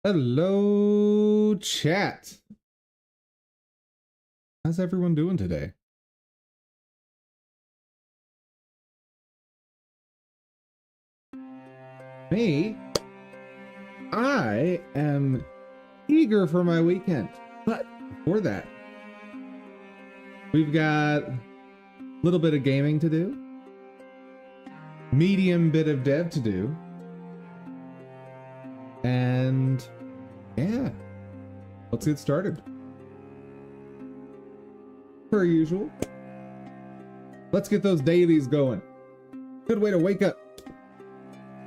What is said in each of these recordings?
Hello, chat. How's everyone doing today? Me? I am eager for my weekend. But before that, we've got a little bit of gaming to do, medium bit of dev to do, and yeah, let's get started. Per usual, let's get those dailies going. Good way to wake up,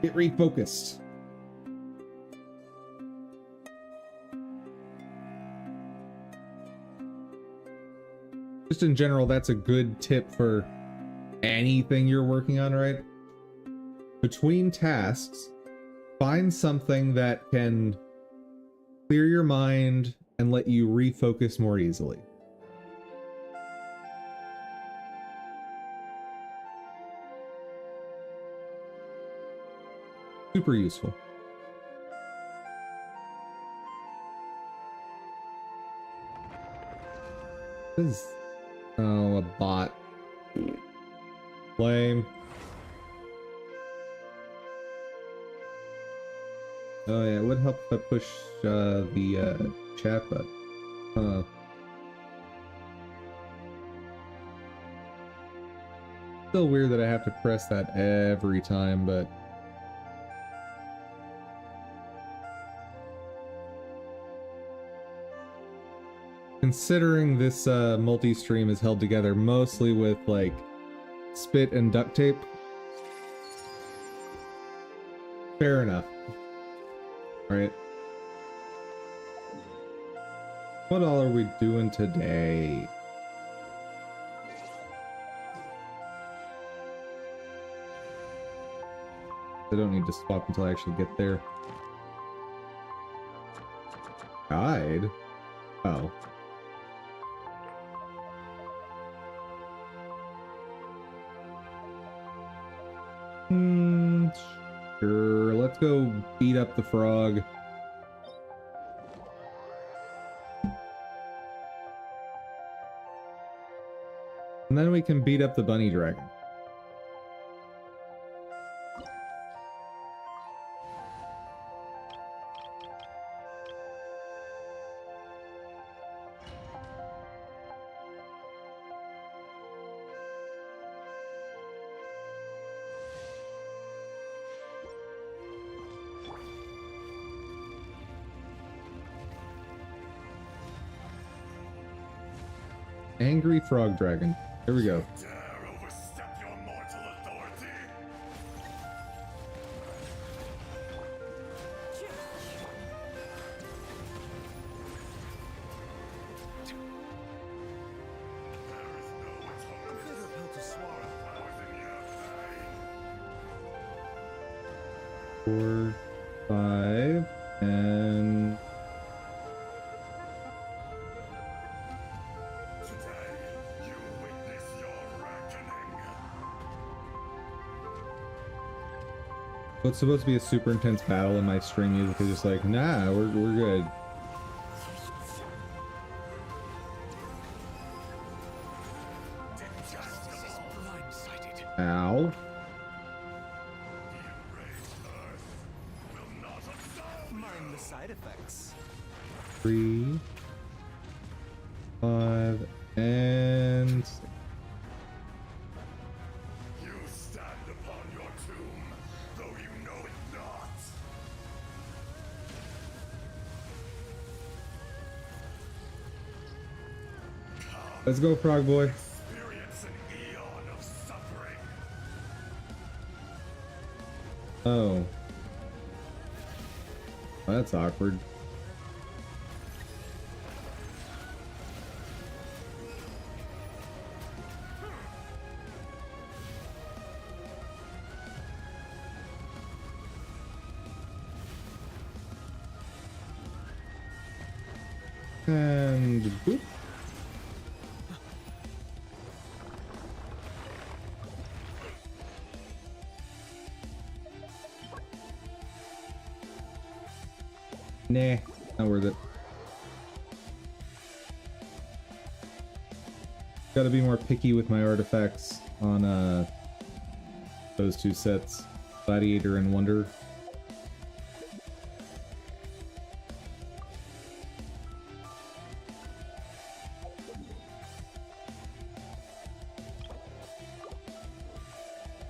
get refocused. Just in general, that's a good tip for anything you're working on, right? Between tasks, find something that can clear your mind and let you refocus more easily. Super useful. This is... oh, a bot. Lame. Oh yeah, it would help if I push the chat button. Still weird that I have to press that every time, but considering this multi-stream is held together mostly with like spit and duct tape, fair enough. All right. What all are we doing today? I don't need to swap until I actually get there. Guide? Oh. Sure, let's go beat up the frog. And then we can beat up the bunny dragon. Angry frog dragon. Here we go. Dare overstep your mortal authority? There is no atonement within your pain. 4, 5, and Today, you witness your reckoning. it's supposed to be a super intense battle, and my string music is just like, nah, we're good. Ow. The enraged earth will not absolve you. Mind the side effects. 3, 5, and 6. You stand upon your tomb, though you know it not. Let's go, frog boy. Experience an eon of suffering. Oh. That's awkward. And boop. Nah, not worth it. Gotta be more picky with my artifacts on those two sets, Gladiator and Wonder.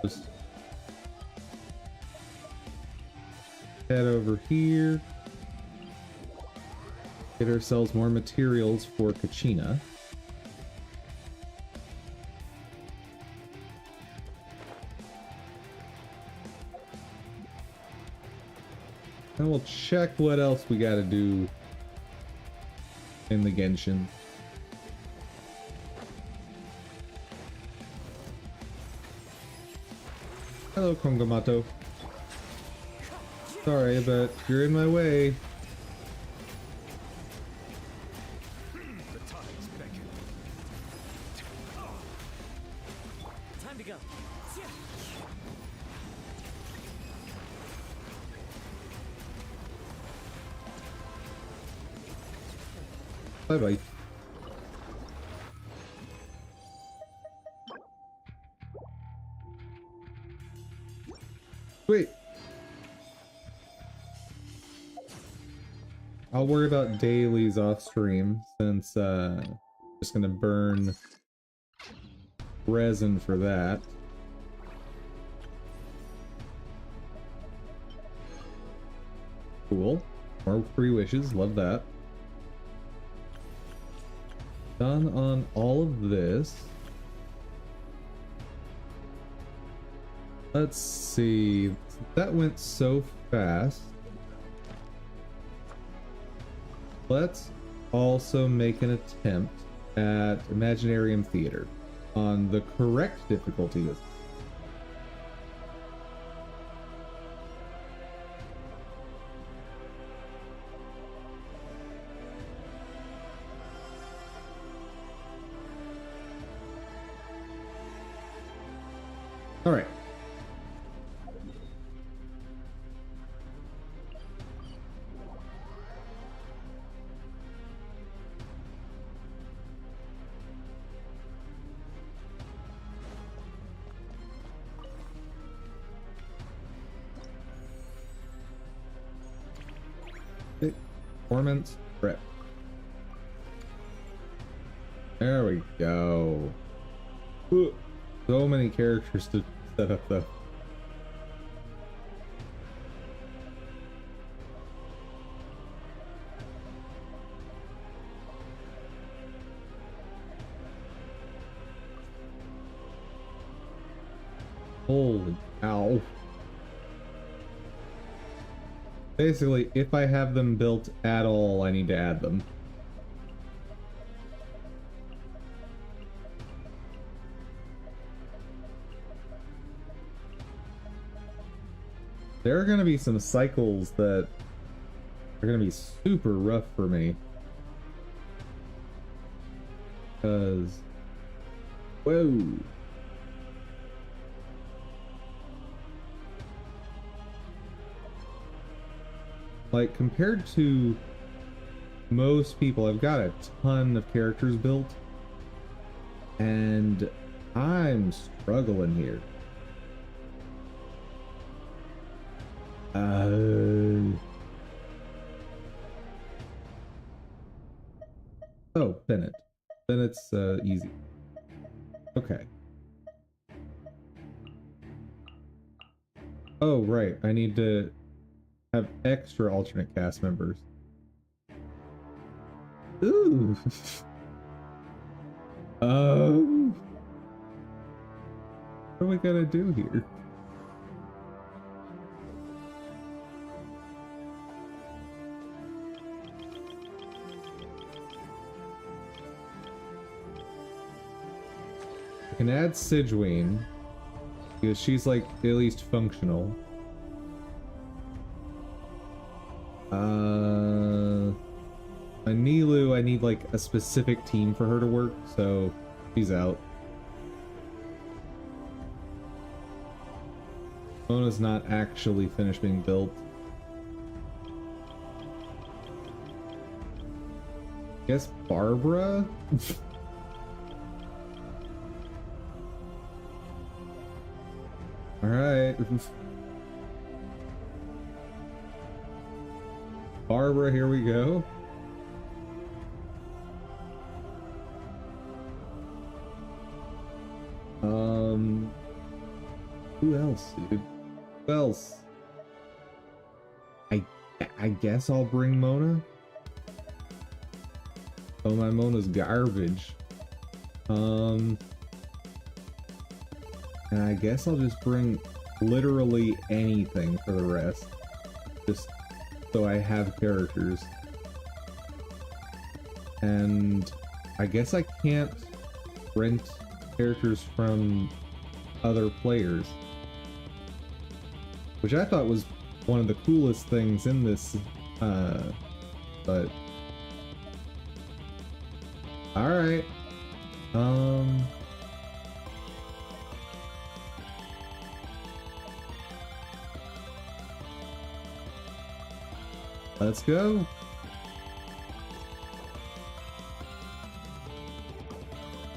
Just head over here, get ourselves more materials for Kachina. And we'll check what else we gotta do in the Genshin. Hello, Kongamato. Sorry, but you're in my way. The tides beckon. Time to go. Bye-bye. Wait. I'll worry about dailies off stream since just gonna burn resin for that. Cool. More free wishes, love that. Done on all of this. Let's see. That went so fast. Let's also make an attempt at Imaginarium Theater on the correct difficulty this time. All right. Performance prep. There we go. Ooh, so many characters to set up though. Holy cow. Basically, if I have them built at all, I need to add them. There are going to be some cycles that are going to be super rough for me. Because... whoa. Like, compared to most people, I've got a ton of characters built. And I'm struggling here. Oh, Bennett. Bennett's easy. Okay. Oh, right. I need to have extra alternate cast members. Ooh. What are we gonna do here? I can add Sidgeween because she's like at least functional. Nilou, I need like a specific team for her to work, so she's out. Mona's not actually finished being built. Guess Barbara? Alright. Barbara, here we go. Who else, dude? Who else? I guess I'll bring Mona. Oh, my Mona's garbage. And I guess I'll just bring literally anything for the rest. Just so I have characters. And I guess I can't rent characters from other players. Which I thought was one of the coolest things in this, but... Alright. Let's go.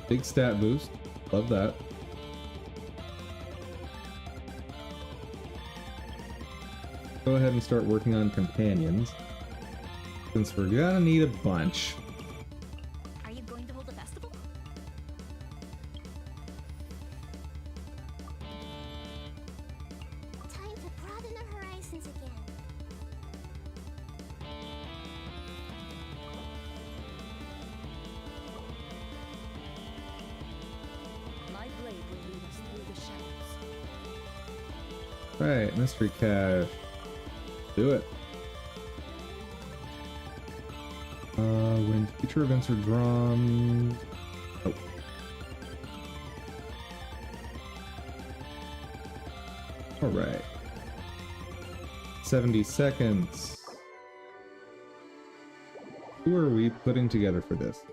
Big stat boost. Love that. Go ahead and start working on companions, since we're gonna need a bunch. Are you going to hold a festival? Time to broaden our horizons again. My blade will lead us through the shadows. Right, mystery cache. Do it. When future events are drawn. Oh. Alright. 70 seconds. Who are we putting together for this?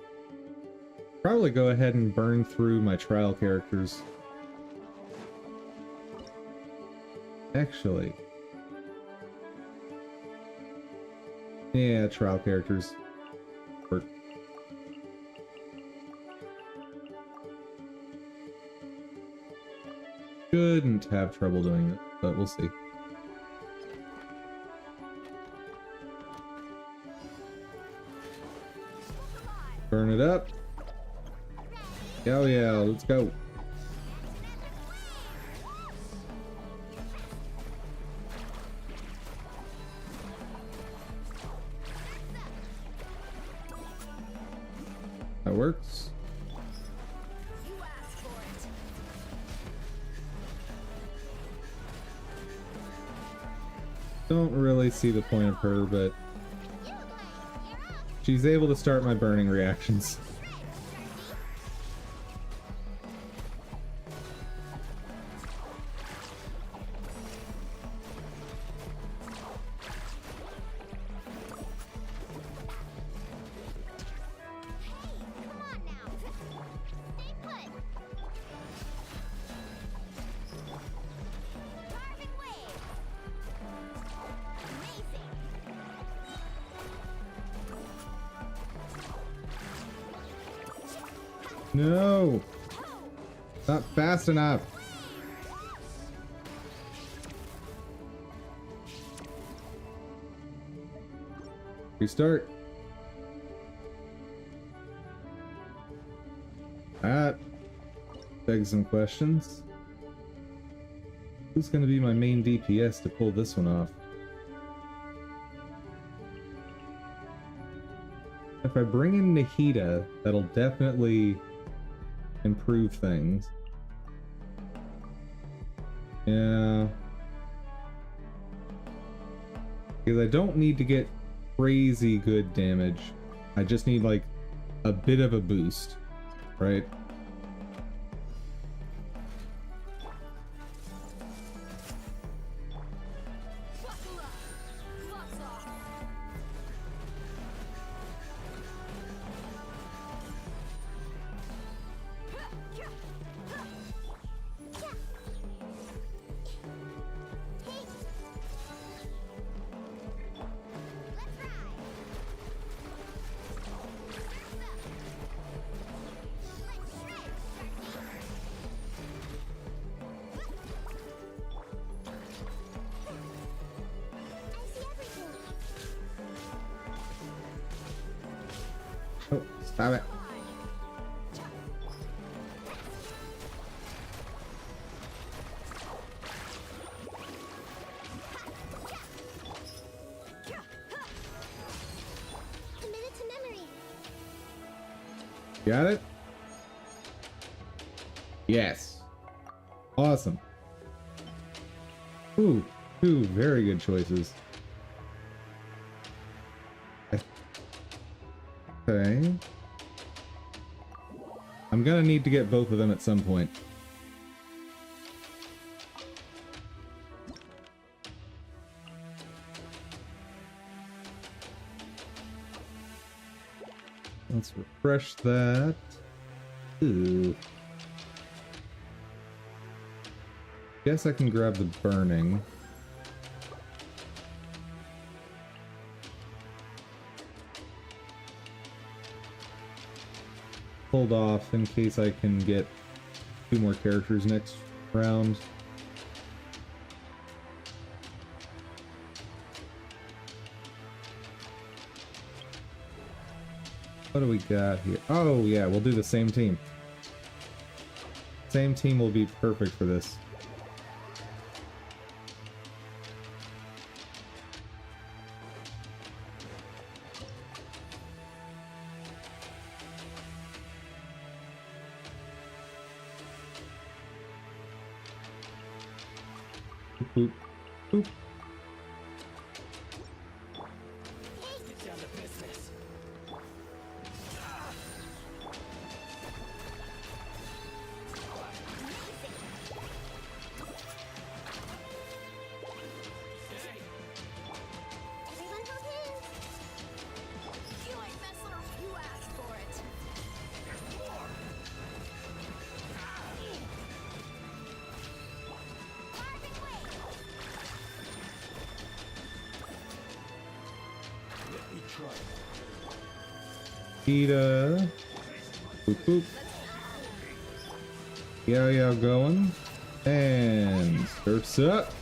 Probably go ahead and burn through my trial characters. Actually. Yeah, trial characters. Work. Shouldn't have trouble doing it, but we'll see. Burn it up. Oh yeah, let's go. That works. You asked for it. Don't really see the point of her, but she's able to start my burning reactions. Come on now. Stay put. Carving waves. Amazing. No! Not fast enough! Restart. That begs some questions. Who's gonna be my main DPS to pull this one off? If I bring in Nahida, that'll definitely improve things. Yeah. Because I don't need to get crazy good damage. I just need like a bit of a boost, right? Buckle up. Gloves off. Let's ride. Oh, stop it. Committed to memory. Got it? Yes. Awesome. Ooh, two very good choices. Okay. I'm gonna need to get both of them at some point. Let's refresh that. Ooh. Guess I can grab the burning. Hold off in case I can get 2 more characters next round. What do we got here? Oh yeah, we'll do the same team. Same team will be perfect for this. Boop, boop. Get down to business. Everyone hold hands. You ain't messing around. You asked for it. Carving way. Let me try. Peta. Boop, boop. Yeah, going. And surfs up.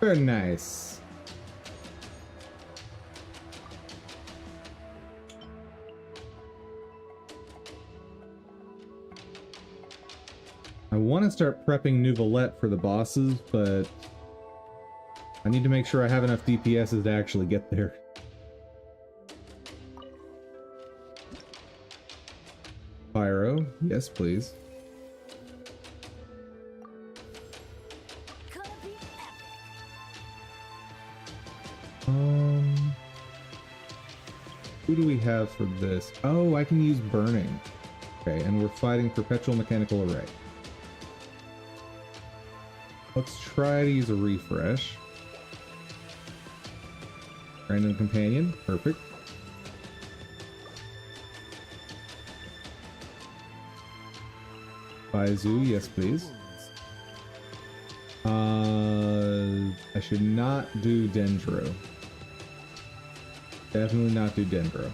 Very nice. I want to start prepping Nouvelette for the bosses, but I need to make sure I have enough DPSs to actually get there. Pyro, yes please. Gonna be epic. Who do we have for this? Oh, I can use burning. Okay, and we're fighting perpetual mechanical array. Let's try to use a refresh. Random companion, perfect. Baizu, yes please. I should not do Dendro. Definitely not do Dendro.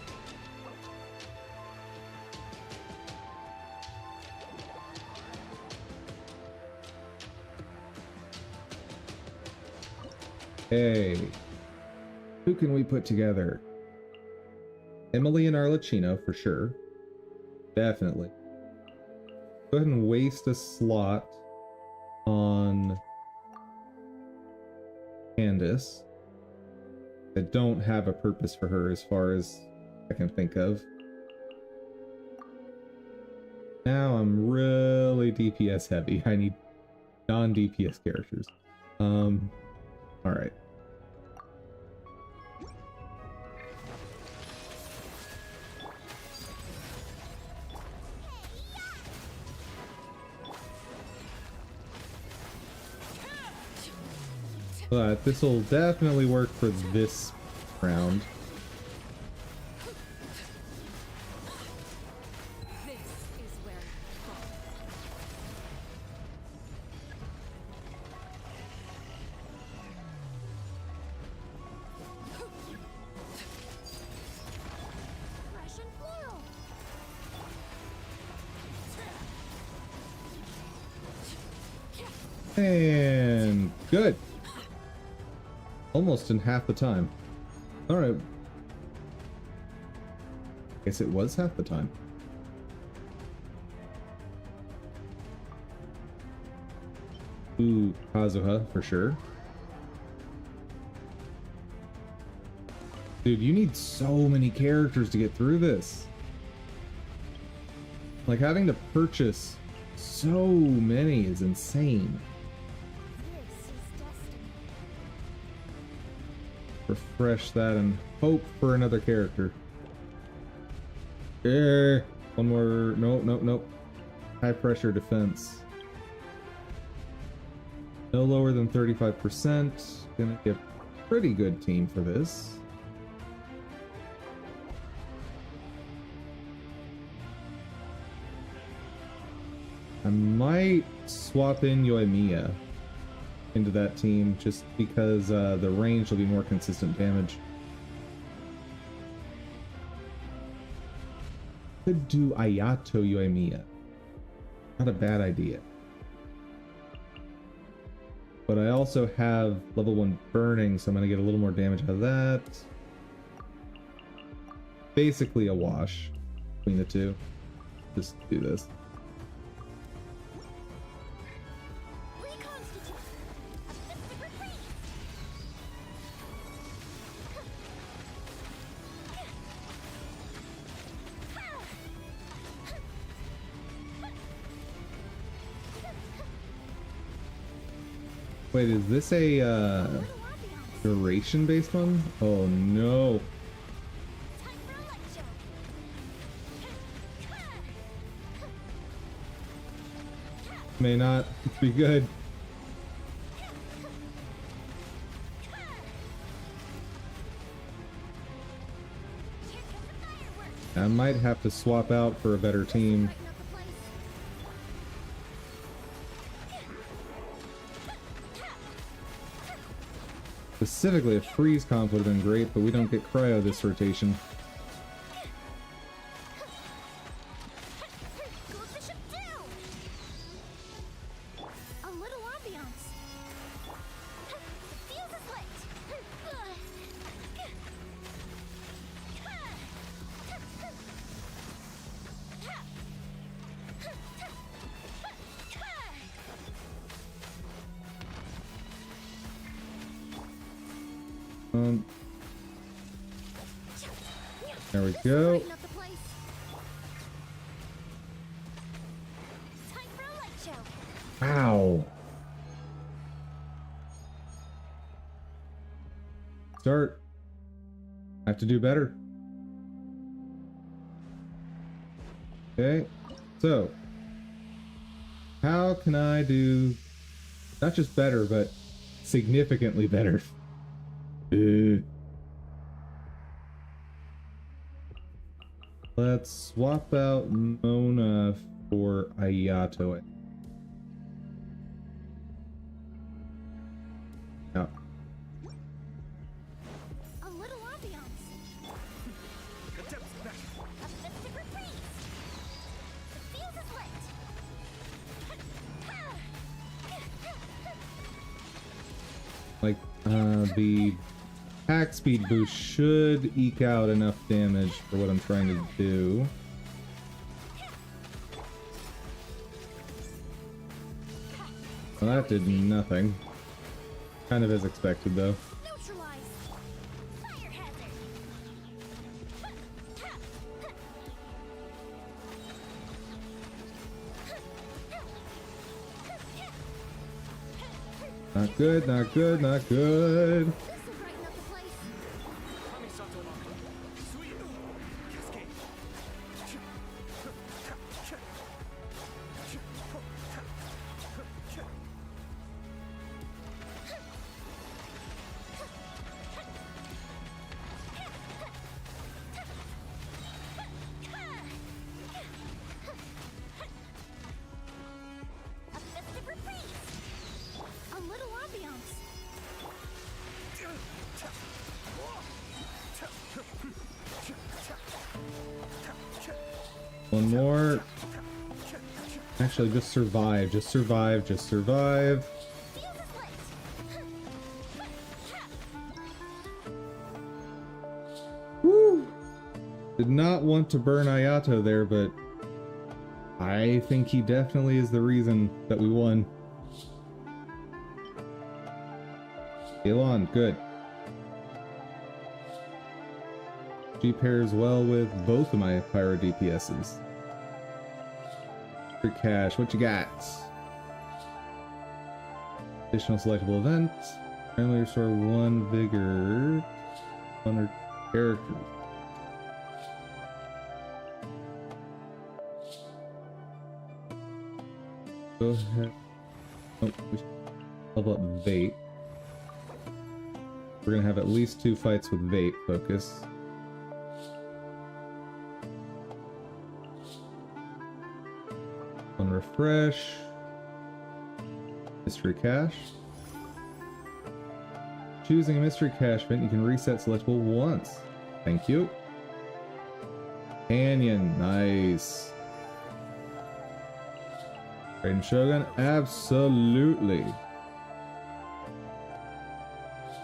Hey, who can we put together? Emily and Arlecchino for sure. Definitely. Go ahead and waste a slot on Candace. I don't have a purpose for her as far as I can think of. Now I'm really DPS heavy. I need non-DPS characters. Alright. But this will definitely work for this round. This is where it falls. Fresh and floral. And good. Almost in half the time. Alright. Guess it was half the time. Ooh, Kazuha, for sure. Dude, you need so many characters to get through this. Like, having to purchase so many is insane. This is destiny. Refresh that and hope for another character. One more. Nope, nope, nope. High pressure defense. No lower than 35%. Gonna be a pretty good team for this. I might swap in Yoimiya into that team just because the range will be more consistent damage. Could do Ayato Yoimiya. Not a bad idea. But I also have level 1 burning, so I'm going to get a little more damage out of that. Basically a wash between the two. Just do this. Reconstitute. A mystic retreat. Wait, is this a duration based one? Oh no. Time for a lecture. May not be good. Here comes the fireworks. I might have to swap out for a better team. Brighten up the place. Specifically, a freeze comp would have been great, but we don't get cryo this rotation. Goldfish up down. A little ambiance. The fuse is lit. There we go. Brighten up the place. Time for a light show. Ow. Start. I have to do better. Okay, so how can I do not just better, but significantly better? Let's swap out Mona for Ayato. Now, A little ambiance. A mystic retreat. The fuse is lit. like, the attack speed boost should eke out enough damage for what I'm trying to do. Well, that did nothing. Kind of as expected, though. Neutralize. Fire hazard. Not good, not good, not good. This will brighten up the place. A mystic retreat. A little ambiance. One more. Actually, just survive, just survive, just survive. Fuse is lit. Did not want to burn Ayato there, but I think he definitely is the reason that we won. Elon, good. She pairs well with both of my Pyro DPSs. For cash, what you got? Additional selectable events. Randomly restore 1 vigor. 100 characters. Go ahead. Oh, we should level up Vate. We're gonna have at least 2 fights with Vate focus. One refresh. Mystery cache. Choosing a mystery cache event, you can reset selectable once. Thank you. Canyon, nice. Raiden Shogun, absolutely.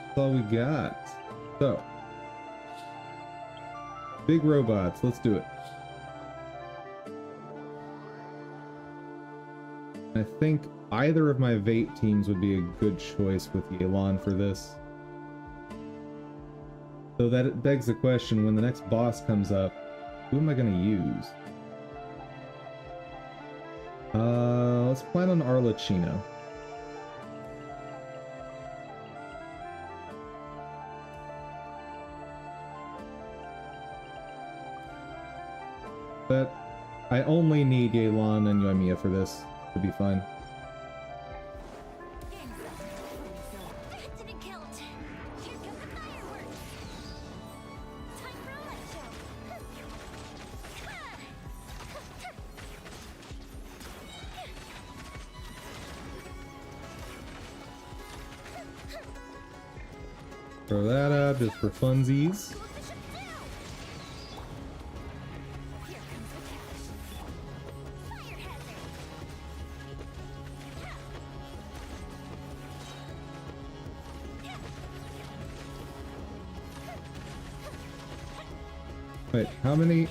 That's all we got. So, big robots, let's do it. I think either of my Vate teams would be a good choice with Yelan for this. So that it begs the question, when the next boss comes up, who am I going to use? Let's plan on Arlecchino. But I only need Yelan and Yoimiya for this to be fine. That didn't count. Here comes the fireworks. Time for a light show. Throw that up just for funsies. Close the ship down. Here comes the cash. Fire hazard. Wait, how many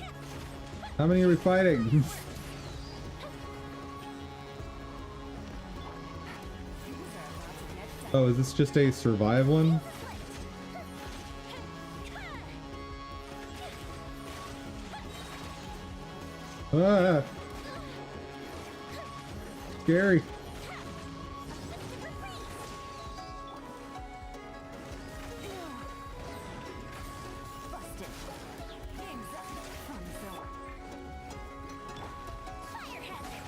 are we fighting? Oh, is this just a survive one? Ah! Scary. Busted. Game's up. Fun zone. Fire hazard.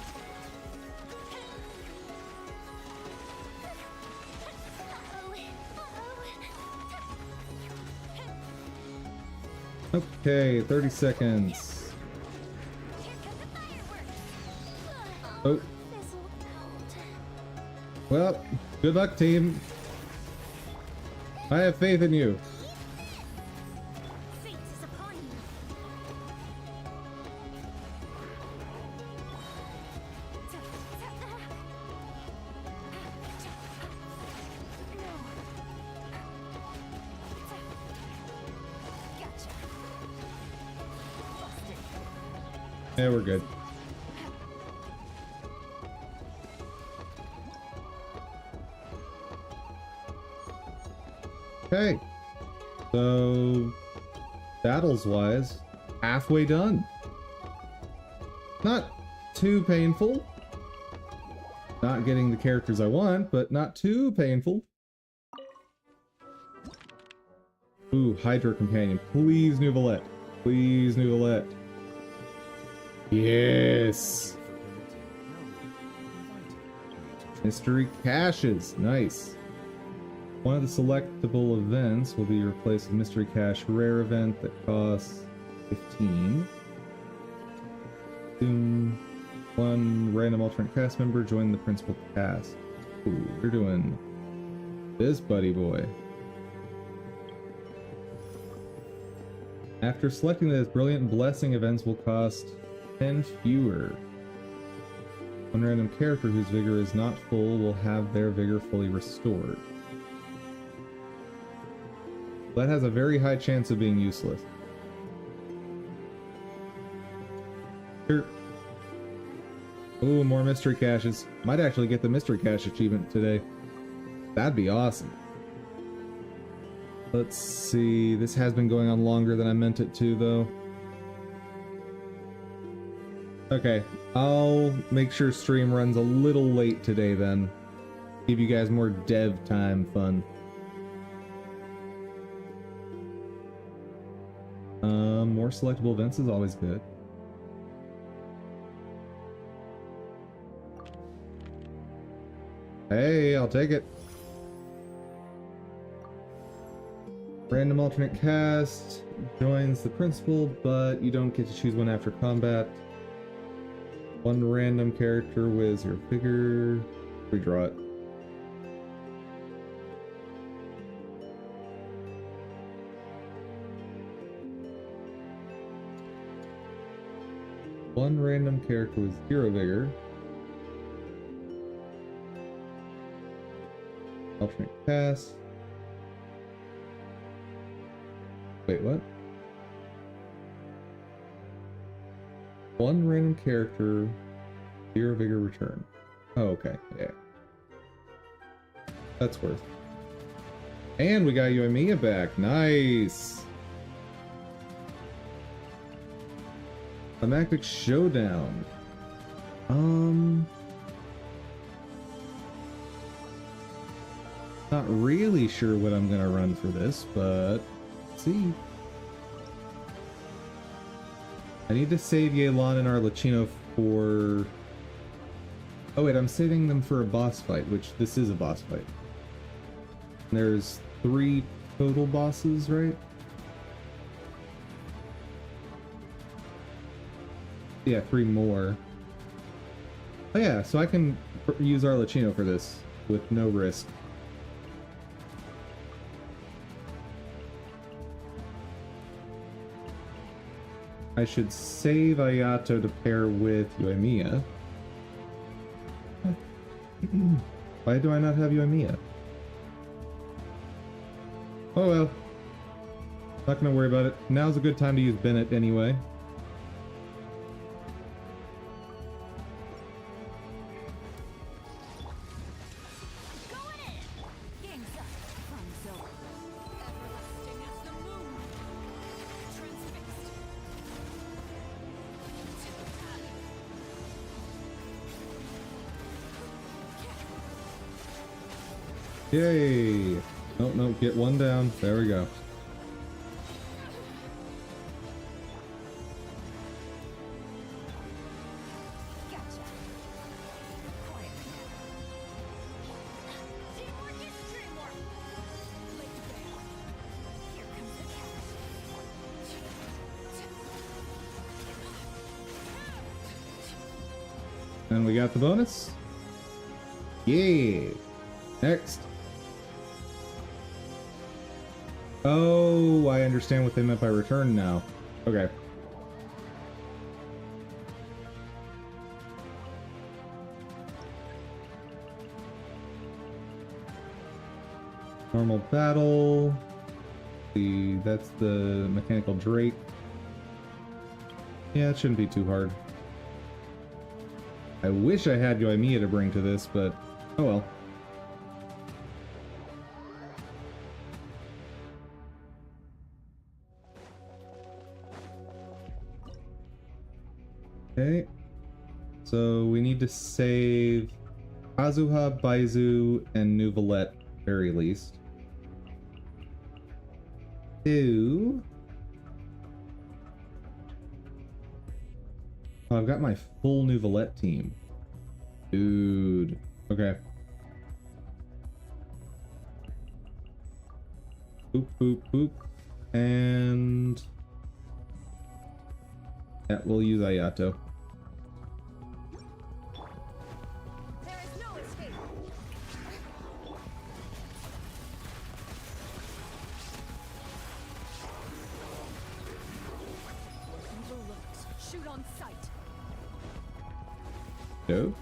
Uh-oh. Okay, 30 seconds. Here comes the fireworks. Oh, Fizzle out. well, good luck, team. I have faith in you. Fate is upon you. Gotcha. Busted. Yeah, we're good. Okay. So, battles wise, halfway done. Not too painful. Not getting the characters I want, but not too painful. Ooh, Hydra Companion. Please, Nuvolette. Please, Nuvolette. Yes! Mystery caches. Nice. One of the selectable events will be replaced with Mystery Cache rare event that costs 15. Soon, one random alternate cast member join the principal cast. Ooh, we're doing this buddy boy. After selecting this, Brilliant Blessing events will cost 10 fewer. One random character whose vigor is not full will have their vigor fully restored. That has a very high chance of being useless. Sure. Ooh, more mystery caches. Might actually get the mystery cache achievement today. That'd be awesome. Let's see. This has been going on longer than I meant it to, though. Okay, I'll make sure stream runs a little late today then. Give you guys more dev time fun. More selectable events is always good. Hey, I'll take it. Random alternate cast joins the principal, but you don't get to choose one after combat. One random character with your figure. Redraw it. One random character with 0 vigor. Alternate cast. Wait, what? One random character, 0 vigor return. Oh, okay, yeah. That's worth. And we got Yoimiya back. Nice. Climactic Showdown. Not really sure what I'm gonna run for this, but let's see. I need to save Yelan and Arlecchino for... Oh wait, I'm saving them for a boss fight, which this is a boss fight. There's 3 total bosses, right? Yeah, 3 more. Oh yeah, so I can use Arlecchino for this with no risk. I should save Ayato to pair with Yoimiya. Why do I not have Yoimiya? Oh well. Not gonna worry about it. Now's a good time to use Bennett anyway. Yay! Nope, nope, get one down. There we go. Gotcha. Quiet now. Teamwork is dreamwork. Lay down. Here comes the cash. And we got the bonus. Yeah. Next. Oh, I understand what they meant by return now. Okay. Normal battle. That's the mechanical Drake. Yeah, it shouldn't be too hard. I wish I had Yoimiya to bring to this, but oh well. Okay, so we need to save Kazuha, Baizu, and Neuvillette, very least. Oh, I've got my full Neuvillette team. Dude. Okay. Boop, boop, boop. And... yeah, we'll use Ayato. There is no escape. Evil looks. Shoot on sight. No?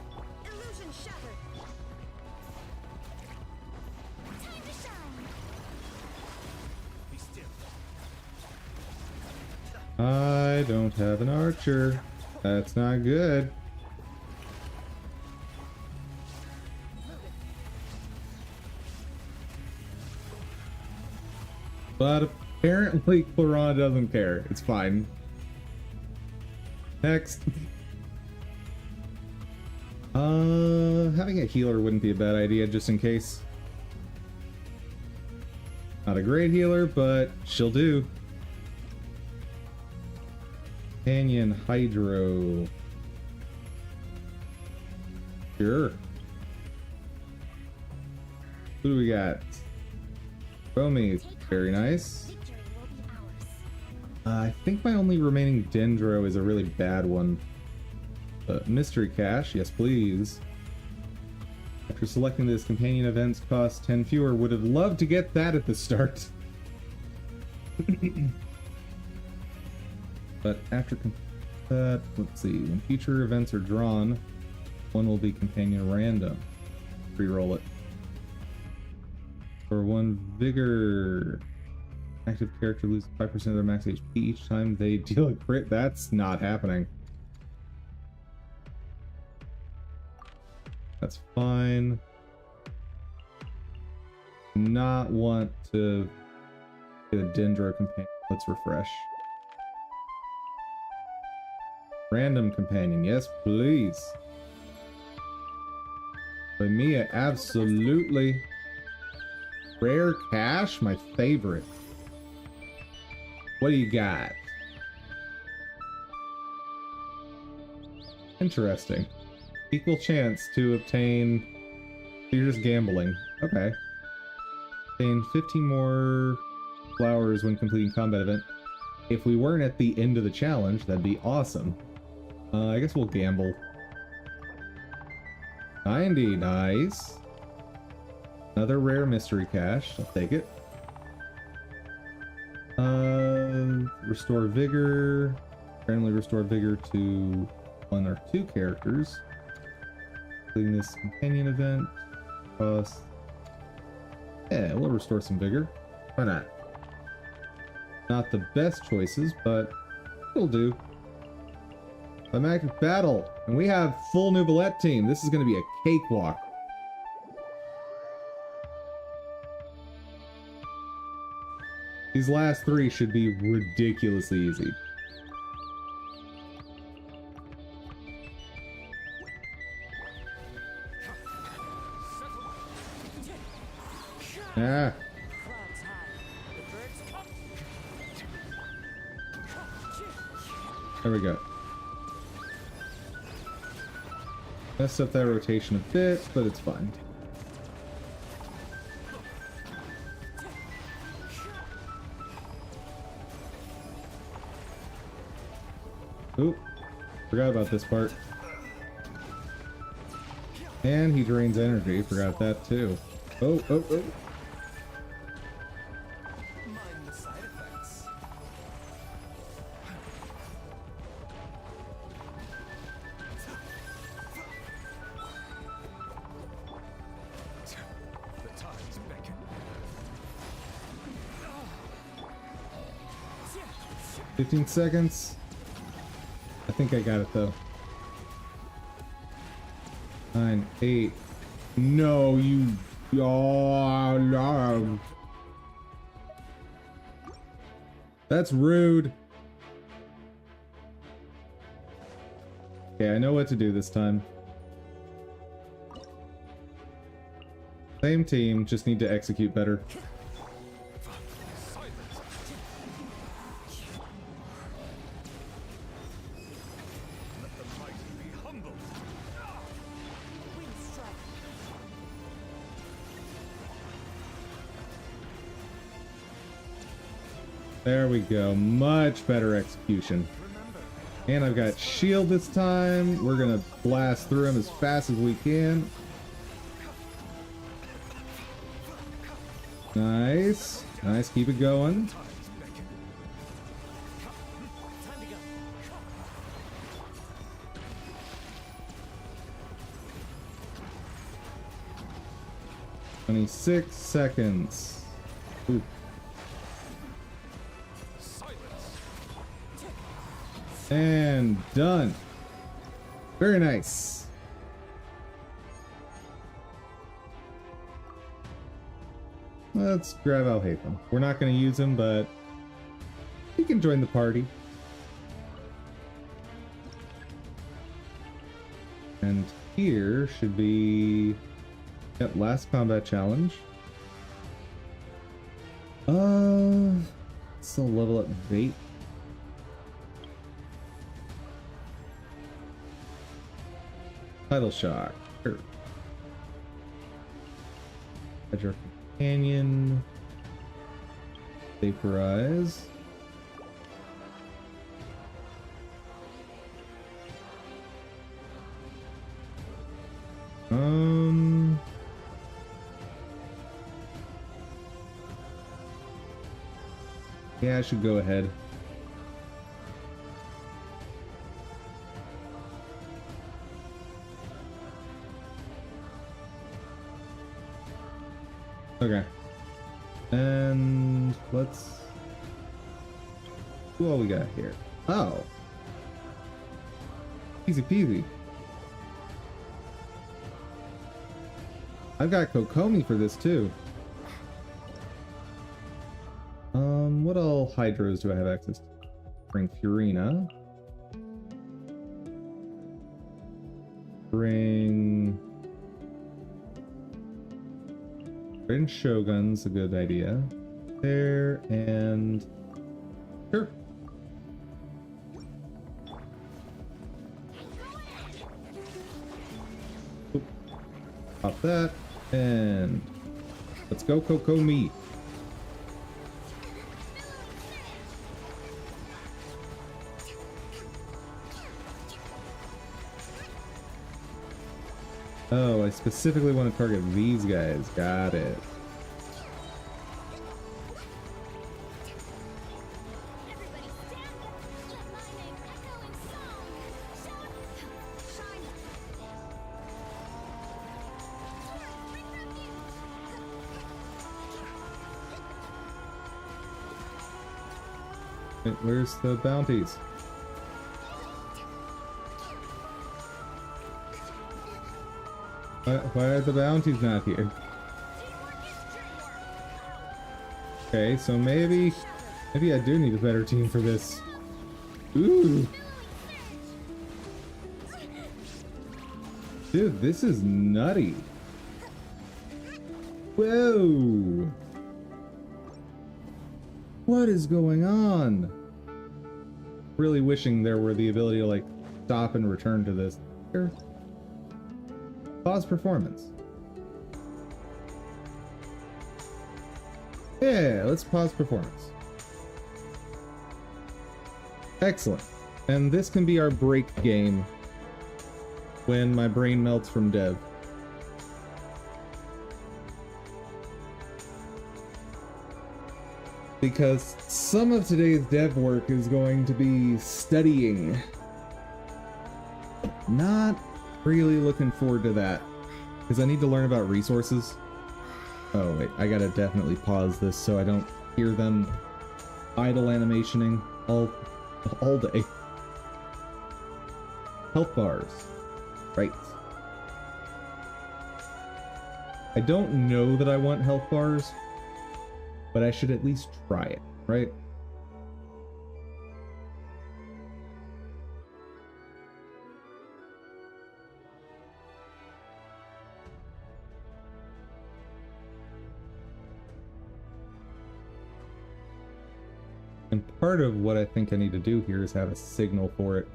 Illusion shattered. Time to shine. Be still. I don't have an archer. That's not good. But apparently Clorana doesn't care. It's fine. Next. Having a healer wouldn't be a bad idea just in case. Not a great healer, but she'll do. Canyon Hydro. Sure. Who do we got? Romy, very nice. Victory will be ours. I think my only remaining Dendro is a really bad one. Mystery Cache, yes please. After selecting this, companion events cost 10 fewer. Would have loved to get that at the start. But after that, let's see. When future events are drawn, one will be companion random. Reroll it. For one vigor, active character loses 5% of their max HP each time they deal a crit. That's not happening. That's fine. Not want to get a Dendro companion. Let's refresh. Random companion, yes please. By Mia, absolutely. Rare cache, my favorite. What do you got? Interesting. Equal chance to obtain. You're just gambling. Okay. Obtain 15 more flowers when completing combat event. If we weren't at the end of the challenge, that'd be awesome. I guess we'll gamble. 90, nice. Another rare mystery cache. I'll take it. Restore vigor. Randomly restore vigor to 1 or 2 characters. Including this companion event. Cost. Yeah, we'll restore some vigor. Why not? Not the best choices, but it'll do. Climactic battle, and we have full Nouvellette team. This is going to be a cakewalk. These last 3 should be ridiculously easy. Ah. There we go. Messed up that rotation a bit, but it's fine. Oop, forgot about this part. And he drains energy, forgot that too. Oh, oh, oh. Mind the side effects. 15 seconds. I think I got it though. 9, 8. No, you. Oh, no. That's rude. Okay, I know what to do this time. Same team, just need to execute better. Let the mighty be humbled. There we go. Much better execution. And I've got shield this time. We're gonna blast through him as fast as we can. Nice. Nice. Keep it going. "26 seconds. Ooh. And done. Very nice. Let's grab Alhaitham. We're not going to use him, but he can join the party. And here should be... Yep, last combat challenge. Still level up Vate. Title Shock. Sure. Hydra Companion. Vaporize. Yeah, I should go ahead. Okay. And let's... Who all we got here? Oh. Easy peasy. I've got Kokomi for this too. What all Hydros do I have access to? Bring Furina. Bring Shogun's a good idea. There and sure. Oop. Pop that and let's go Kokomi. Oh, I specifically want to target these guys. Got it. Everybody stand up. Let my name echo in song. Shout, shine. Bring refuge. Wait, where's the bounties? Why are the bounties not here? Okay, so maybe I do need a better team for this. Ooh. Dude, this is nutty. Whoa. What is going on? Really wishing there were the ability to like stop and return to this. Here. Pause performance. Yeah, let's pause performance. Excellent. And this can be our break game when my brain melts from dev. Because some of today's dev work is going to be studying. Not really looking forward to that because I need to learn about resources. Oh wait, I gotta definitely pause this so I don't hear them idle animationing all day. Health bars. Right. I don't know that I want health bars, but I should at least try it, right? And part of what I think I need to do here is have a signal for it.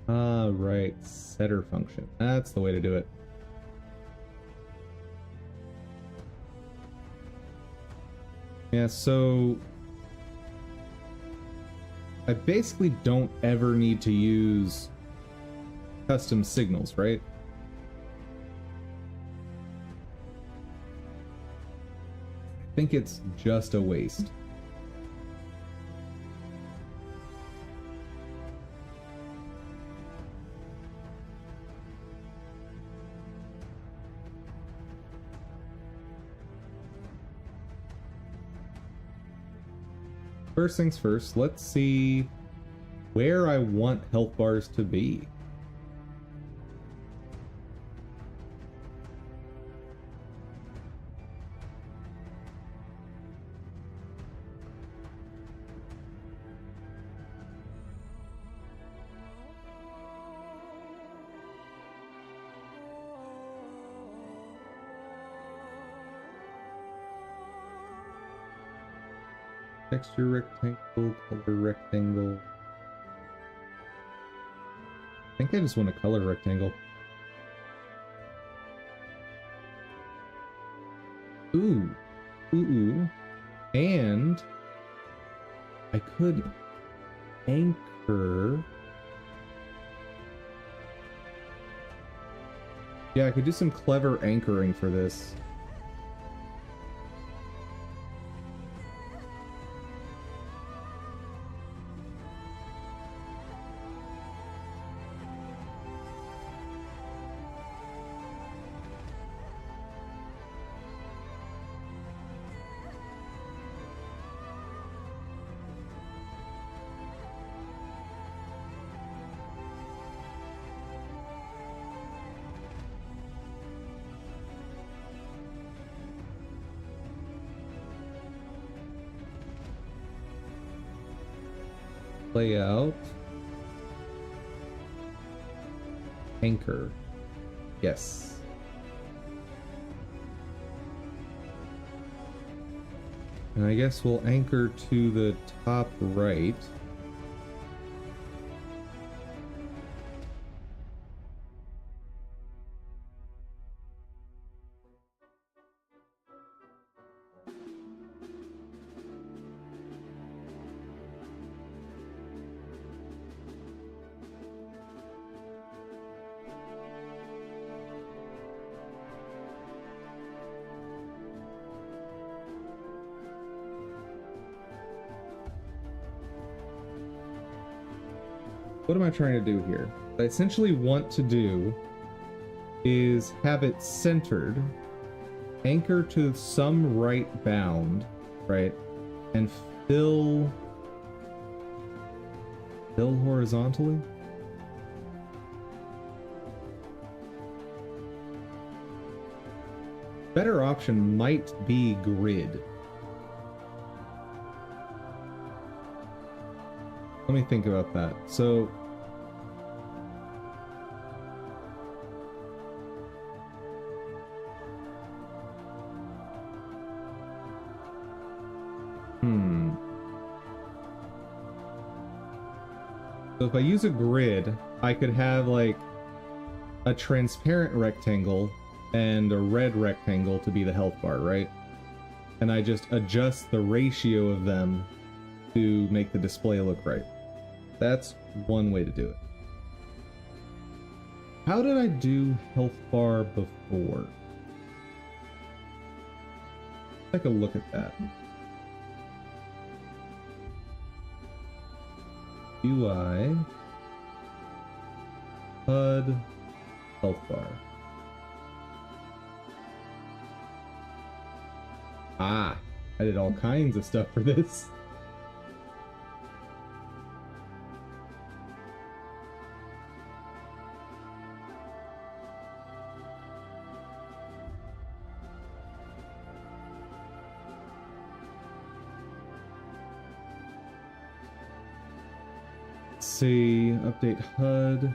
Ah, right. Setter function. That's the way to do it. Yeah, so I basically don't ever need to use custom signals, right? I think it's just a waste. First things first, let's see where I want health bars to be. Texture rectangle, color rectangle. I think I just want a color rectangle. Ooh. Ooh. And I could anchor. Yeah, I could do some clever anchoring for this. Layout. Anchor. Yes. And I guess we'll anchor to the top right. What am I trying to do here? What I essentially want to do is have it centered, anchor to some right bound, right? And fill horizontally. Better option might be grid. Let me think about that. So so if I use a grid, I could have like a transparent rectangle and a red rectangle to be the health bar, right? And I just adjust the ratio of them to make the display look right. That's one way to do it. How did I do health bar before? Take a look at that. UI, HUD, health bar. Ah, I did all kinds of stuff for this. See, update HUD.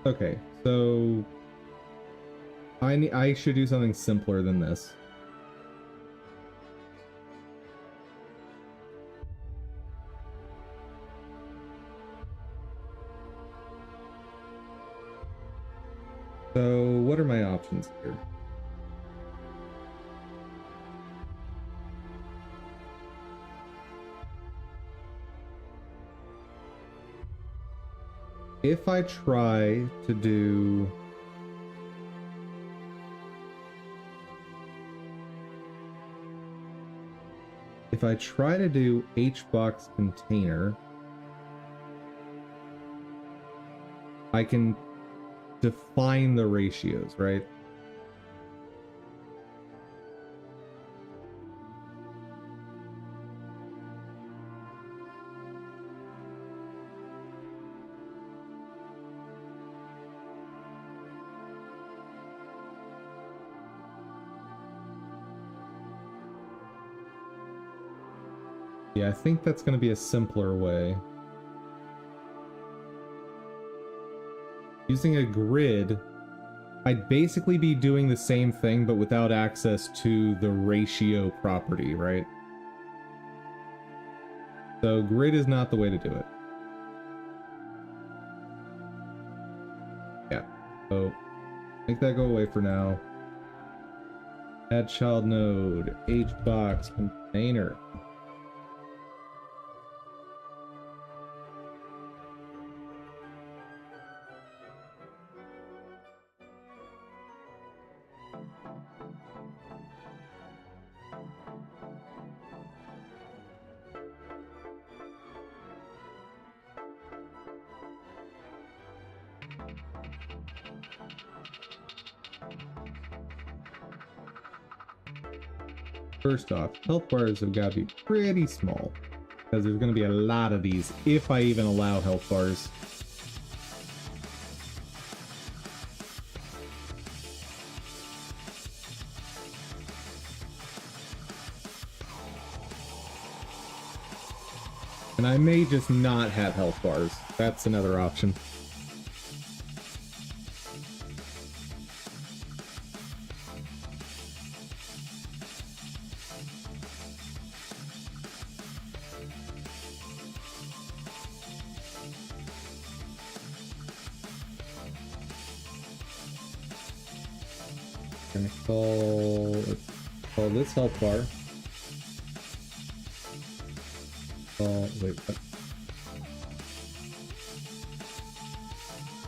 Okay, so I should do something simpler than this. So, what are my options here? If I try to do if I try to do HBox container, I can define the ratios, right? Yeah, I think that's going to be a simpler way. Using a grid, I'd basically be doing the same thing, but without access to the ratio property, right? So grid is not the way to do it. Yeah, so make that go away for now. Add child node, HBox container. First off, health bars have got to be pretty small, because there's going to be a lot of these, if I even allow health bars. And I may just not have health bars. That's another option. Gonna let's call this health bar. Oh, wait, what?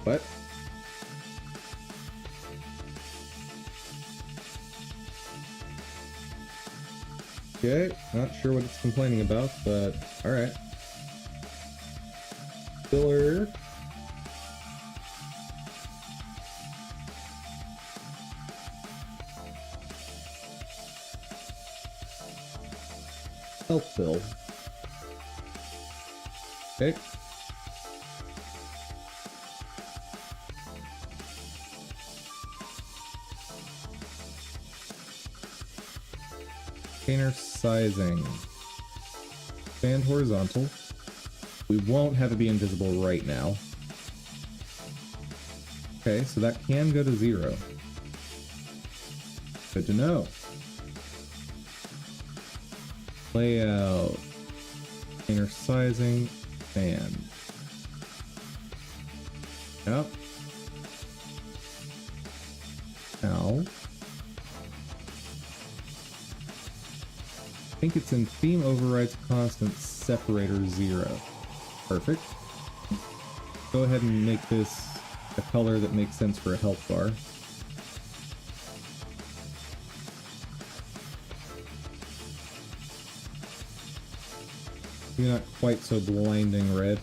What? Okay, not sure what it's complaining about, but alright. Filler. Health fill. Okay. Container sizing. Expand horizontal. We won't have it be invisible right now. Okay, so that can go to 0. Good to know. Layout. Container sizing. Fan. Yep. Now. I think it's in theme overrides constant separator 0. Perfect. Go ahead and make this a color that makes sense for a health bar. Maybe not quite so blinding red.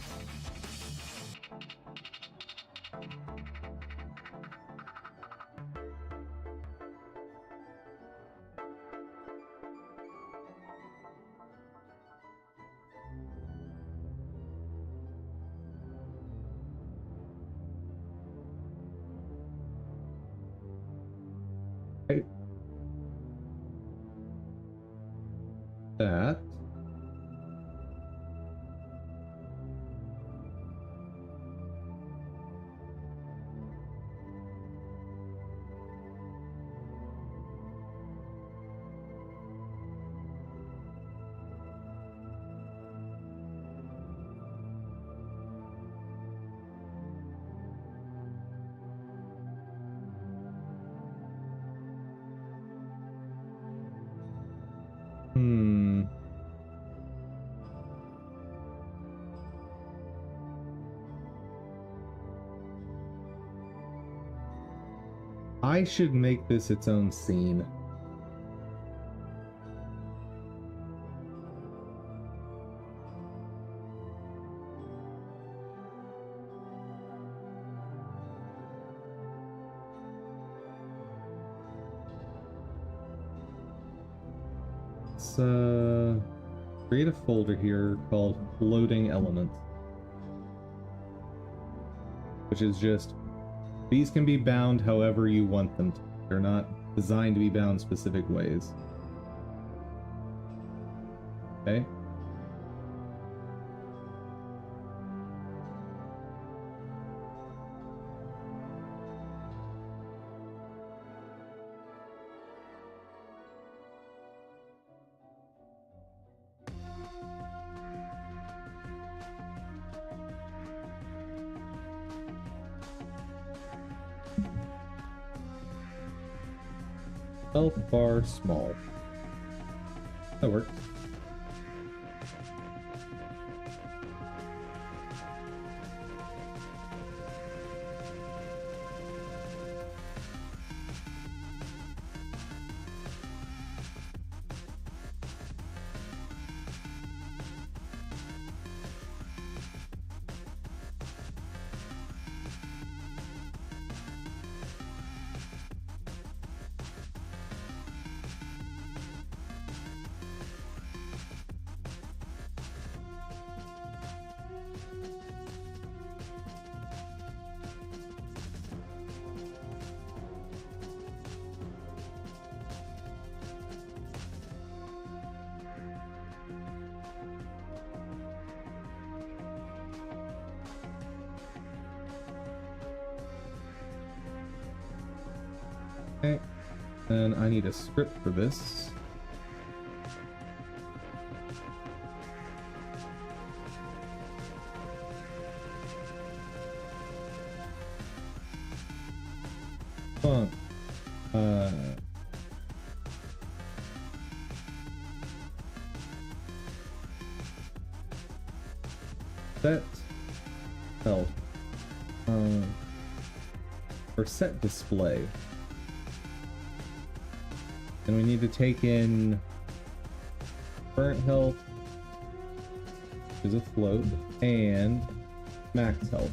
Okay. That. I should make this its own scene. Let's create a folder here called floating elements, which is just these can be bound however you want them to. They're not designed to be bound specific ways. Okay. Health bar small. That works. Okay, and I need a script for this. Funk. Set health. Or set display. And we need to take in current health, which is a float, and max health.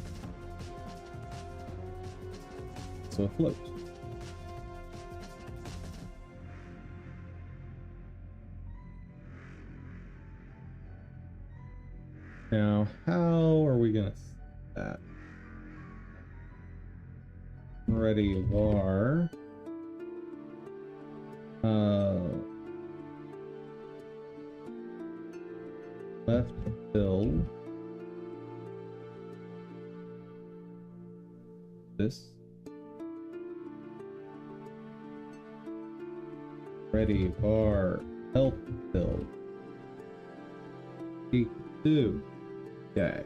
So a float. Now, how are we gonna set that? Ready var. Left build. This. Ready var health build. Equal 2. Okay.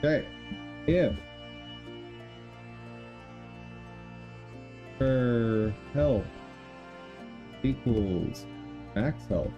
Okay, if her health equals max health,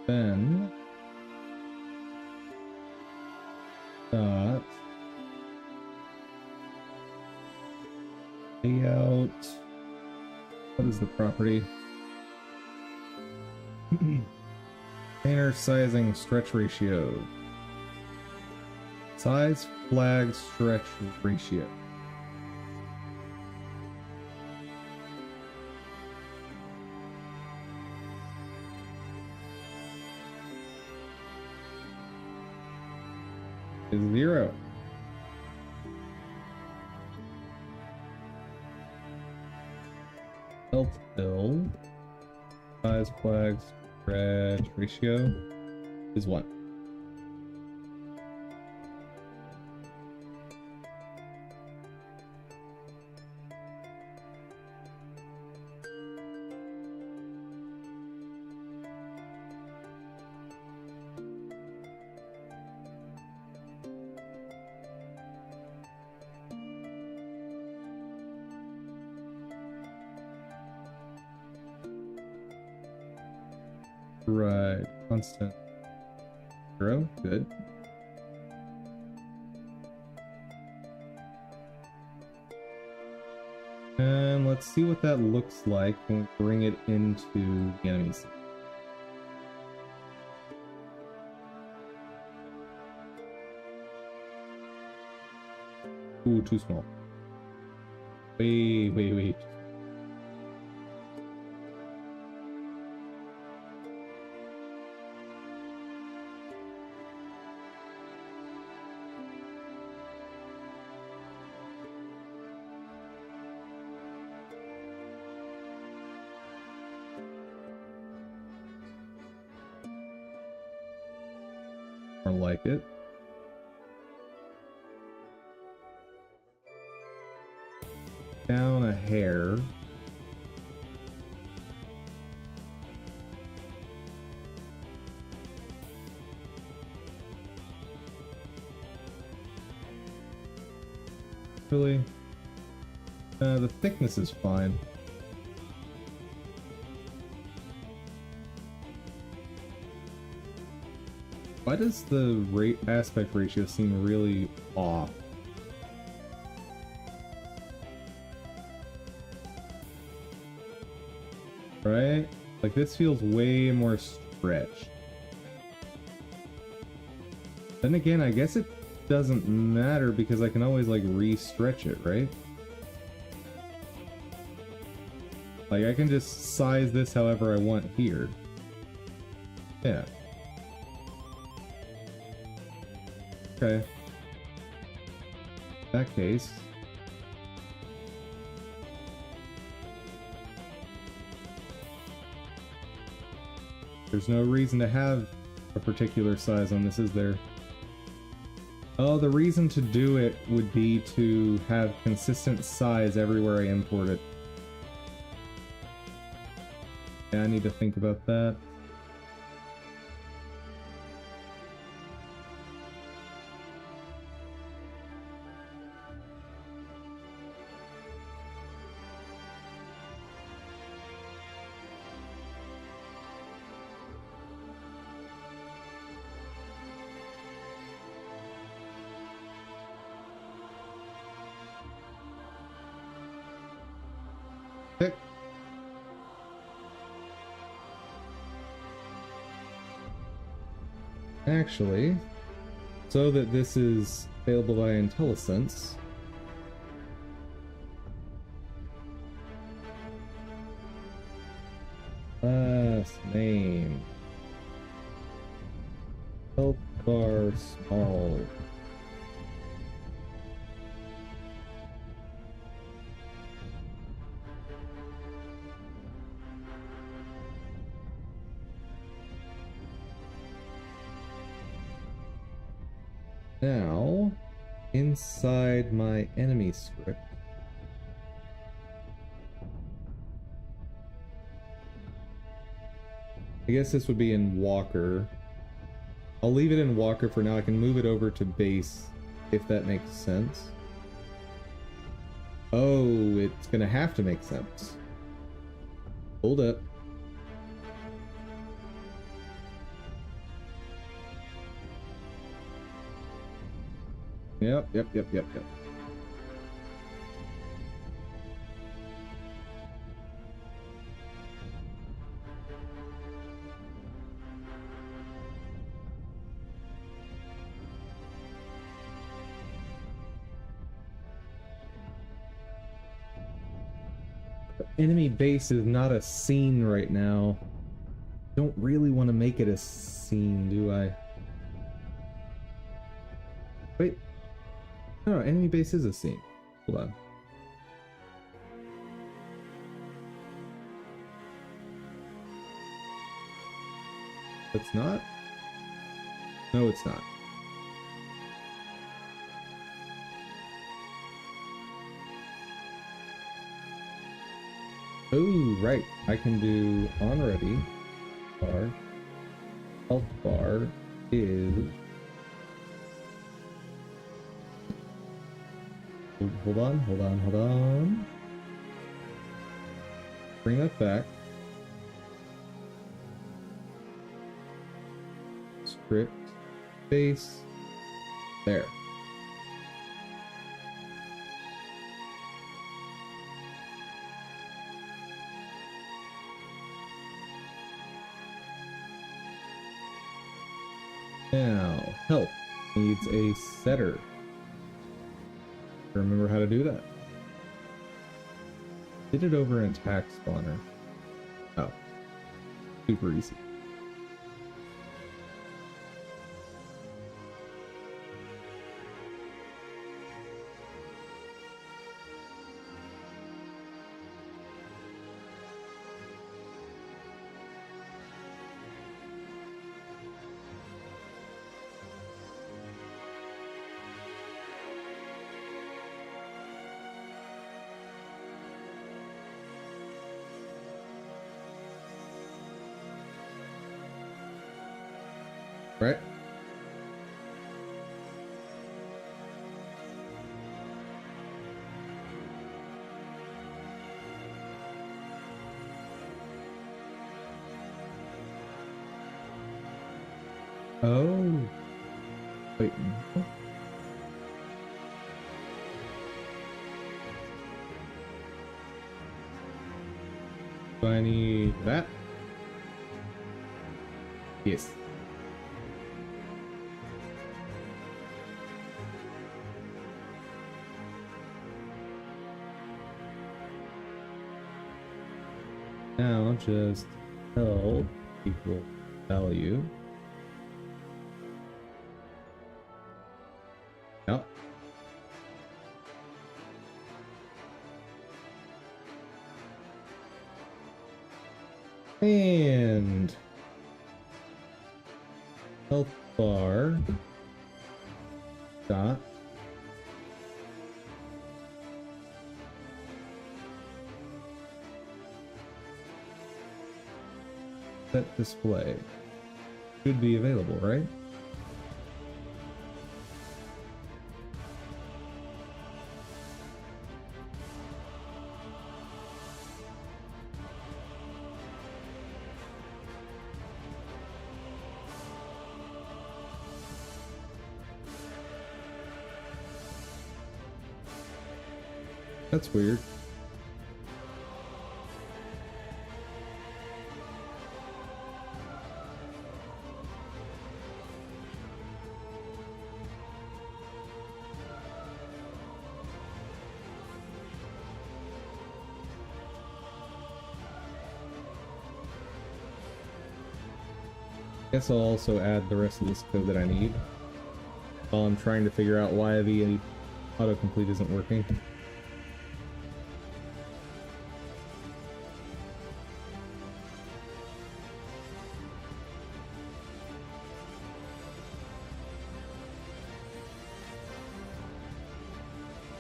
then dot layout. What is the property? Container sizing stretch ratio. Size flag stretch ratio. Is 0. Health build. Size flags stretch ratio is 1. Right. Constant. 0. Good. And let's see what that looks like when we bring it into the enemies. Ooh, too small. Wait. Or like it. Down a hair. Really? The thickness is fine. Why does the aspect ratio seem really off? Right? Like this feels way more stretched. Then again, I guess it doesn't matter because I can always like re-stretch it, right? Like I can just size this however I want here. Yeah. Okay. In that case. There's no reason to have a particular size on this, is there? Oh, the reason to do it would be to have consistent size everywhere I import it. Yeah, I need to think about that. Okay. Actually, so that this is available by IntelliSense, last name, health bar small. Now, inside my enemy script, I guess this would be in Walker. I'll leave it in Walker for now. I can move it over to base if that makes sense. Oh, it's gonna have to make sense. Hold up. Yep. Enemy base is not a scene right now. Don't really want to make it a scene, do I? Wait. No, enemy base is a scene. Hold on. It's not? No, it's not. Oh, right. I can do on ready bar. Health bar is. Hold on. Bring that back. crypt base. There. Now, help needs a setter. Remember how to do that. Did it over in attack spawner. Oh. Super easy. Right? Oh. Wait. No. Do I need that? Yes. Now just help equal value. Yep. And health bar dot set display should be available, right? That's weird. Guess I'll also add the rest of this code that I need while I'm trying to figure out why the autocomplete isn't working.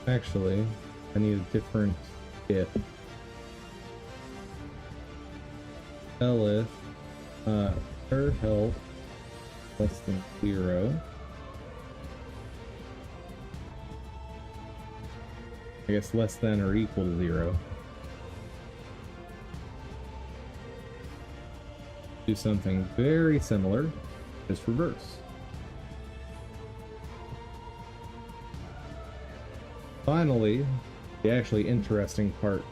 Actually, I need a different if. Elif, her health less than 0. I guess less than or equal to 0. Do something very similar, just reverse. Finally, the actually interesting part.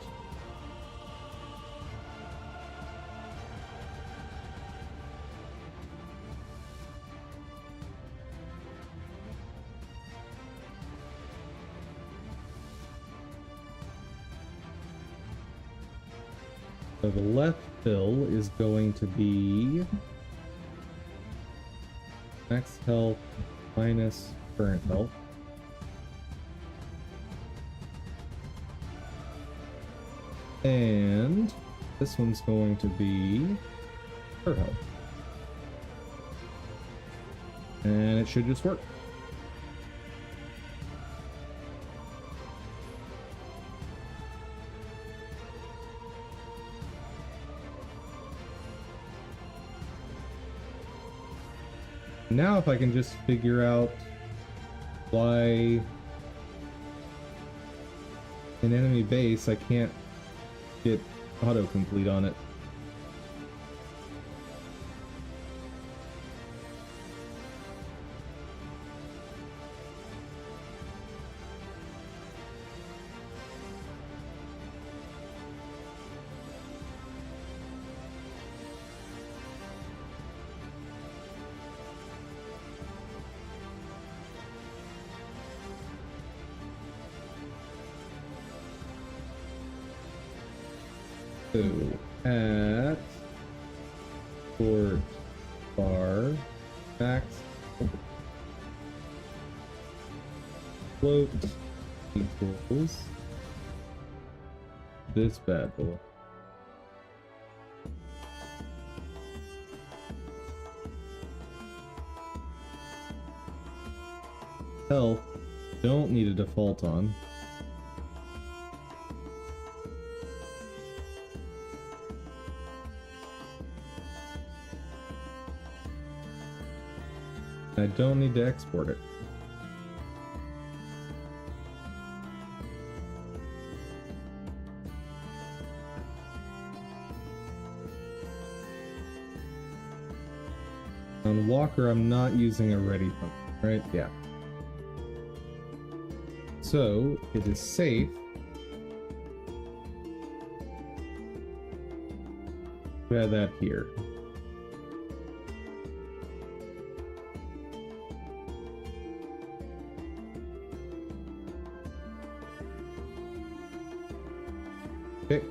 So the left fill is going to be max health minus current health. And this one's going to be her health. And it should just work. Now if I can just figure out why an enemy base I can't get autocomplete on it. So at port bar max float equals this bad boy. Health, don't need a default on. I don't need to export it. On Walker, I'm not using a ready function, right? Yeah. So it is safe to add that here. Okay.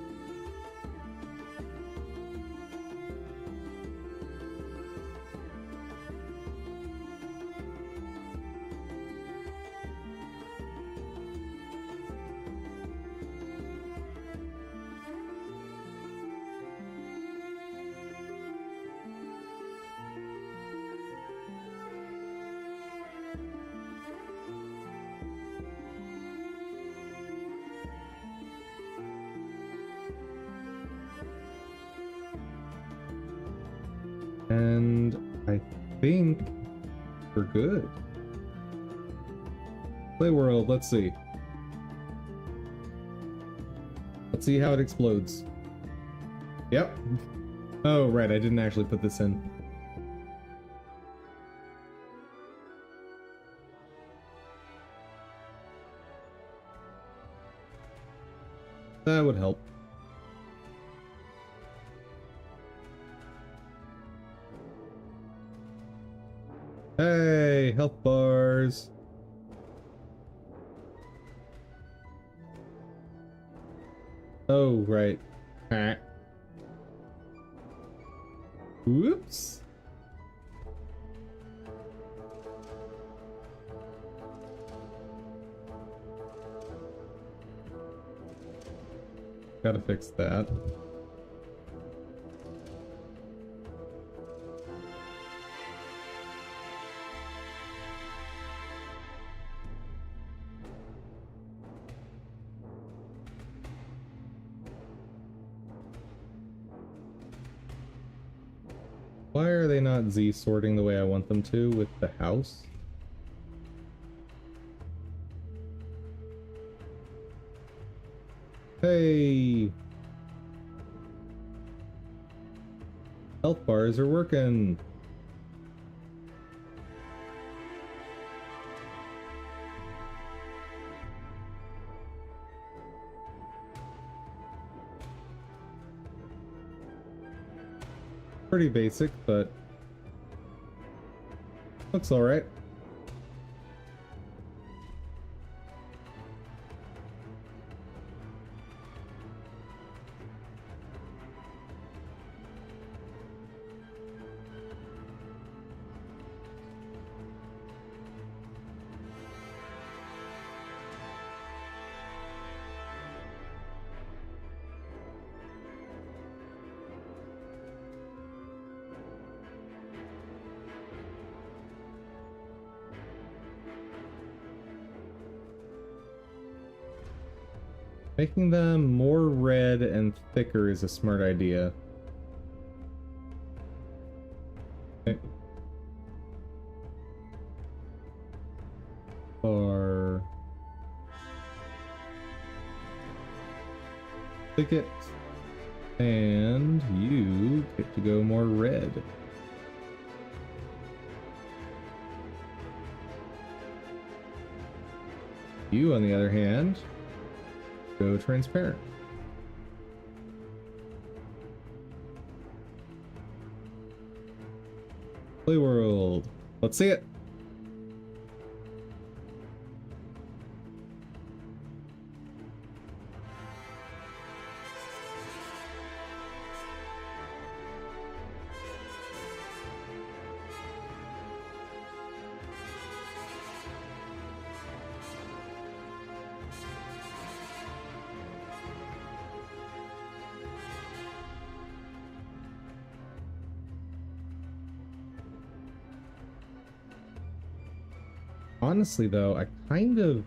And I think we're good. Play world, let's see. Let's see how it explodes. Yep. Oh, right, I didn't actually put this in. That would help. Hey, health bars. Oh, right. Ah. Whoops. Gotta fix that. Why are they not Z sorting the way I want them to with the house? Hey! Health bars are working! Pretty basic, but looks alright. Making them more red and thicker is a smart idea. Okay. Or thicket, and you get to go more red. You, on the other hand, go transparent. Play world. Let's see it. Honestly, though, I kind of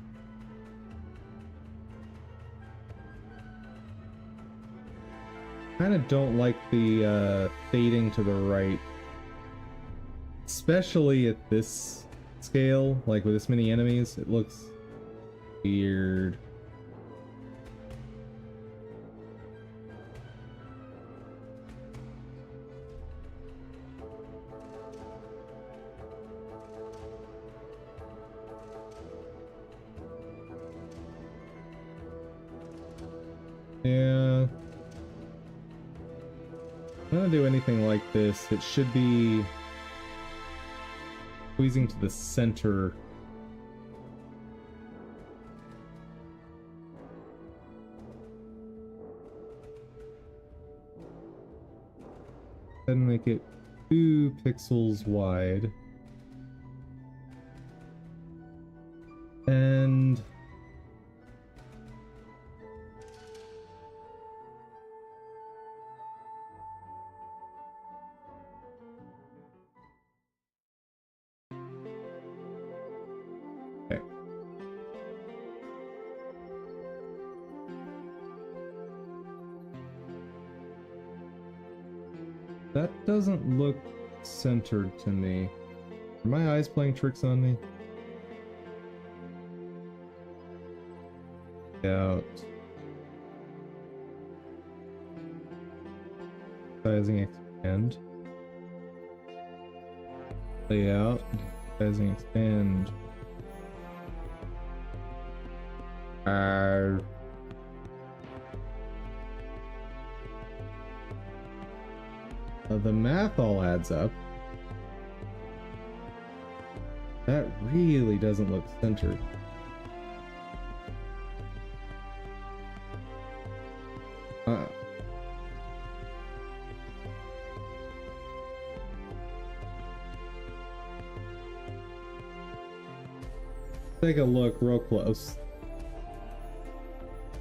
don't like the fading to the right, especially at this scale, like with this many enemies. It looks weird. Yeah. If I'm gonna do anything like this, it should be squeezing to the center. Then make it 2 pixels wide. And okay. That doesn't look centered to me. Are my eyes playing tricks on me? Out. Sizing expand. Layout. Sizing expand. The math all adds up. That really doesn't look centered. Take a look real close.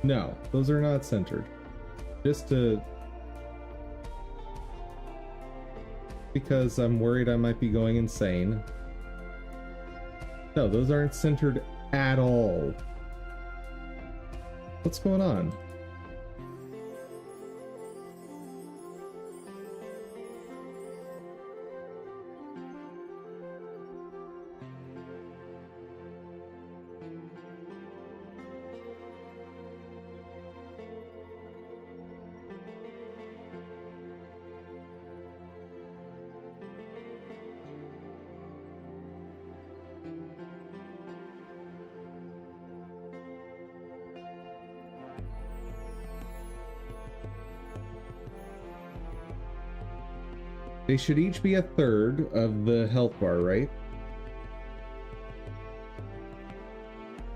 No, those are not centered. Just to... because I'm worried I might be going insane. No, those aren't centered at all. What's going on? They should each be 1/3 of the health bar, right?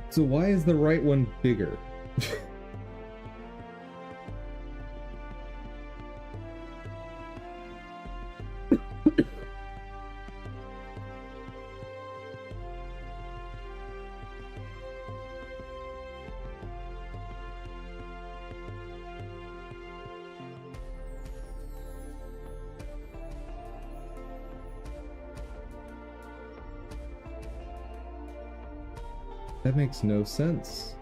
So why is the right one bigger? That makes no sense.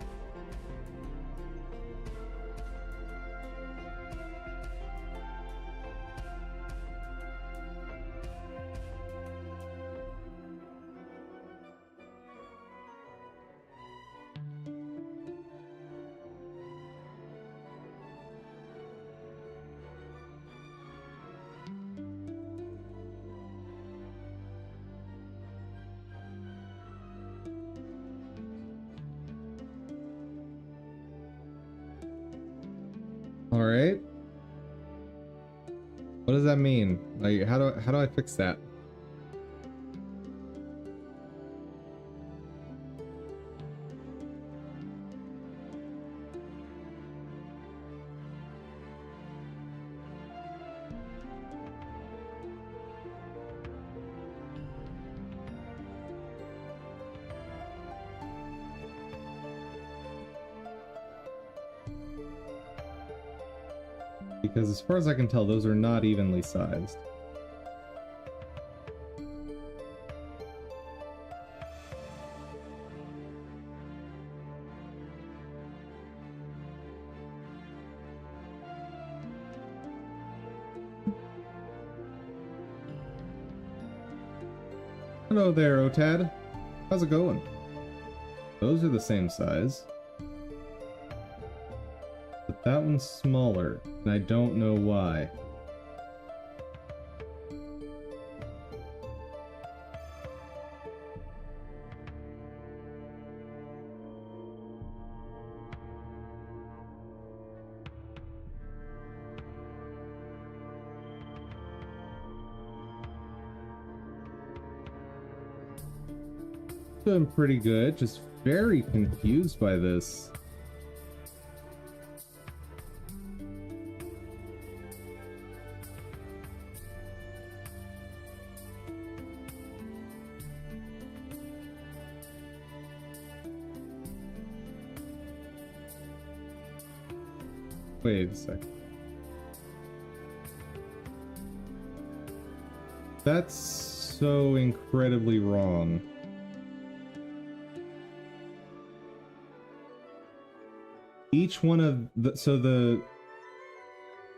All right. What does that mean? Like, how do I fix that? Because as far as I can tell, those are not evenly sized. Hello there, Otad. How's it going? Those are the same size. But that one's smaller, and I don't know why. Doing pretty good, just very confused by this. Wait a sec. That's so incredibly wrong. Each one of the, so the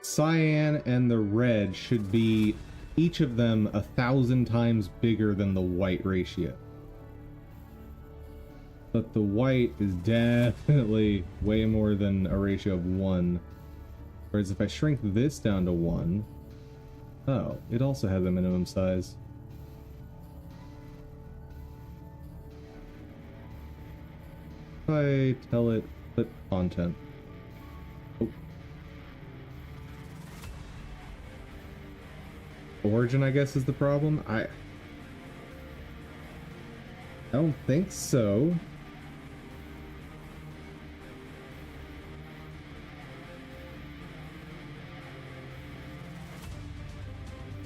cyan and the red should be each of them 1,000 times bigger than the white ratio. But the white is definitely way more than a ratio of 1. Whereas if I shrink this down to 1, oh, it also has a minimum size. If I tell it clip content. Oh. Origin, I guess, is the problem. I don't think so.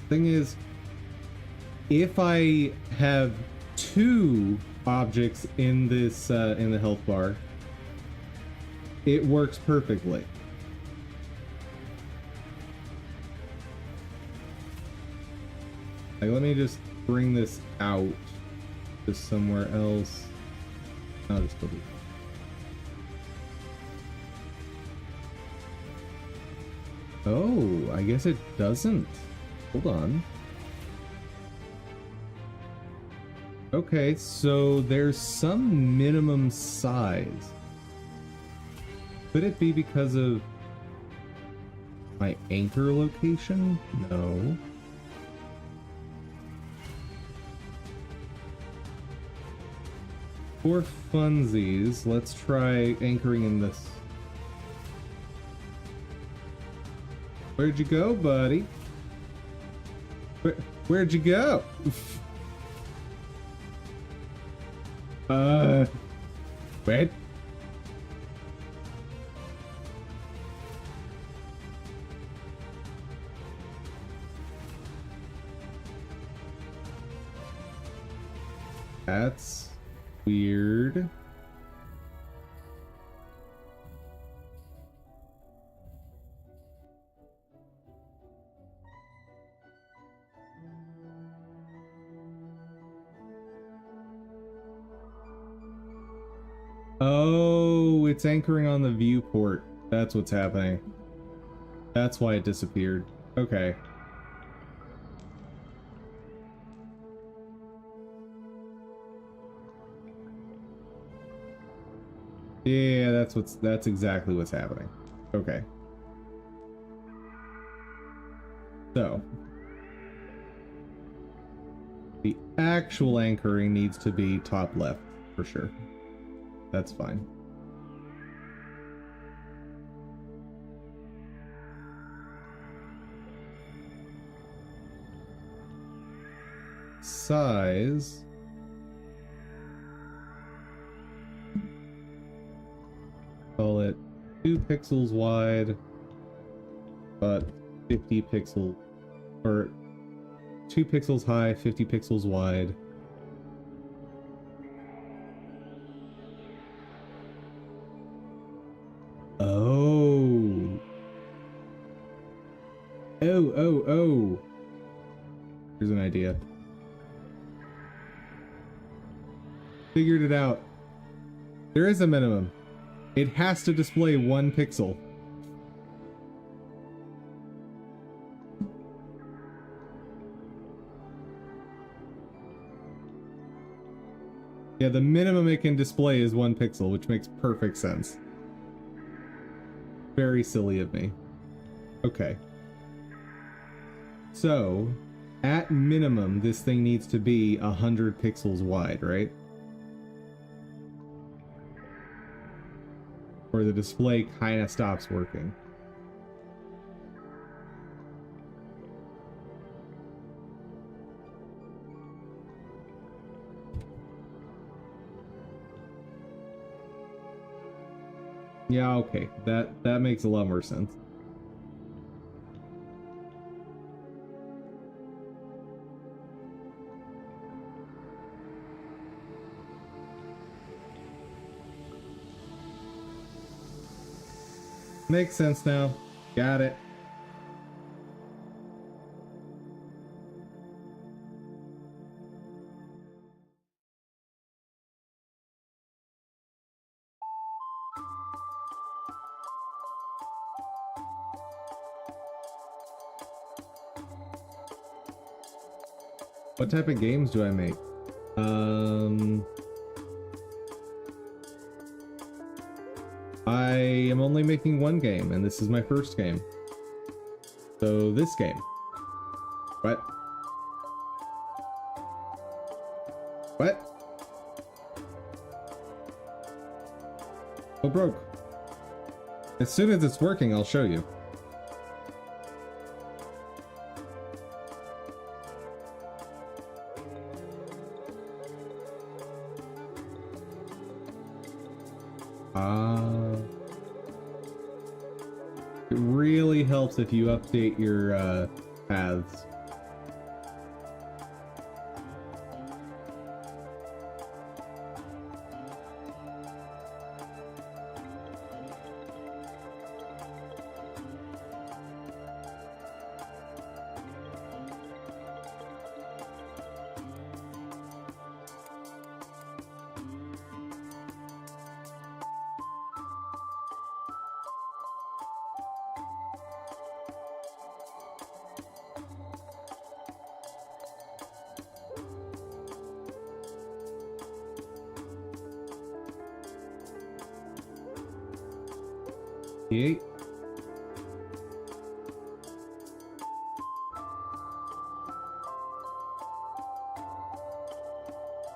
Thing is, if I have 2 objects in this in the health bar, it works perfectly. Like, let me just bring this out to somewhere else. I'll just delete it. Oh, I guess it doesn't. Hold on. Okay, so there's some minimum size. Could it be because of my anchor location? No. For funsies, let's try anchoring in this. Where'd you go, buddy? Where'd you go? Wait. That's weird. Oh, it's anchoring on the viewport. That's what's happening. That's why it disappeared. Okay. Yeah, that's exactly what's happening. Okay. So the actual anchoring needs to be top left for sure. That's fine. Size. Call it 2 pixels wide, but 50 pixels, or 2 pixels high, 50 pixels wide. Oh. Oh. Here's an idea. Figured it out. There is a minimum. It has to display 1 pixel. Yeah, the minimum it can display is 1 pixel, which makes perfect sense. Very silly of me. Okay. So, at minimum, this thing needs to be 100 pixels wide, right? Or the display kind of stops working. Yeah, okay. That makes a lot more sense. Makes sense now. Got it. What type of games do I make? I am only making one game, and this is my first game. So this game. What? What? Oh, broke. As soon as it's working, I'll show you. It really helps if you update your paths. Yeet.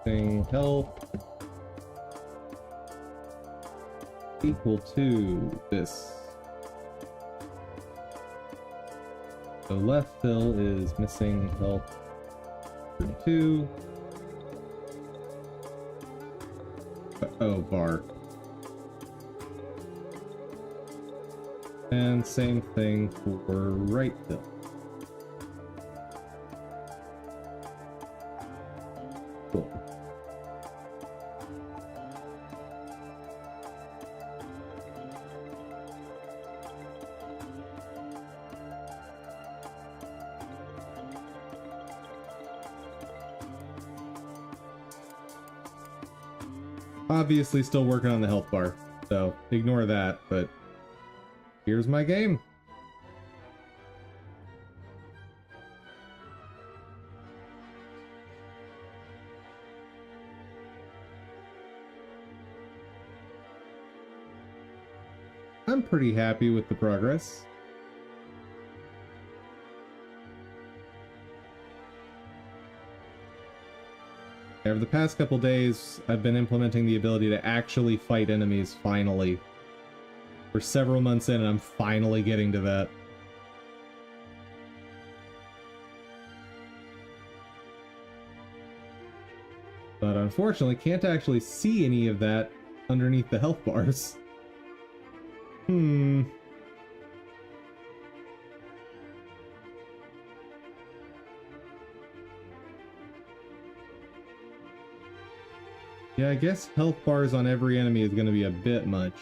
Thing health equal to this. So left fill is missing health 2. Oh, bar. And same thing for right fill. Cool. Obviously still working on the health bar, so ignore that, but here's my game. I'm pretty happy with the progress. Over the past couple days, I've been implementing the ability to actually fight enemies finally. We're several months in and I'm finally getting to that. But unfortunately, can't actually see any of that underneath the health bars. Yeah, I guess health bars on every enemy is going to be a bit much.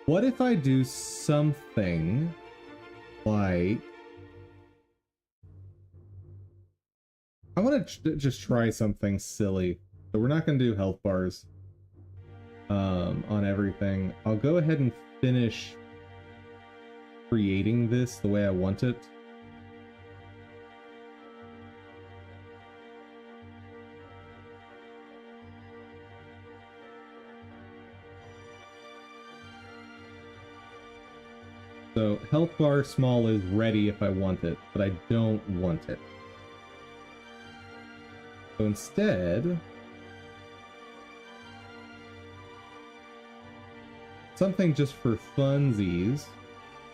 What if I do something like... I want to just try something silly. So we're not going to do health bars on everything. I'll go ahead and finish creating this the way I want it. So health bar small is ready if I want it, but I don't want it. So instead, something just for funsies,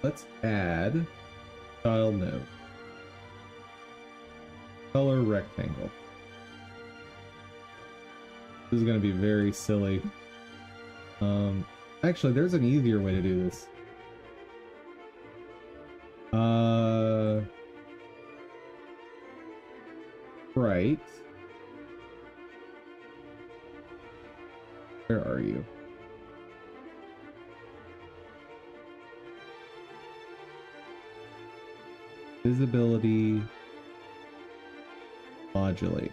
let's add style node. Color rectangle. This is going to be very silly. Actually, there's an easier way to do this. Right. Where are you? Visibility. Modulate.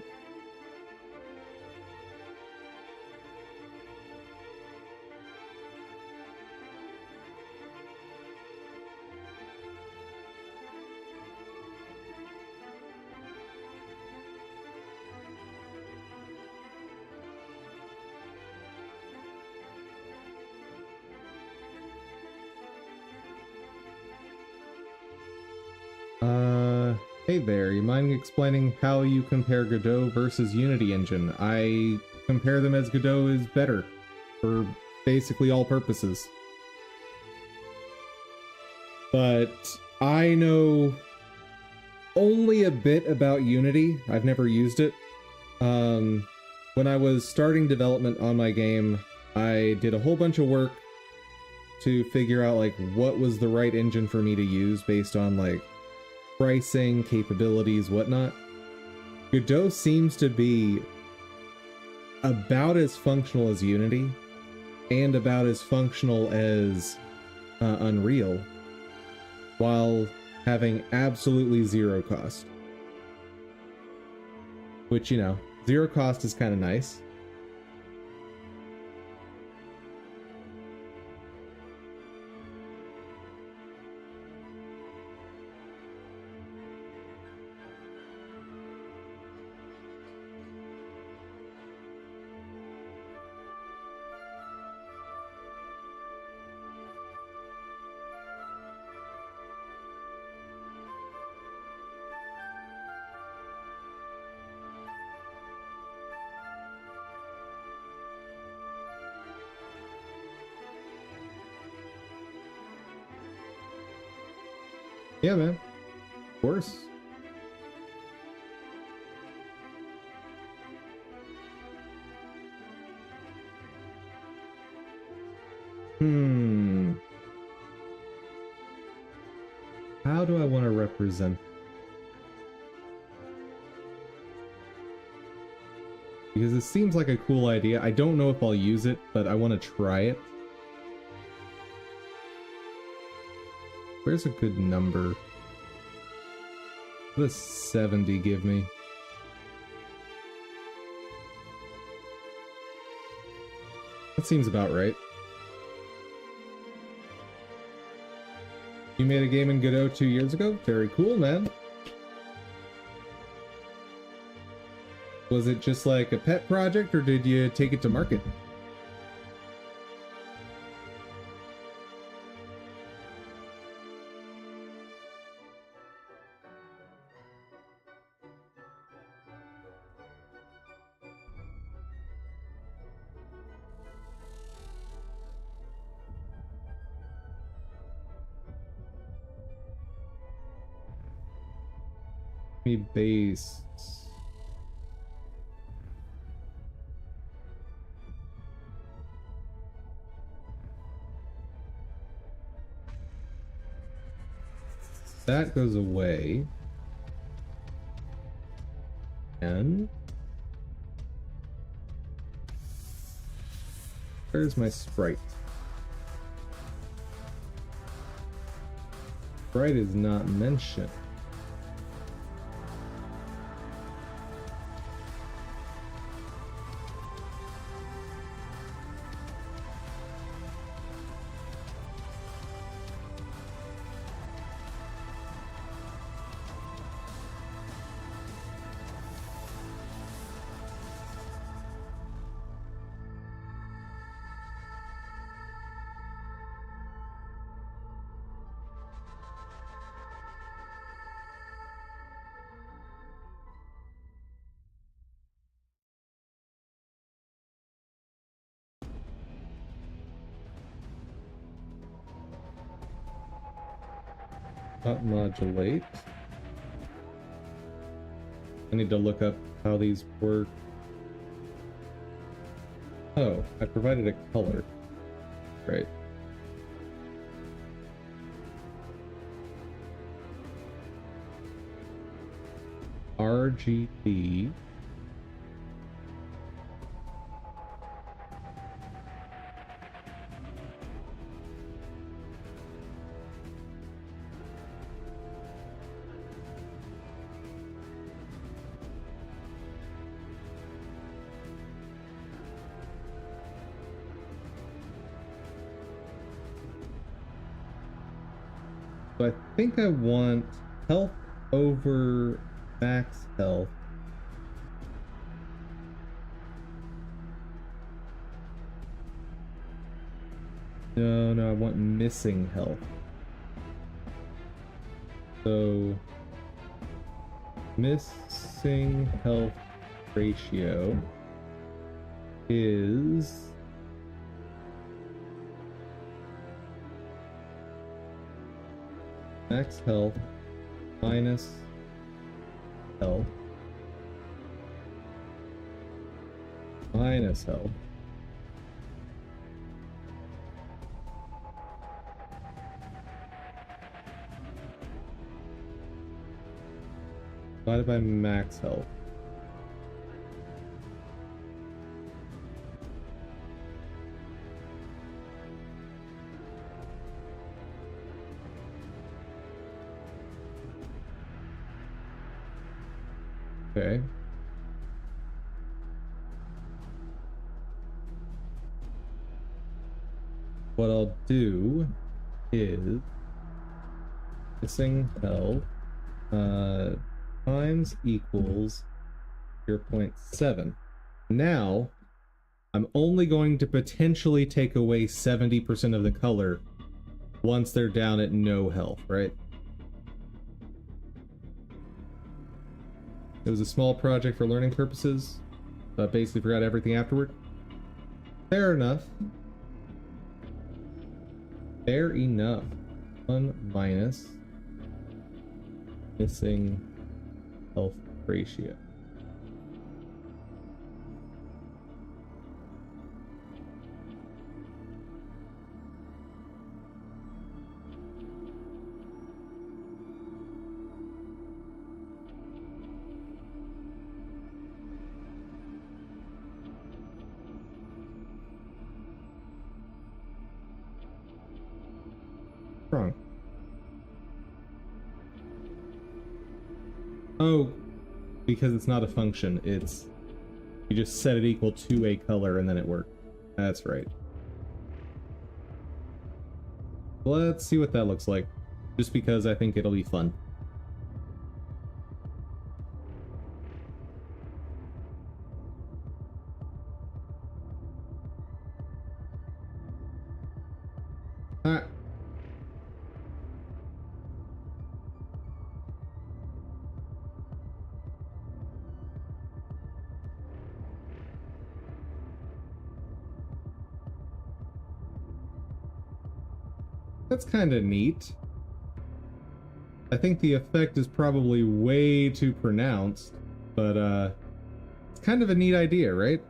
Hey there, you mind explaining how you compare Godot versus Unity Engine? I compare them as Godot is better for basically all purposes. But I know only a bit about Unity. I've never used it. When I was starting development on my game, I did a whole bunch of work to figure out like what was the right engine for me to use based on like pricing, capabilities, whatnot. Godot seems to be about as functional as Unity and about as functional as Unreal while having absolutely zero cost. Which, you know, zero cost is kind of nice. Yeah, man. Of course. How do I want to represent? Because it seems like a cool idea. I don't know if I'll use it, but I want to try it. Where's a good number? What does 70 give me? That seems about right. You made a game in Godot 2 years ago? Very cool, man. Was it just like a pet project, or did you take it to market? Me base. That goes away. And where's my sprite? Sprite is not mentioned. Not modulate. I need to look up how these work. Oh, I provided a color. Right. RGB. So I think I want health over max health. No, I want missing health. So missing health ratio is max health minus health minus health divided by max health. Okay. What I'll do is missing health times equals 0.7. Now, I'm only going to potentially take away 70% of the color once they're down at no health, right? It was a small project for learning purposes, but basically forgot everything afterward. Fair enough. Fair enough. 1 minus missing health ratio. Wrong. Oh, because it's not a function, it's you just set it equal to a color and then it worked. That's right. Let's see what that looks like, just because I think it'll be fun. Alright. That's kind of neat. I think the effect is probably way too pronounced, but it's kind of a neat idea, right?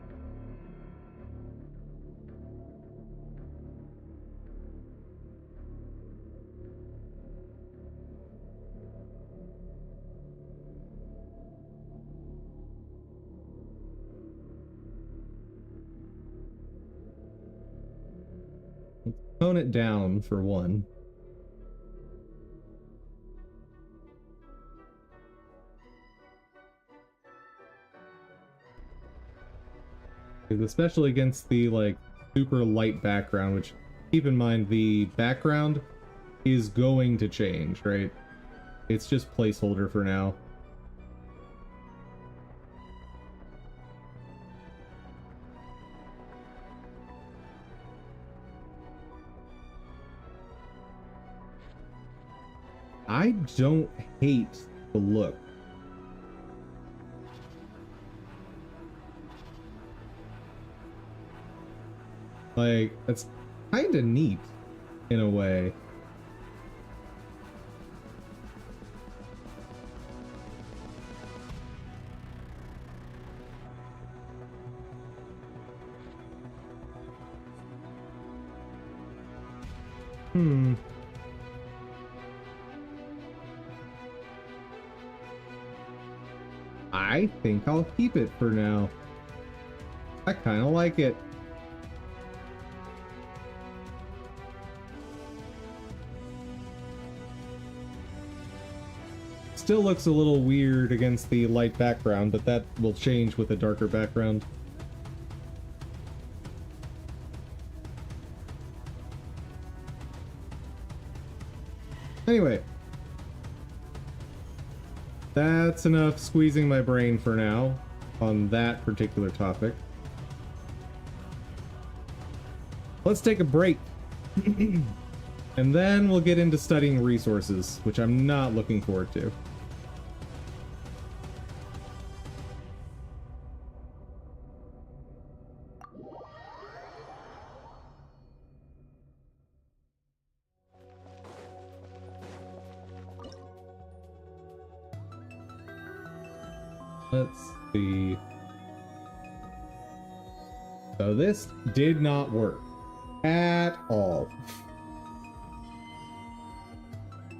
Tone it down for one. Especially against the like super light background, which keep in mind the background is going to change, right? It's just placeholder for now. I don't hate the look. Like, that's kind of neat in a way. I think I'll keep it for now. I kind of like it. Still looks a little weird against the light background, but that will change with a darker background. Anyway, that's enough squeezing my brain for now on that particular topic. Let's take a break. And then we'll get into studying resources, which I'm not looking forward to. Let's see. So this did not work at all.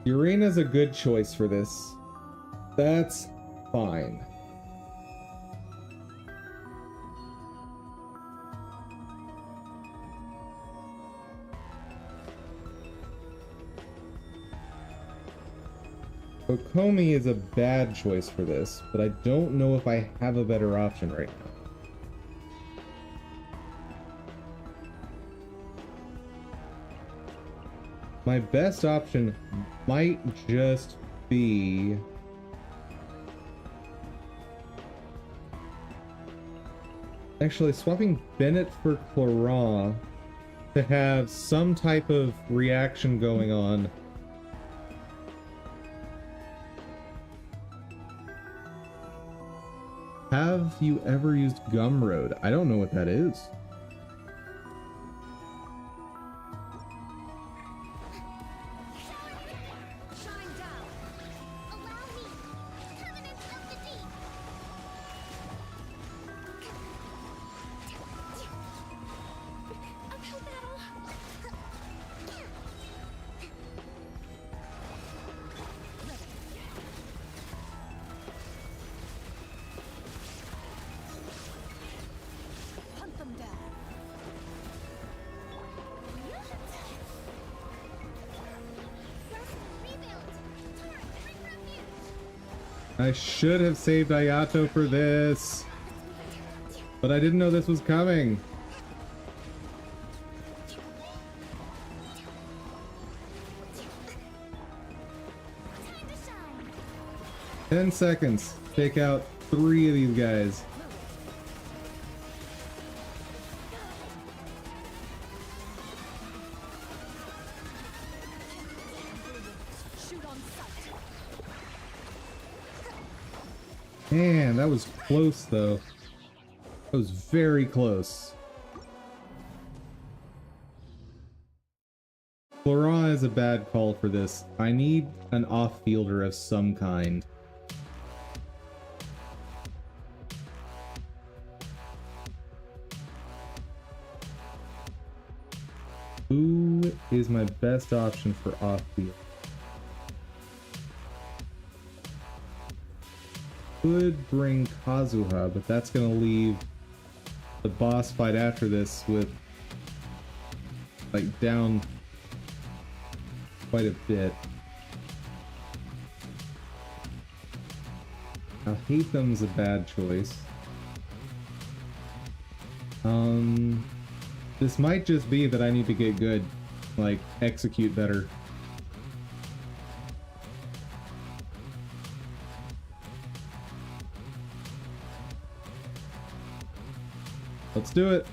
Urena's a good choice for this. That's fine. Kokomi is a bad choice for this, but I don't know if I have a better option right now. My best option might just be... actually swapping Bennett for Clorant to have some type of reaction going on. Have you ever used Gumroad? I don't know what that is. Shine down. Allow me. Covenants of the deep. Uphill battle. Hunt them down. Rebuild. Turret, bring refuge. I should have saved Ayato for this, but I didn't know this was coming. Time to shine. 10 seconds. Take out 3 of these guys. Shoot on sight. Man, that was close though. That was very close. Clorant is a bad call for this. I need an off-fielder of some kind. Who is my best option for off-field? Could bring Kazuha, but that's gonna leave the boss fight after this with like down quite a bit. Now Hatham's a bad choice. This might just be that I need to get good, like execute better. Let's do it.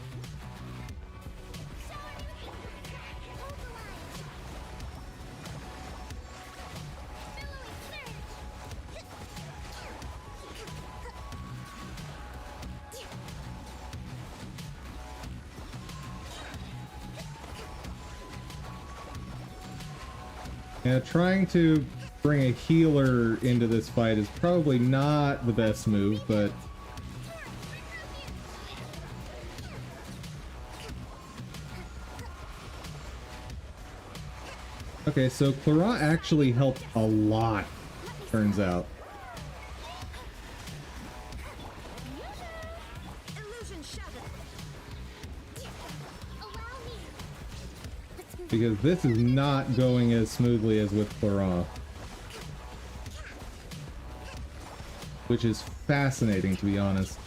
Yeah, trying to bring a healer into this fight is probably not the best move, but Okay, so Clara actually helped a lot, turns out. Illusion shattered. Allow me. Let's move. Because this is not going as smoothly as with Clara. Which is fascinating, to be honest.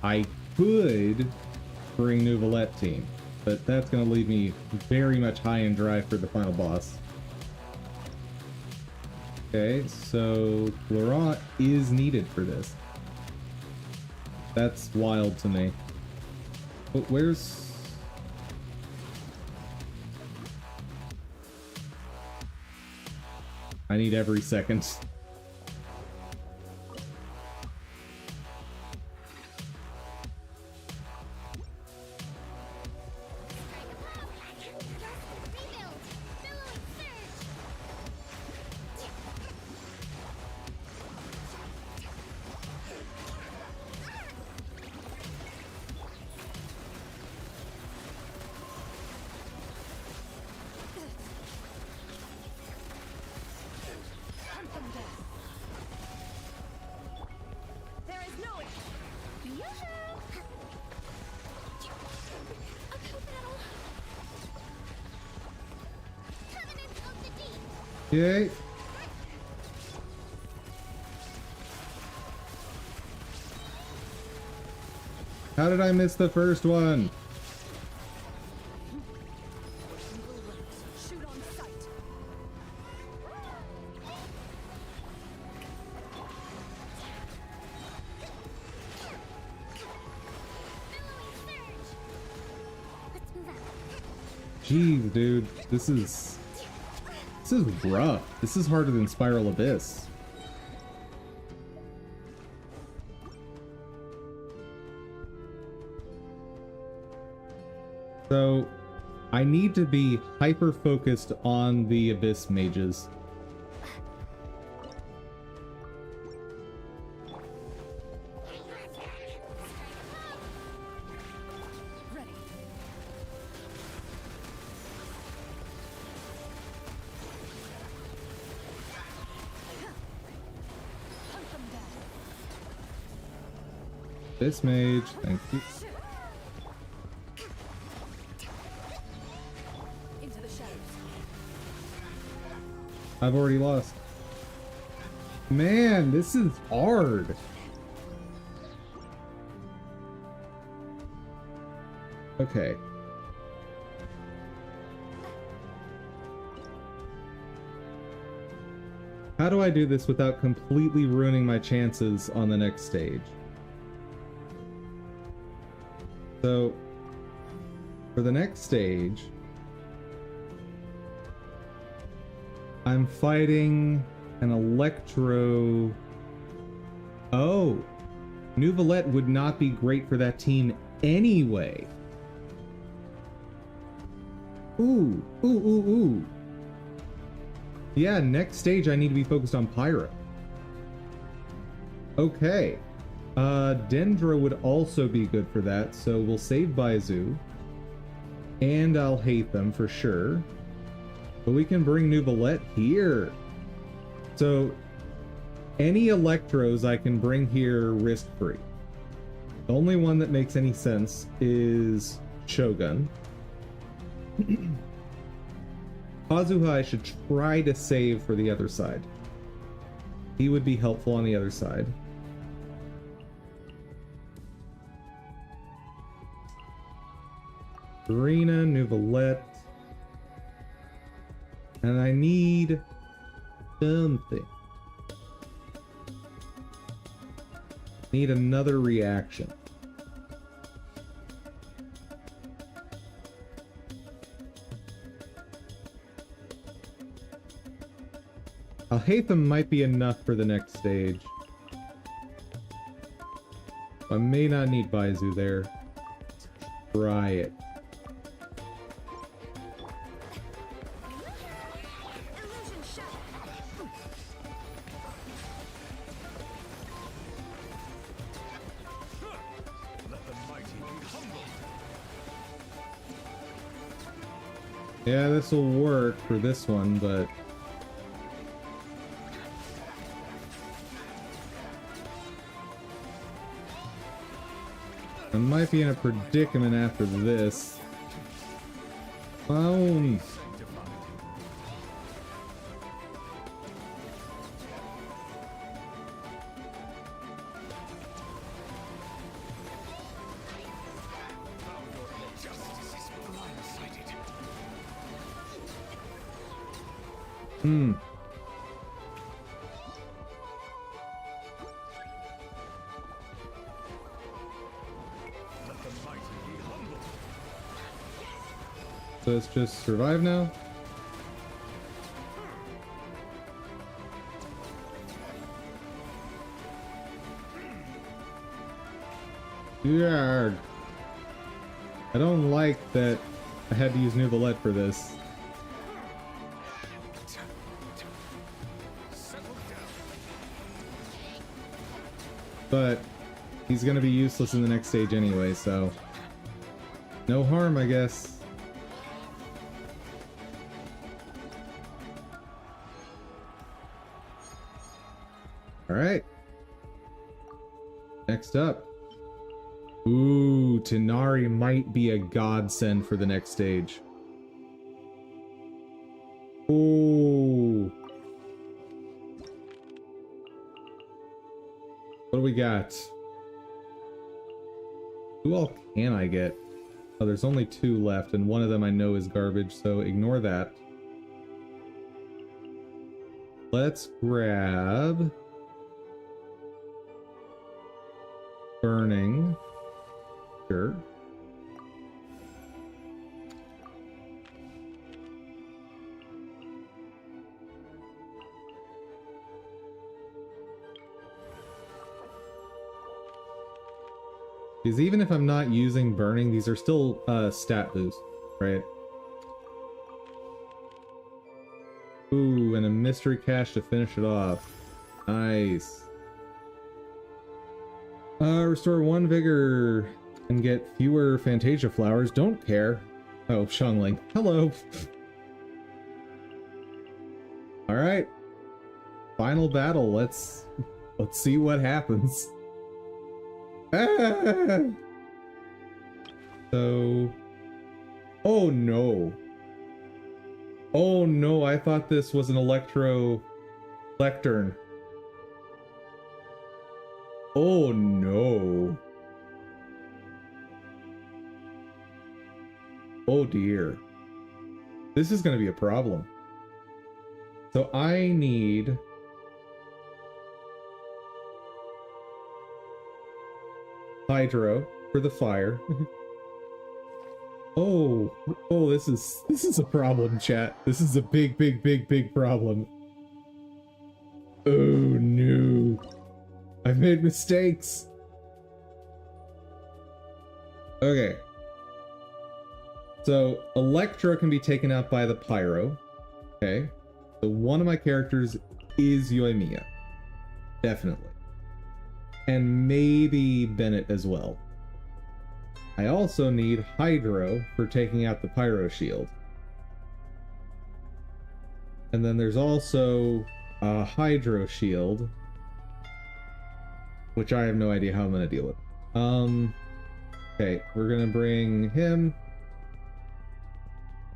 I could bring Neuvillette team, but that's going to leave me very much high and dry for the final boss. Okay, so Clara is needed for this. That's wild to me. But where's... I need every second. Rebuild. Billowing surge. Hunt them down. There is no usual. A co-battle. Covenant of the deep. Yay! How did I miss the first one? Shoot on sight. Billowing surge. Let's move out. Jeez, dude, this is rough. This is harder than Spiral Abyss. So, I need to be hyper focused on the Abyss mages. Ready. Hunt them down. Abyss mage, thank you. Into the shadows. I've already lost. Man, this is hard. Okay. How do I do this without completely ruining my chances on the next stage? So, for the next stage, I'm fighting an Electro... Oh! Neuvillette would not be great for that team anyway. Ooh, ooh, ooh, ooh. Yeah, next stage I need to be focused on Pyra. Okay. Dendra would also be good for that, so we'll save Baizu. And I'll hate them for sure. But we can bring Neuvillette here. So, any Electros I can bring here risk-free. The only one that makes any sense is Shogun. Kazuha I should try to save for the other side. He would be helpful on the other side. Serena, Neuvillette. And I need something. Need another reaction. Alhaitham might be enough for the next stage. I may not need Baizu there. Let's try it. Illusion shattered. Let the mighty be humble. Yeah, this will work for this one, but... I might be in a predicament after this. Phone! Hmm. Let the mighty be humble. So it's just survive now? Yeah. I don't like that I had to use Nuvolette for this. But he's gonna be useless in the next stage anyway, so no harm, I guess. Alright. Next up. Ooh, Tighnari might be a godsend for the next stage. Ooh. What do we got? Who all can I get? Oh, there's only 2 left, and one of them I know is garbage, so ignore that. Let's grab... Burning. Sure. Because even if I'm not using burning, these are still stat boost, right? Ooh, and a mystery cache to finish it off. Nice. Restore 1 vigor and get fewer Fantasia flowers. Don't care. Oh, Xiangling. Hello. Alright. Final battle. Let's see what happens. Ah! So... Oh no. Oh no, I thought this was an Electro Lectern. Oh no. Oh dear. This is gonna be a problem. So I need... Hydro for the fire. Oh, this is a problem, chat. This is a big problem. Oh no. I've made mistakes. Okay. So Electra can be taken out by the Pyro. Okay. So one of my characters is Yoimiya. Definitely. And maybe Bennett as well. I also need Hydro for taking out the Pyro Shield. And then there's also a Hydro Shield, which I have no idea how I'm going to deal with. Okay, we're going to bring him.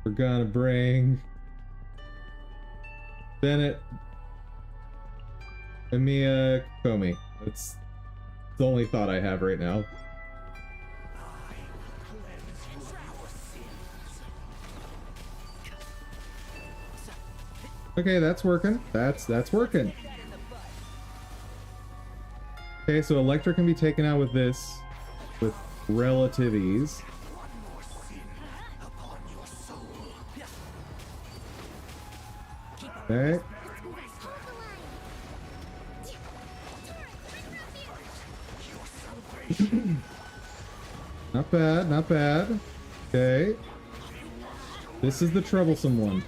We're going to bring Bennett, Amiya, Komi. That's the only thought I have right now. Okay, that's working. That's working. Okay, so Electra can be taken out with this with relative ease. Okay. Not bad, not bad. Okay. This is the troublesome one.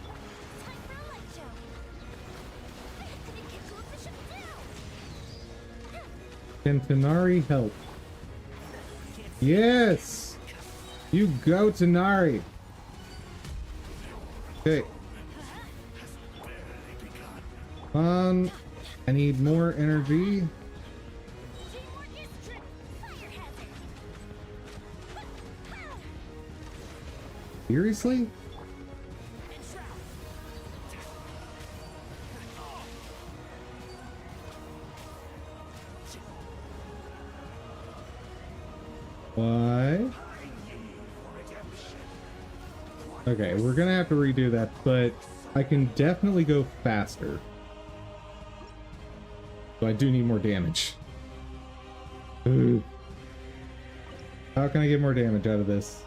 Can Tighnari help? Yes! You go, Tighnari! Okay. Come on. I need more energy. Teamwork is trick. Fire hazard. Seriously? Why? Okay, we're gonna have to redo that, but I can definitely go faster. So I do need more damage. Ooh. How can I get more damage out of this?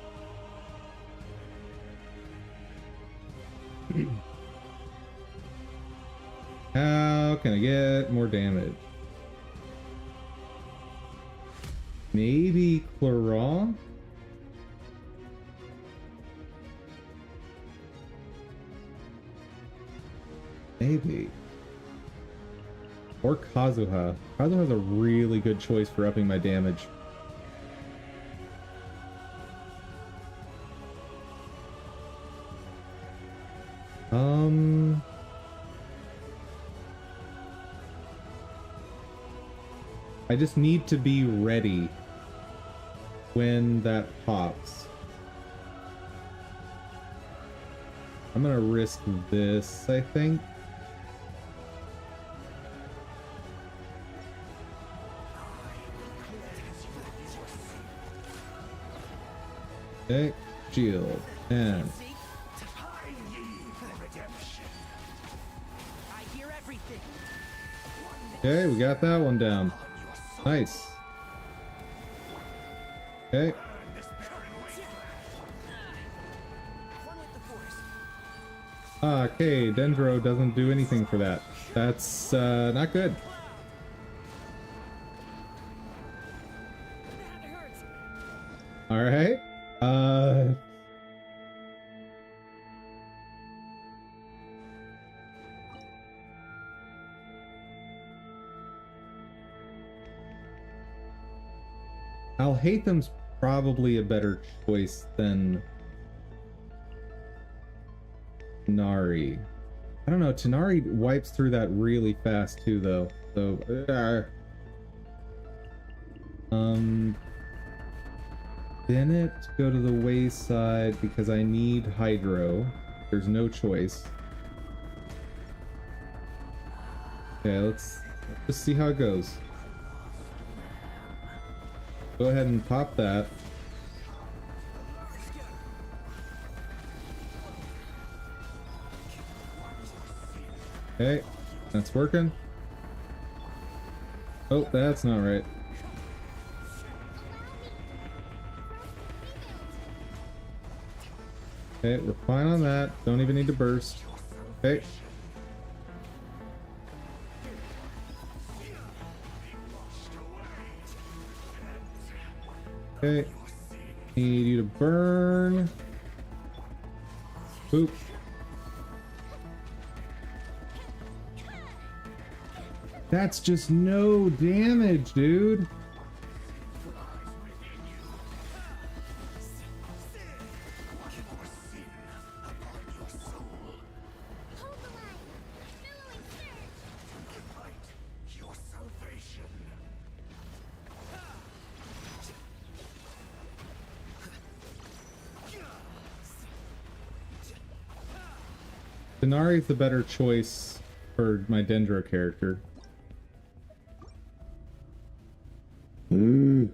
How can I get more damage? Maybe Chlorol? Maybe. Or Kazuha. Kazuha's a really good choice for upping my damage. I just need to be ready when that pops. I'm gonna risk this, I think. Okay, shield, and okay, we got that one down. Nice. Okay. Okay, Dendro doesn't do anything for that. That's not good. All right. Alhaitham's probably a better choice than Tanari. I don't know, Tanari wipes through that really fast too though. So Bennett, go to the wayside because I need Hydro. There's no choice. Okay, let's just see how it goes. Go ahead and pop that. Okay, that's working. Oh, that's not right. Okay, we're fine on that. Don't even need to burst. Okay. Okay. Need you to burn. Boop. That's just no damage, dude. Tanari's the better choice for my Dendro character. Ooh.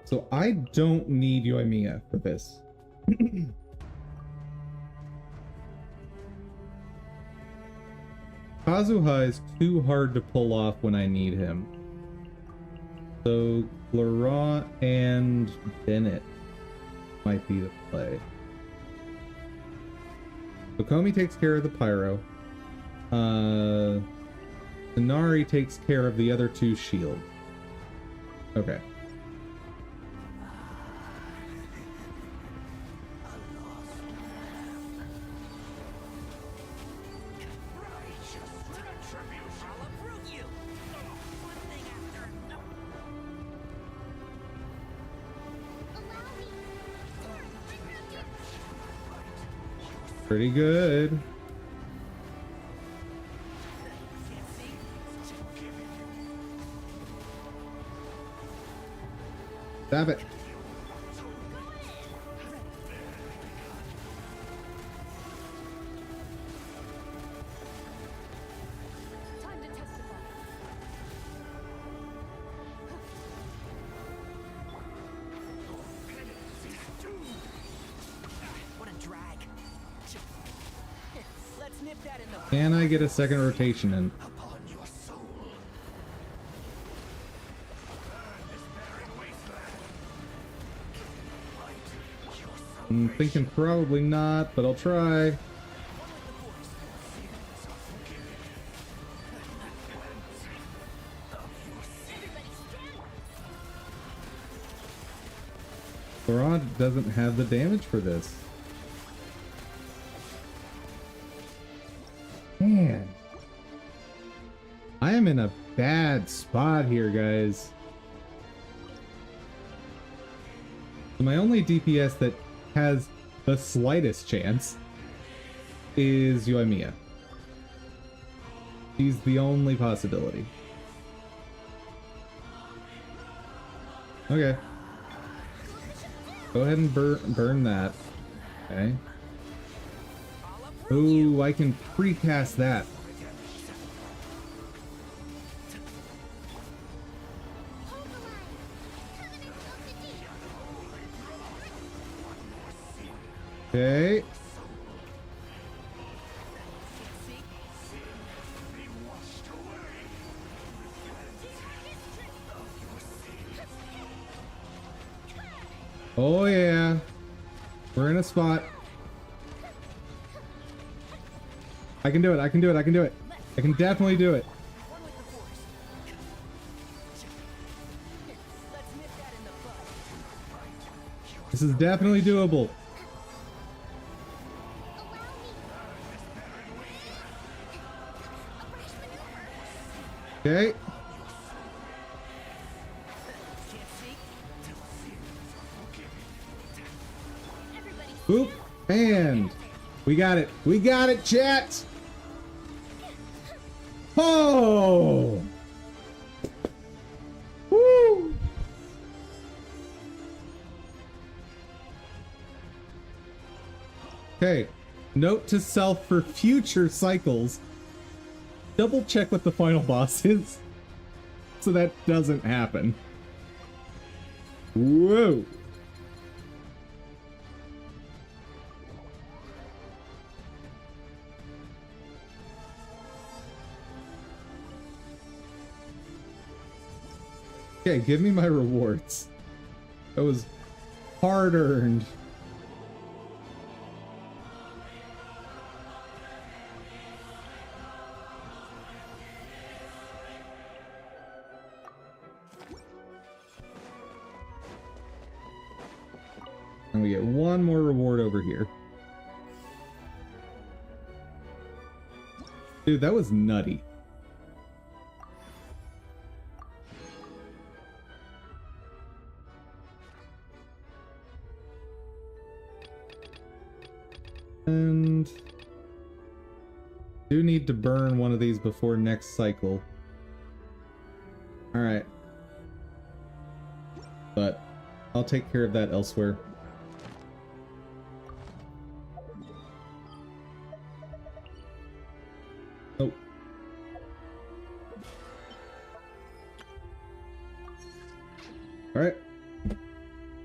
So I don't need Yoimiya for this. Kazuha is too hard to pull off when I need him. So Laurent and Bennett might be the play. So Komi takes care of the pyro. Tanari takes care of the other two shields. Okay. Pretty good. Stab it. Time to testify. What a drag. Let's nip that in the Can I get a second rotation in? upon your soul. Burn this barren wasteland. Light your soul. I'm thinking probably not, but I'll try. Thorod doesn't have the damage for this. Man. I am in a bad spot here, guys. My only DPS that has the slightest chance is Yoimiya. She's the only possibility. Okay. Go ahead and burn that. Okay. Ooh, I can precast that. Okay. Oh yeah. We're in a spot. I can do it. I can do it. I can do it. I can definitely do it. one with the force. Let's nip that in the bud. This is definitely doable. Okay. Boop. And we got it. We got it, chat. Oh. Woo. Okay. Note to self for future cycles. Double check what the final boss is, so that doesn't happen. Whoa. Okay, give me my rewards. That was hard earned. And we get one more reward over here. Dude, that was nutty. And do need to burn one of these before next cycle. All right. But I'll take care of that elsewhere. Oh. All right.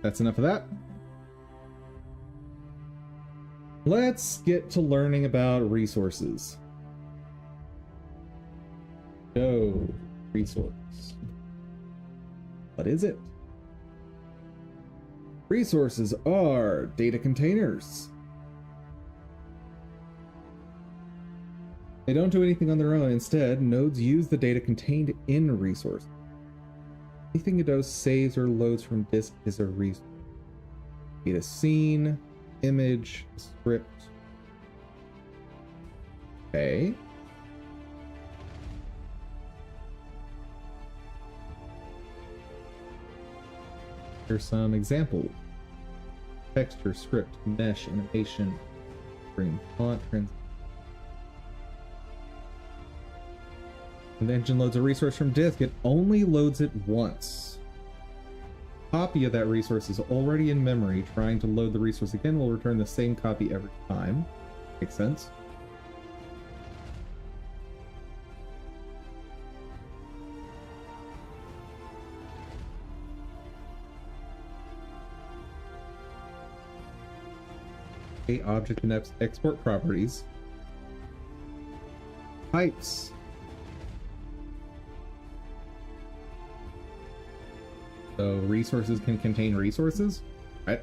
That's enough of that. Let's get to learning about resources. Go, resource. What is it? Resources are data containers. They don't do anything on their own. Instead, nodes use the data contained in a resource. Anything a node saves or loads from disk is a resource. Be it a scene, image, script. Okay. Here's some example. Texture, script, mesh, animation. Bring font trans. When the engine loads a resource from disk, it only loads it once. Copy of that resource is already in memory. Trying to load the resource again will return the same copy every time. Makes sense. Object and export properties. Types. So resources can contain resources, right?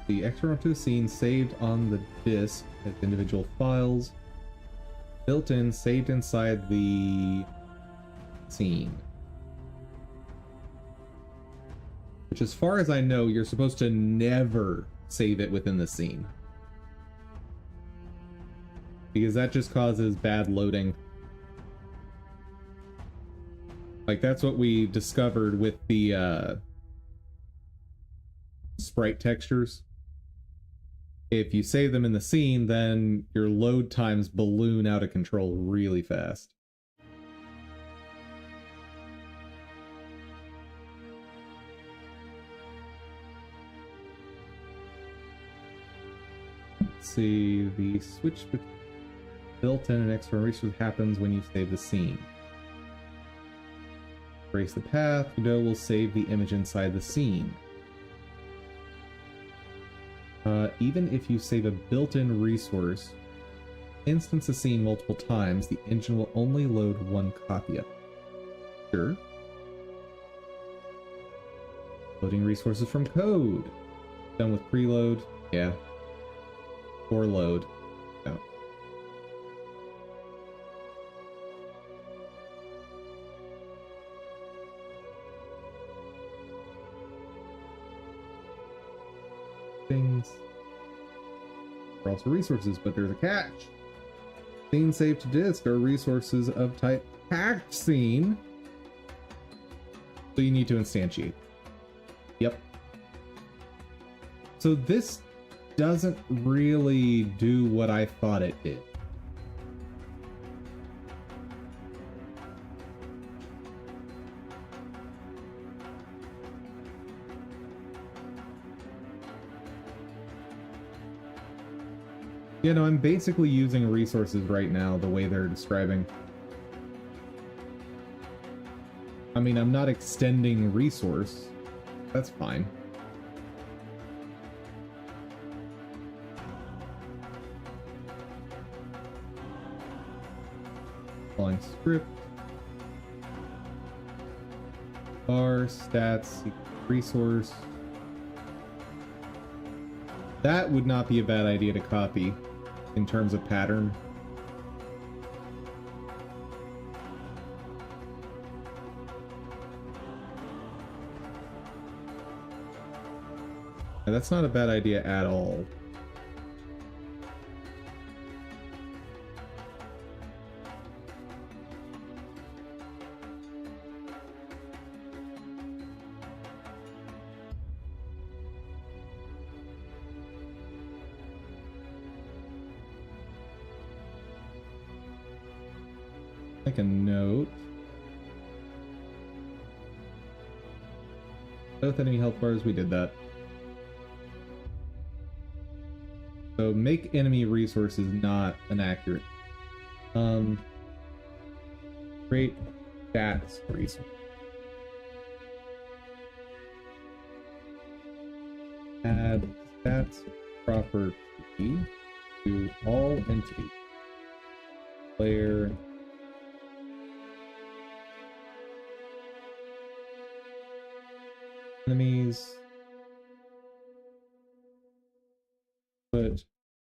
The external to the scene saved on the disk as individual files. Built in, saved inside the scene. Which, as far as I know, you're supposed to never save it within the scene. Because that just causes bad loading. Like, that's what we discovered with the sprite textures. If you save them in the scene, then your load times balloon out of control really fast. Let's see, the switch between built-in and external resource happens when you save the scene. Trace the path, Godot will save the image inside the scene. Even if you save a built-in resource, instance the scene multiple times, the engine will only load one copy of it. Sure. Loading resources from code. Done with preload. Yeah. Or load. No. Things are also resources, but there's a catch. Scene saved to disk are resources of type packed scene, so you need to instantiate. Yep. So this doesn't really do what I thought it did. You know, I'm basically using resources right now the way they're describing. I mean, I'm not extending resource. That's fine. Calling script. Bar, stats, resource. That would not be a bad idea to copy. In terms of pattern. Yeah, that's not a bad idea at all. Make a note. Both enemy health bars, we did that. So make enemy resources not inaccurate. Create stats resource. Add stats property to all entities. Player. Enemies. Put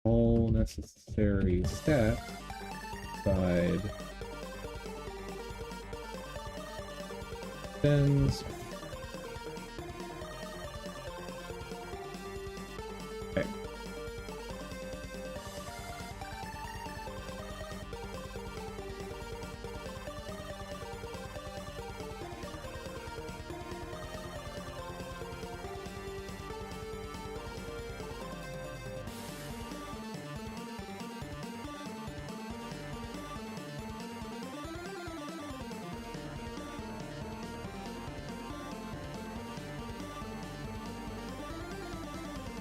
all necessary stats side. Sends. Okay.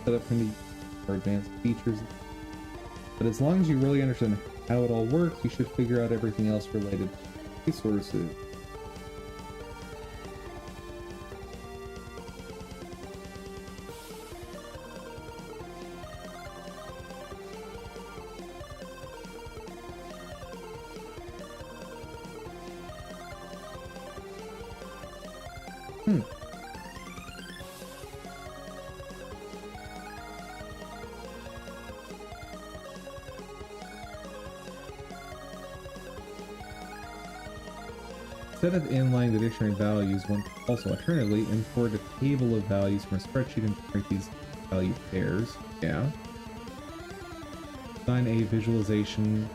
set up can be for advanced features. But as long as you really understand how it all works, you should figure out everything else related to resources. Instead of inline the dictionary values, one can also alternatively import a table of values from a spreadsheet and create these value pairs. Yeah. Design a visualization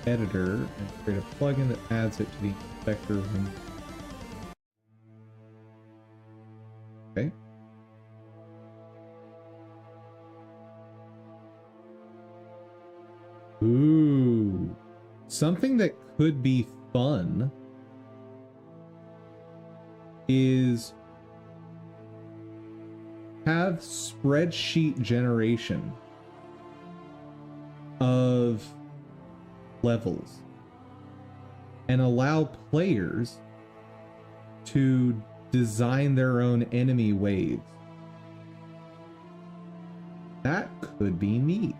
editor and create a plugin that adds it to the inspector window. Okay. Ooh. Something that could be fun is have spreadsheet generation of levels and allow players to design their own enemy waves. That could be neat.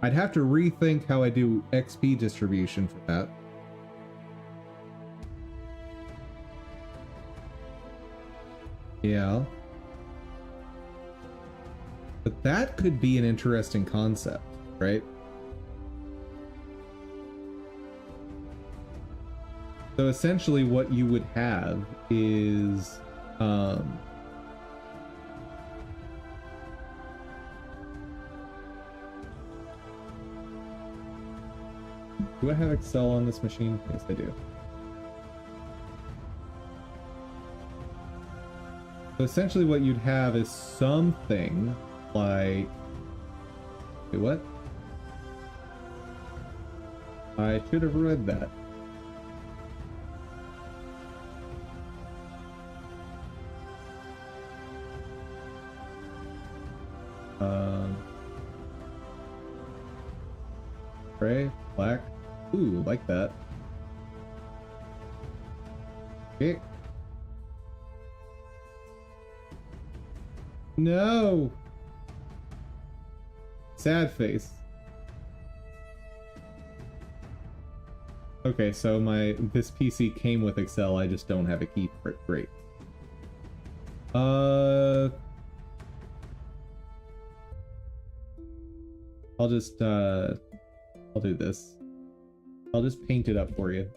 I'd have to rethink how I do XP distribution for that. Yeah. But that could be an interesting concept, right? So essentially what you would have is do I have Excel on this machine? Yes, I do. So essentially what you'd have is something like... Wait, what? I should have read that. Gray, black. Ooh, like that. Okay. No! Sad face. Okay, so this PC came with Excel, I just don't have a key for it. Great. I'll do this. I'll just paint it up for you.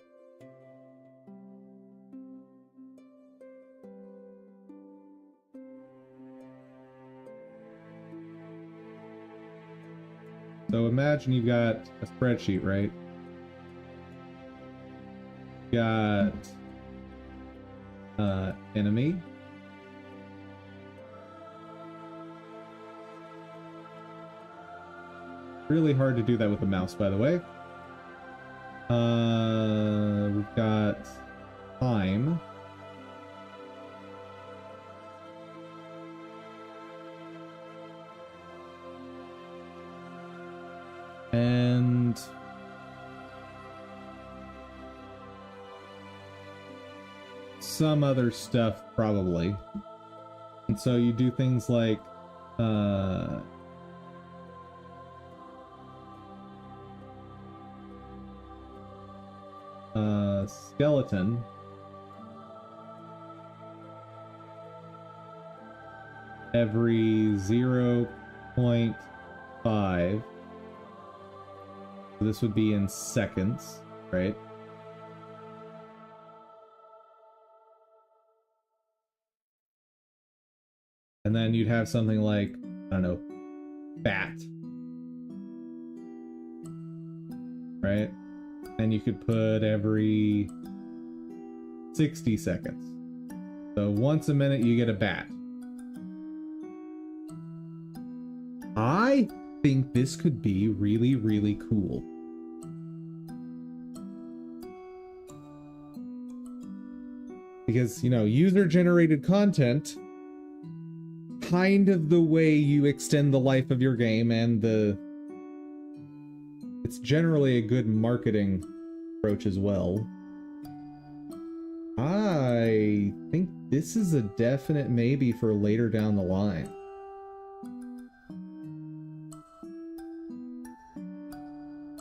So imagine you've got a spreadsheet, right? You got enemy. Really hard to do that with a mouse, by the way. We've got time. And some other stuff, probably. And so you do things like skeleton. Every 0.5. So this would be in seconds, right? And then you'd have something like, I don't know, bat. Right? And you could put every 60 seconds. So once a minute you get a bat. I think this could be really, really cool. Because, you know, user-generated content kind of the way you extend the life of your game, and it's generally a good marketing approach as well. I think this is a definite maybe for later down the line.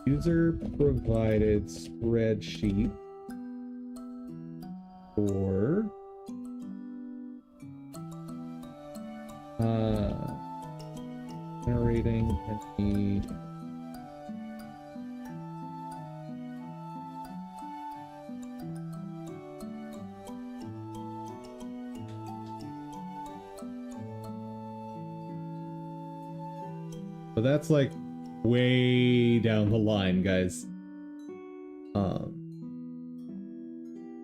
User provided spreadsheet for generating any but that's like way down the line, guys.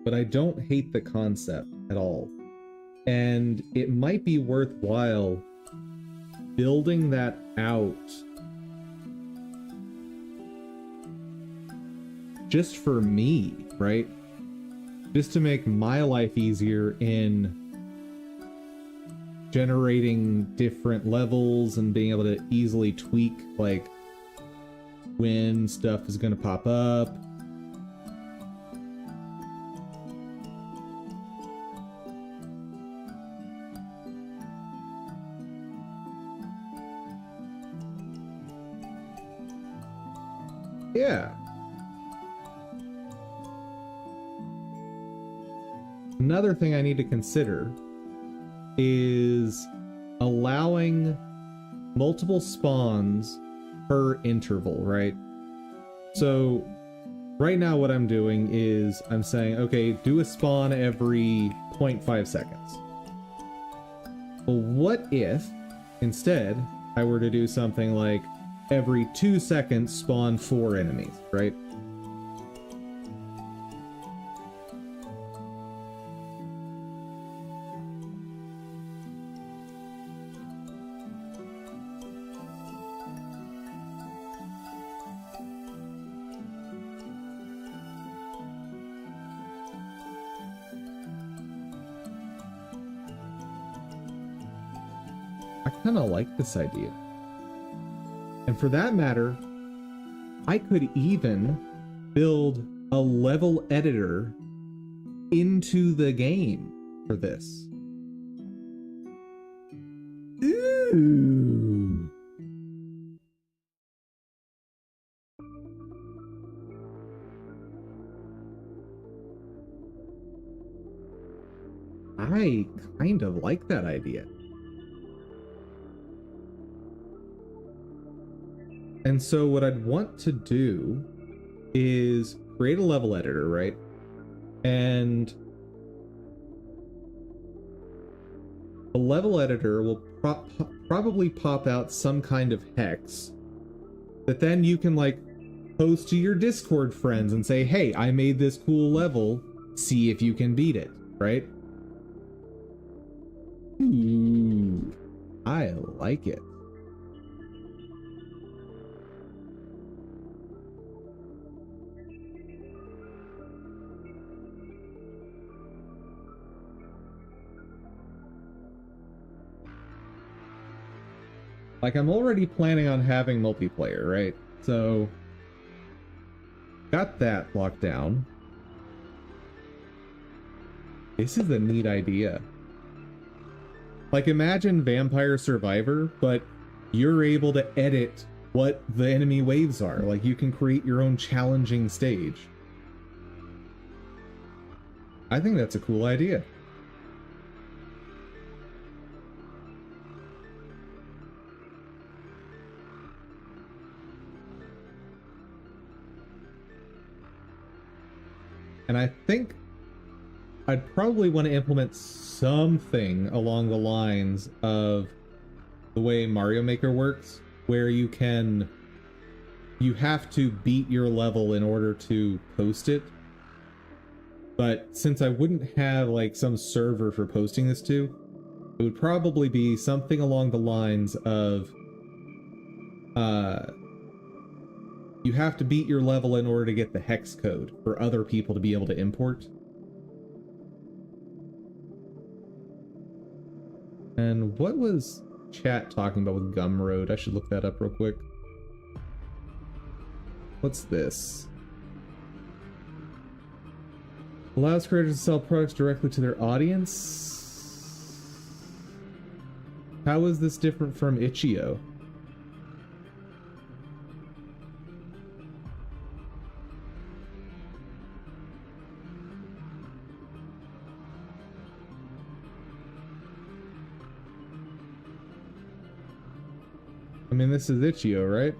But I don't hate the concept at all. And it might be worthwhile building that out just for me, right? Just to make my life easier in generating different levels and being able to easily tweak like when stuff is going to pop up. Yeah. Another thing I need to consider is allowing multiple spawns per interval, right? So right now what I'm doing is I'm saying, okay, do a spawn every 0.5 seconds. Well, what if instead I were to do something like every 2 seconds spawn 4 enemies, right? I kind of like this idea. And for that matter, I could even build a level editor into the game for this. Ooh. I kind of like that idea. And so what I'd want to do is create a level editor, right? And the level editor will probably pop out some kind of hex that then you can like post to your Discord friends and say, hey, I made this cool level, see if you can beat it, right? Ooh, I like it. Like, I'm already planning on having multiplayer, right? So, got that locked down. This is a neat idea. Like, imagine Vampire Survivor, but you're able to edit what the enemy waves are. Like, you can create your own challenging stage. I think that's a cool idea. And I think I'd probably want to implement something along the lines of the way Mario Maker works, where you have to beat your level in order to post it. But since I wouldn't have like some server for posting this to, it would probably be something along the lines of you have to beat your level in order to get the hex code for other people to be able to import. And what was chat talking about with Gumroad? I should look that up real quick. What's this? Allows creators to sell products directly to their audience. How is this different from Itch.io? I mean, this is Itch.io, right?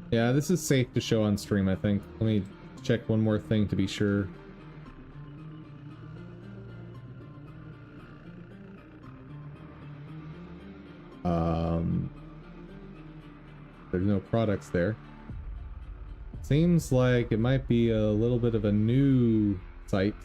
Yeah, this is safe to show on stream, I think. Let me check one more thing to be sure. There's no products there. Seems like it might be a little bit of a new site.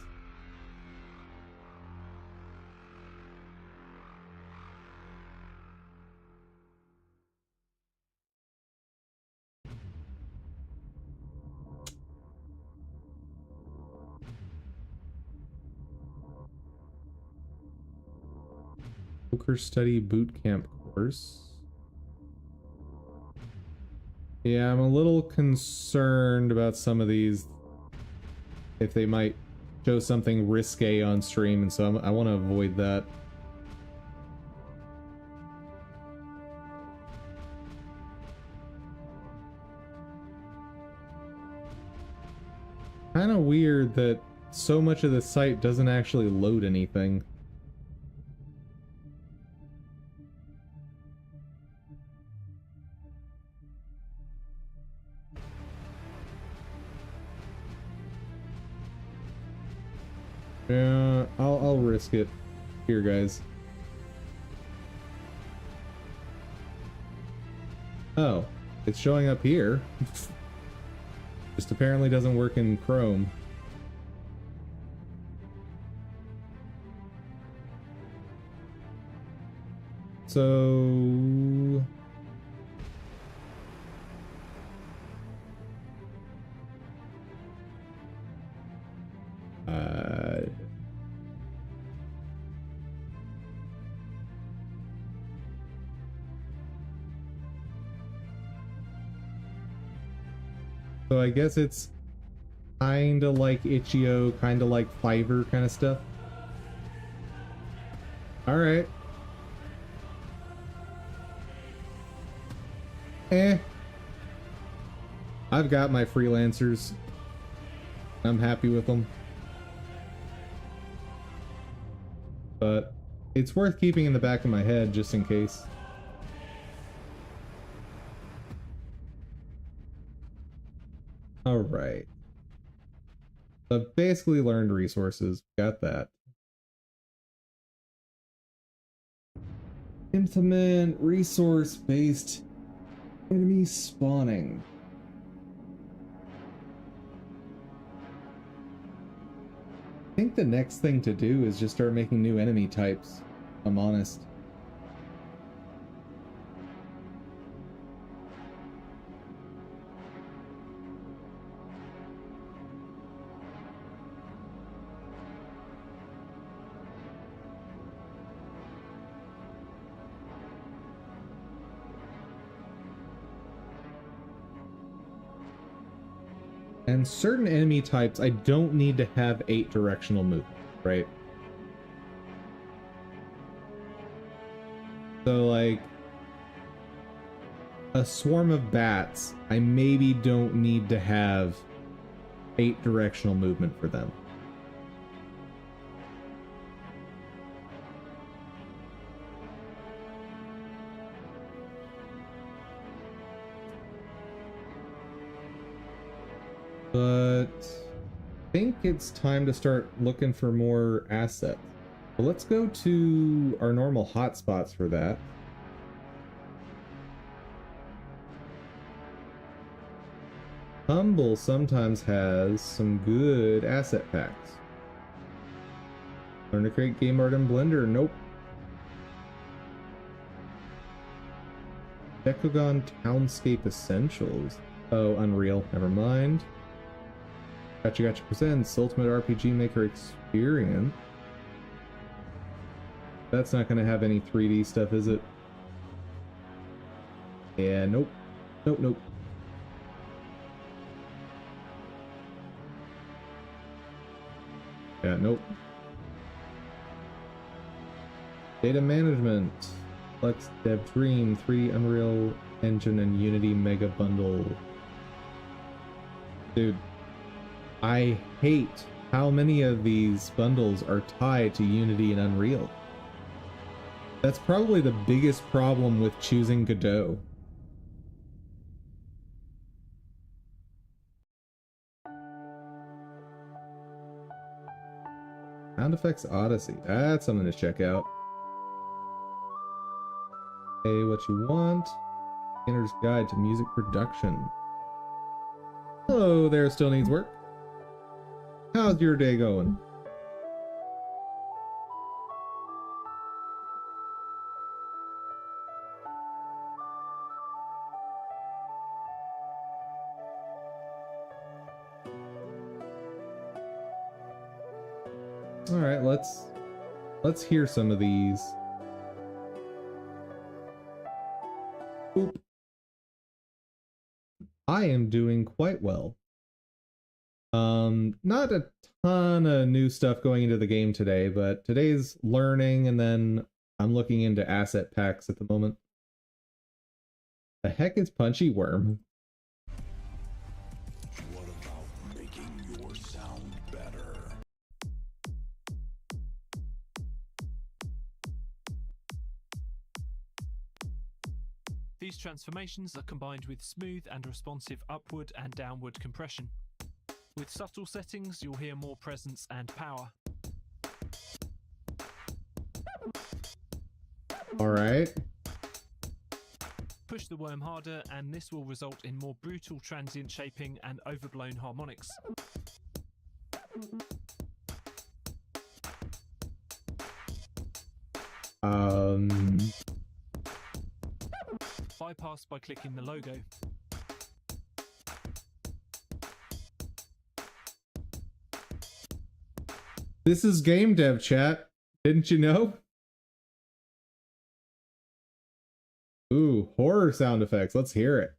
Poker Study Bootcamp course. Yeah, I'm a little concerned about some of these. If they might show something risque on stream, and so I want to avoid that. Kind of weird that so much of the site doesn't actually load anything. Yeah, I'll risk it. Here, guys. Oh, it's showing up here. Just apparently doesn't work in Chrome. So... So I guess it's kinda like Itch.io, kinda like Fiverr kind of stuff. Alright. I've got my freelancers. I'm happy with them. But it's worth keeping in the back of my head just in case. Alright. So basically learned resources. Got that. Implement resource-based enemy spawning. I think the next thing to do is just start making new enemy types, if I'm honest. And certain enemy types, I don't need to have 8 directional movement, right? So like a swarm of bats, I maybe don't need to have 8 directional movement for them. But I think it's time to start looking for more assets. Well, let's go to our normal hotspots for that. Humble sometimes has some good asset packs. Learn to create game art in Blender. Nope. Decagon Townscape Essentials. Oh, Unreal. Never mind. Gotcha presents Ultimate RPG Maker Experience. That's not gonna have any 3D stuff, is it? Yeah, nope. Nope. Yeah, nope. Data management. Flex Dev Dream, 3 Unreal Engine and Unity Mega Bundle. Dude, I hate how many of these bundles are tied to Unity and Unreal. That's probably the biggest problem with choosing Godot. Sound Effects Odyssey. That's something to check out. Hey, what you want? Beginner's Guide to Music Production. Hello there, Still Needs Work. How's your day going? All right, let's hear some of these. Oop. I am doing quite well. Not a ton of new stuff going into the game today, but today's learning, and then I'm looking into asset packs at the moment. The heck is Punchy Worm? What about making your sound better? These transformations are combined with smooth and responsive upward and downward compression. With subtle settings, you'll hear more presence and power. All right. Push the worm harder, and this will result in more brutal transient shaping and overblown harmonics. Bypass by clicking the logo. This is game dev chat. Didn't you know? Ooh, horror sound effects. Let's hear it.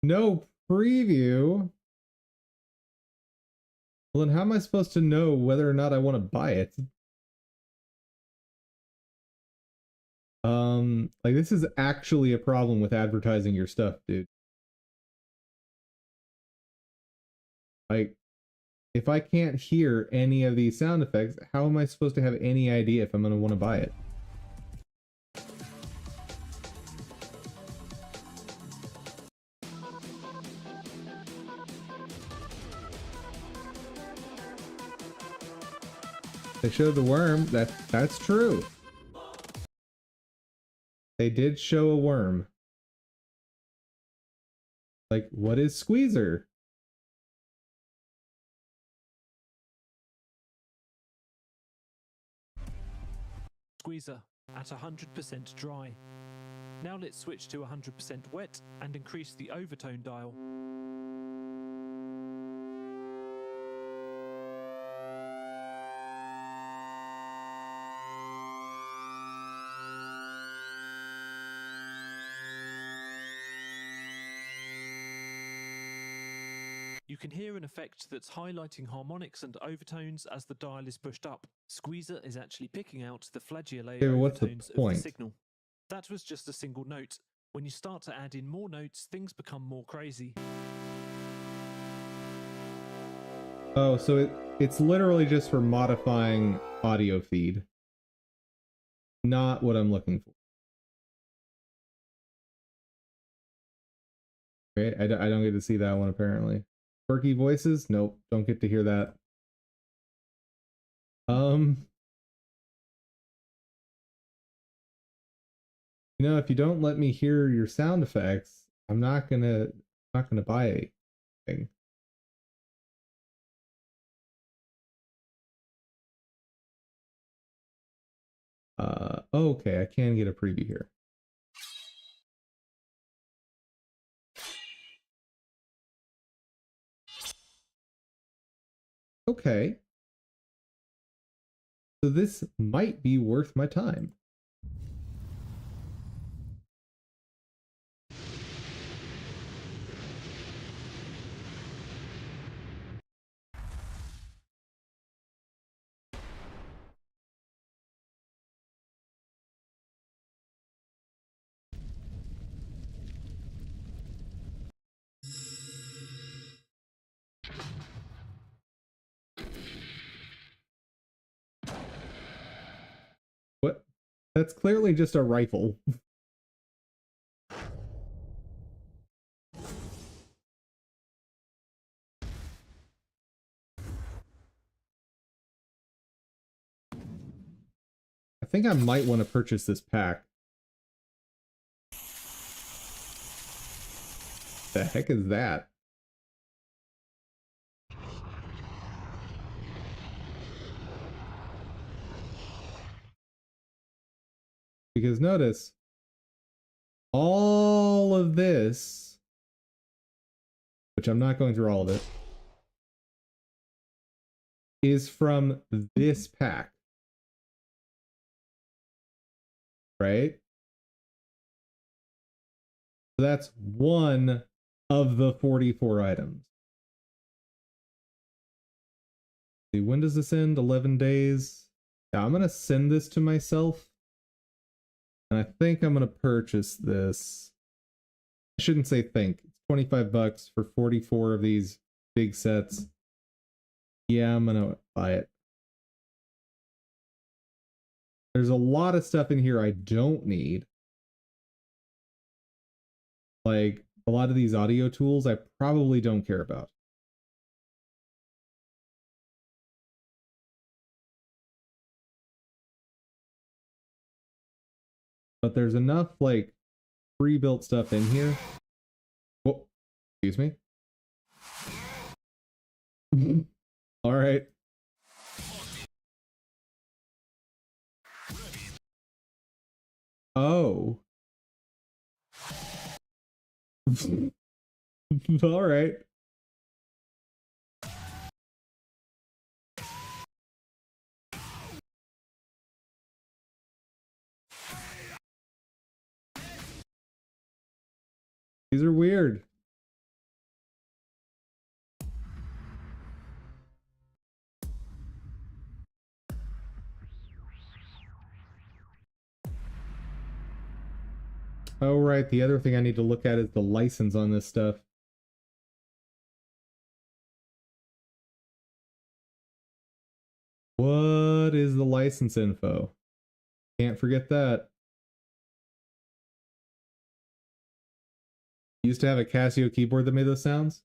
No preview. Well, then how am I supposed to know whether or not I want to buy it? Like, this is actually a problem with advertising your stuff, dude. Like, if I can't hear any of these sound effects, how am I supposed to have any idea if I'm going to want to buy it? They showed the worm. That's true. They did show a worm. Like, what is Squeezer? Squeezer at 100% dry. Now let's switch to 100% wet and increase the overtone dial. You can hear an effect that's highlighting harmonics and overtones as the dial is pushed up. Squeezer is actually picking out the flageolet Yeah, but what's the overtones of point? the signal. That was just a single note. When you start to add in more notes, things become more crazy. Oh, so it's literally just for modifying audio feed. Not what I'm looking for. Okay, I don't get to see that one apparently. Quirky voices? Nope, don't get to hear that. You know, if you don't let me hear your sound effects, I'm not gonna buy anything. Okay, I can get a preview here. Okay. So this might be worth my time. What? That's clearly just a rifle. I think I might want to purchase this pack. The heck is that? Because notice, all of this, which I'm not going through all of it, is from this pack. Right? So that's one of the 44 items. See, when does this end? 11 days. Yeah, I'm going to send this to myself. And I think I'm going to purchase this. I shouldn't say think. It's 25 bucks for 44 of these big sets. Yeah, I'm going to buy it. There's a lot of stuff in here I don't need. Like, a lot of these audio tools I probably don't care about. But there's enough, like, pre-built stuff in here. Oh, excuse me. All right. Oh. All right. These are weird. Oh, right. The other thing I need to look at is the license on this stuff. What is the license info? Can't forget that. Used to have a Casio keyboard that made those sounds.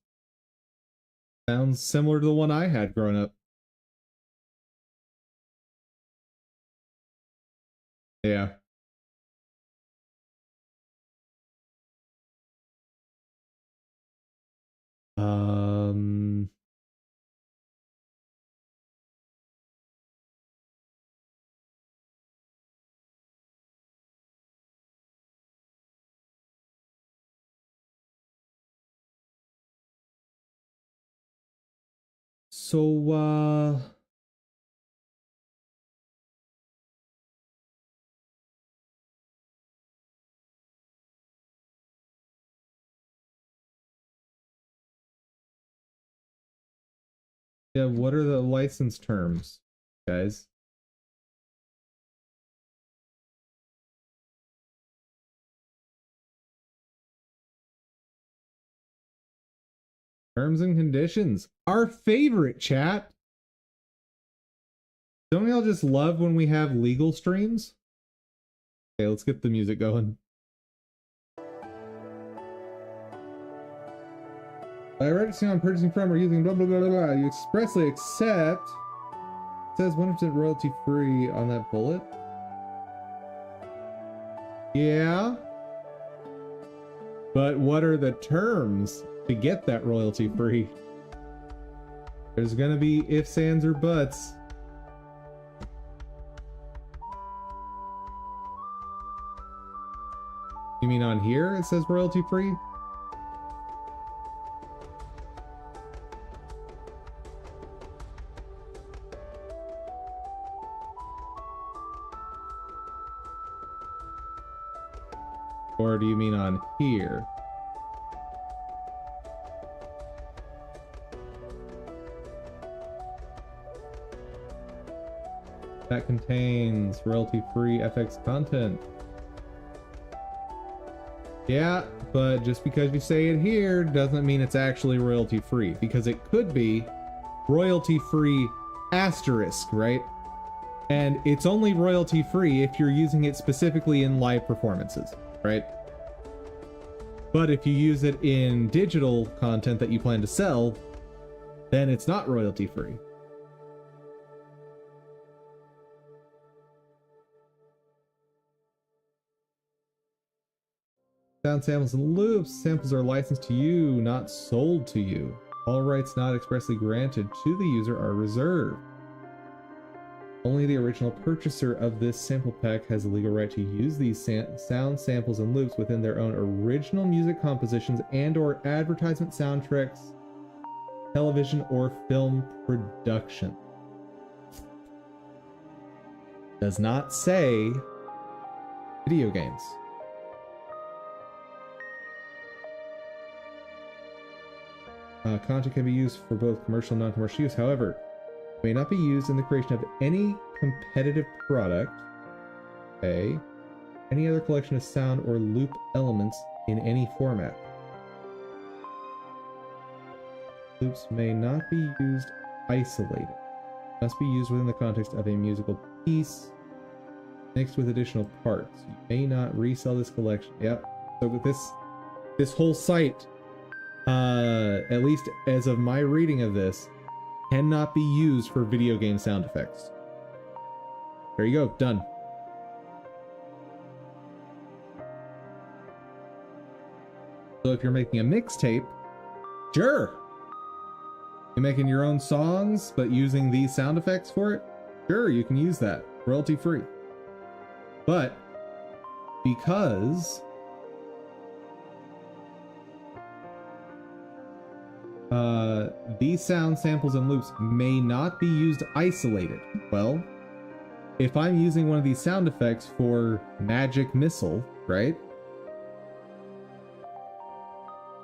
Sounds similar to the one I had growing up. Yeah. So, yeah, what are the license terms, guys? Terms and conditions. Our favorite, chat. Don't y'all just love when we have legal streams? Okay, let's get the music going. I read it I'm purchasing from or using blah blah blah blah. You expressly accept. It says 100% royalty free on that bullet. Yeah. But what are the terms to get that royalty free? There's gonna be ifs, ands, or buts. You mean on here it says royalty free? Or do you mean on here? That contains royalty-free FX content. Yeah, but just because you say it here doesn't mean it's actually royalty-free, because it could be royalty-free asterisk, right? And it's only royalty-free if you're using it specifically in live performances, right? But if you use it in digital content that you plan to sell, then it's not royalty-free. Sound samples and loops. Samples are licensed to you, not sold to you. All rights not expressly granted to the user are reserved. Only the original purchaser of this sample pack has the legal right to use these sound samples and loops within their own original music compositions and/or advertisement soundtracks, television or film production. Does not say video games. Content can be used for both commercial and non-commercial use. However, it may not be used in the creation of any competitive product, okay, any other collection of sound or loop elements in any format. Loops may not be used isolated. Must be used within the context of a musical piece mixed with additional parts. You may not resell this collection. Yep. So with this whole site, at least as of my reading of this, cannot be used for video game sound effects. There you go, done. So if you're making a mixtape, sure. You're making your own songs, but using these sound effects for it, sure, you can use that, royalty free. But because these sound samples and loops may not be used isolated. Well, if I'm using one of these sound effects for Magic Missile, right?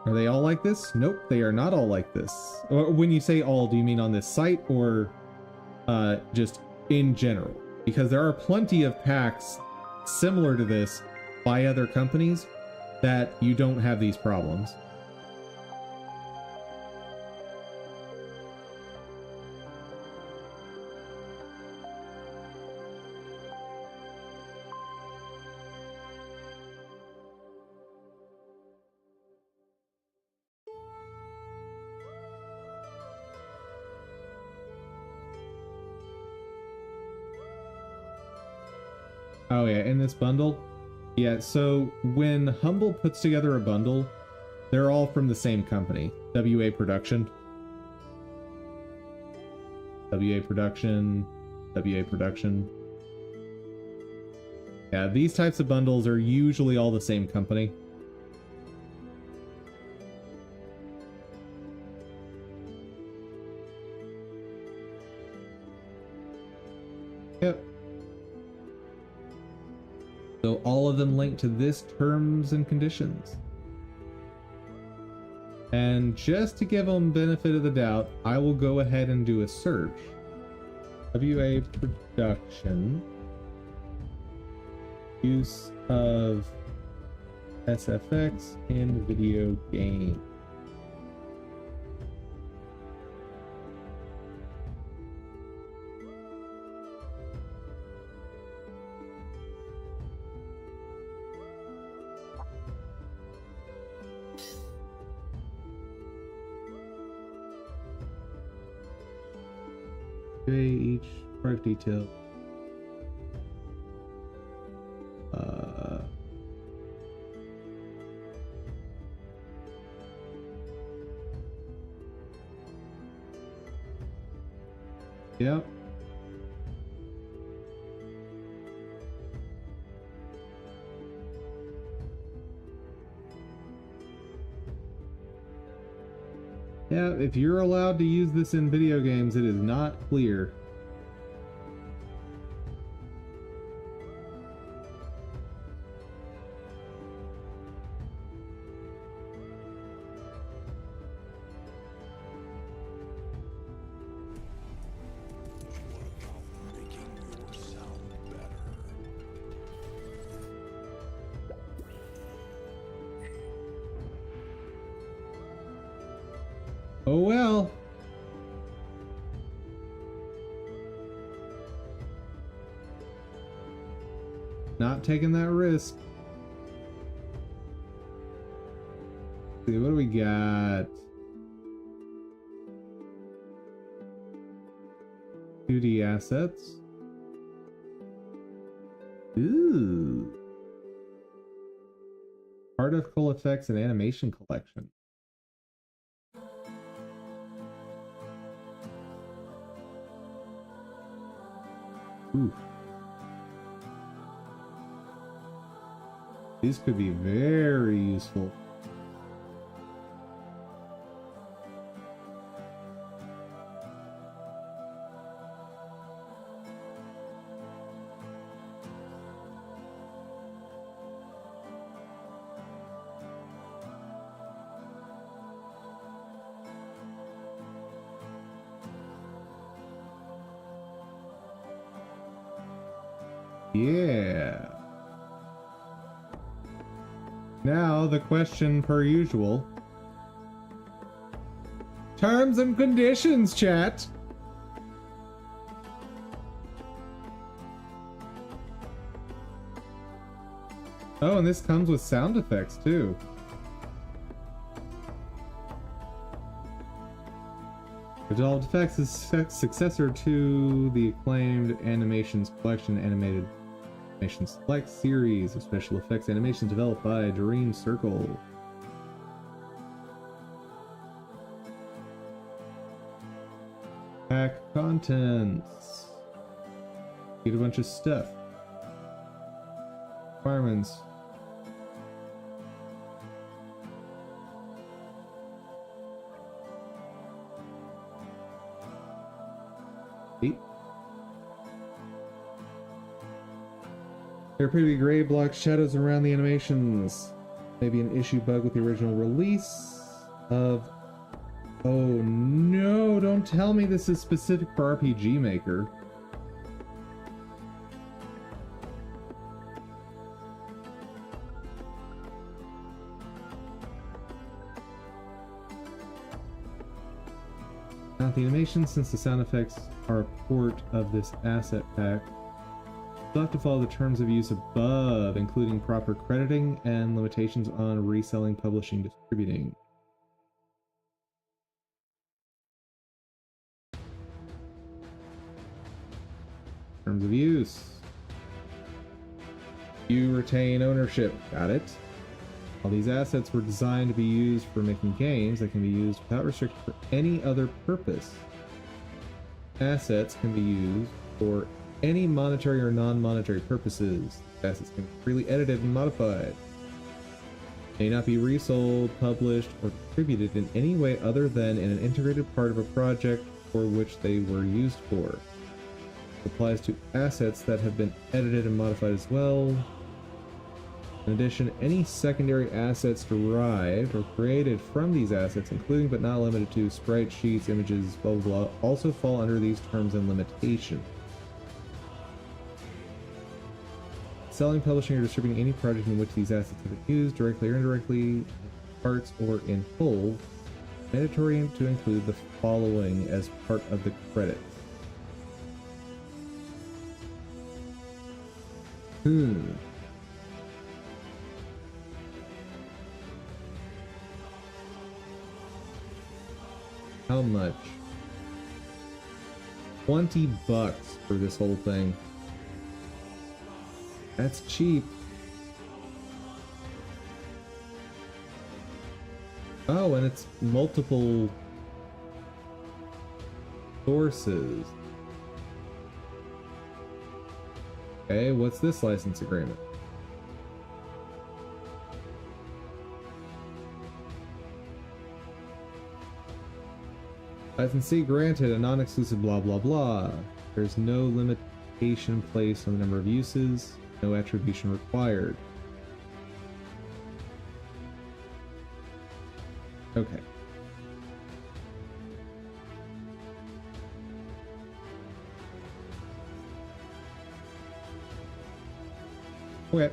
Are they all like this? Nope, they are not all like this. Or when you say all, do you mean on this site or just in general? Because there are plenty of packs similar to this by other companies that you don't have these problems. Oh yeah, in this bundle? Yeah, so when Humble puts together a bundle, they're all from the same company. WA Production. WA Production. WA Production. Yeah, these types of bundles are usually all the same company. Yep. So all of them link to this terms and conditions. And just to give them benefit of the doubt, I will go ahead and do a search. WA Production. Use of SFX in video game. Each product detail. Yep. Yeah, if you're allowed to use this in video games, it is not clear. Oh well. Not taking that risk. Let's see, what do we got? 2D assets. Ooh. Particle effects and animation collection. Ooh. These could be very useful. Yeah. Now the question per usual. Terms and conditions, chat. Oh, and this comes with sound effects too. Resolved Effects is successor to the acclaimed Animations Collection Animated Animation Select series of special effects animations developed by Dream Circle. Pack contents. Get a bunch of stuff. Requirements. There appear to be gray block shadows around the animations. Maybe an issue bug with the original release of... Oh no, don't tell me this is specific for RPG Maker. Not the animation, since the sound effects are a port of this asset pack. You'll have to follow the terms of use above, including proper crediting and limitations on reselling, publishing, distributing. Terms of use. You retain ownership. Got it. All these assets were designed to be used for making games that can be used without restriction for any other purpose. Assets can be used for any monetary or non-monetary purposes. Assets can be freely edited and modified. May not be resold, published, or distributed in any way other than in an integrated part of a project for which they were used for. It applies to assets that have been edited and modified as well. In addition, any secondary assets derived or created from these assets, including but not limited to sprite sheets, images, blah blah blah, also fall under these terms and limitations. Selling, publishing, or distributing any project in which these assets have been used, directly or indirectly, in parts or in full, mandatory to include the following as part of the credits. How much? $20 for this whole thing. That's cheap. Oh, and it's multiple sources. Okay, what's this license agreement? Licensee granted, a non-exclusive blah blah blah. There's no limitation placed on the number of uses. No attribution required. Okay. Okay.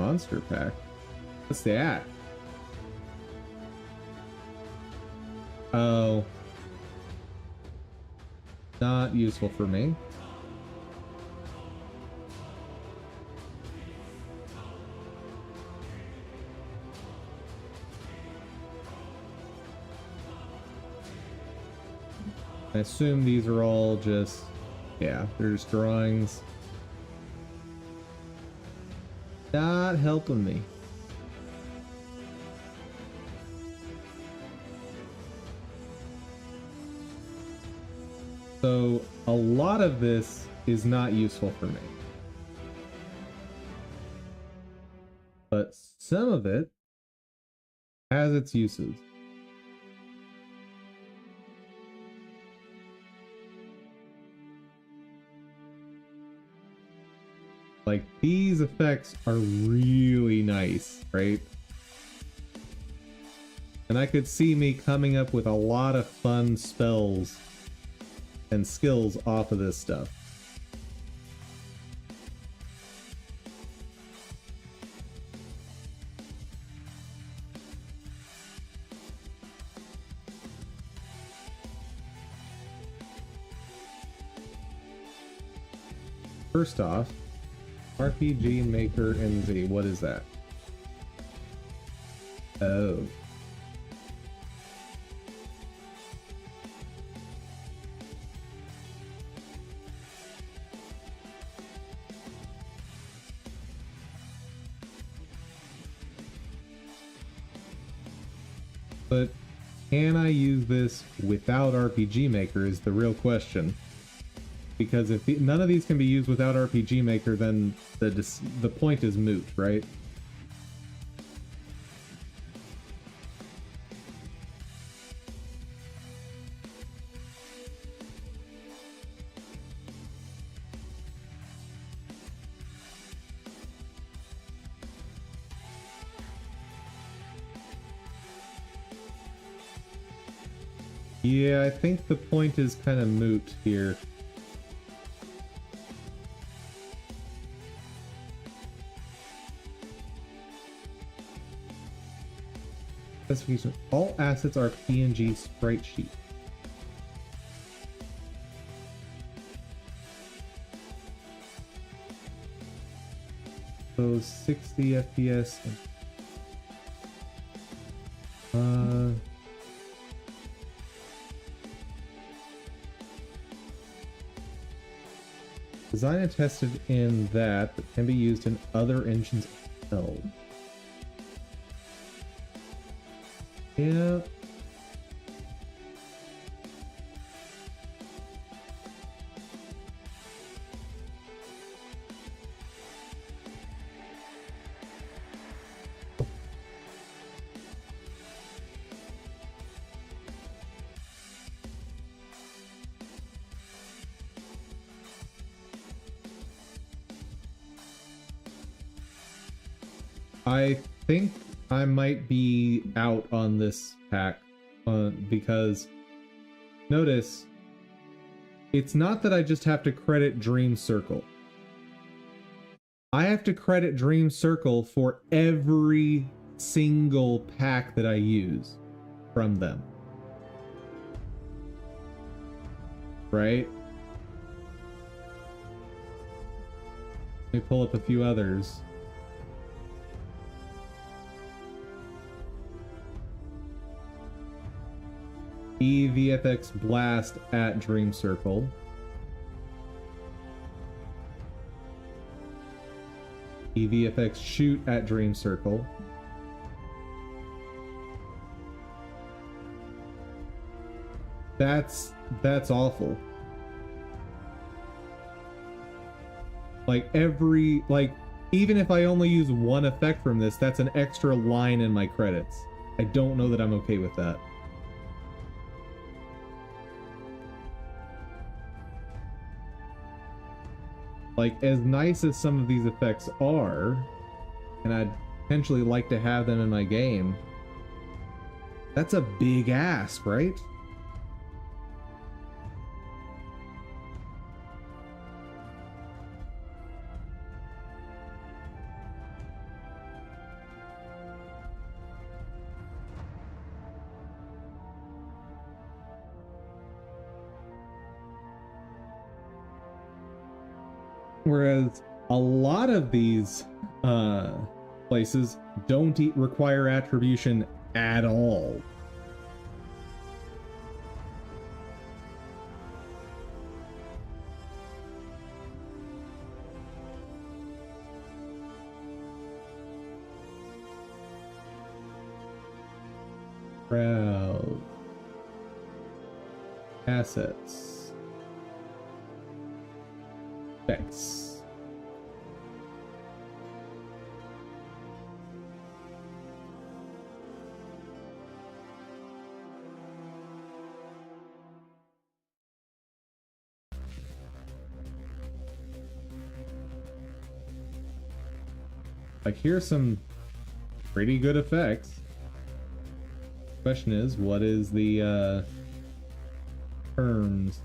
monster pack. What's that? Oh. Not useful for me. I assume these are all just, yeah, they're just drawings. Not helping me. So a lot of this is not useful for me. But some of it has its uses. Like, these effects are really nice, right? And I could see me coming up with a lot of fun spells and skills off of this stuff. First off, RPG Maker NZ, what is that? Oh. But can I use this without RPG Maker is the real question. Because if none of these can be used without RPG Maker, then the point is moot, right? Yeah, I think the point is kind of moot here. Specification: all assets are PNG sprite sheet. So 60 FPS. Designed and tested in that, but can be used in other engines as well. Yeah. I think I might be out on this pack because notice it's not that I just have to credit Dream Circle. I have to credit Dream Circle for every single pack that I use from them. Right? Let me pull up a few others. EVFX Blast at Dream Circle. EVFX Shoot at Dream Circle. That's awful. Like even if I only use one effect from this, that's an extra line in my credits. I don't know that I'm okay with that. Like, as nice as some of these effects are, and I'd potentially like to have them in my game, that's a big ask, right? Whereas a lot of these places don't require attribution at all. Crowd. Assets. Specs. Like, here's some pretty good effects. Question is, what is the terms?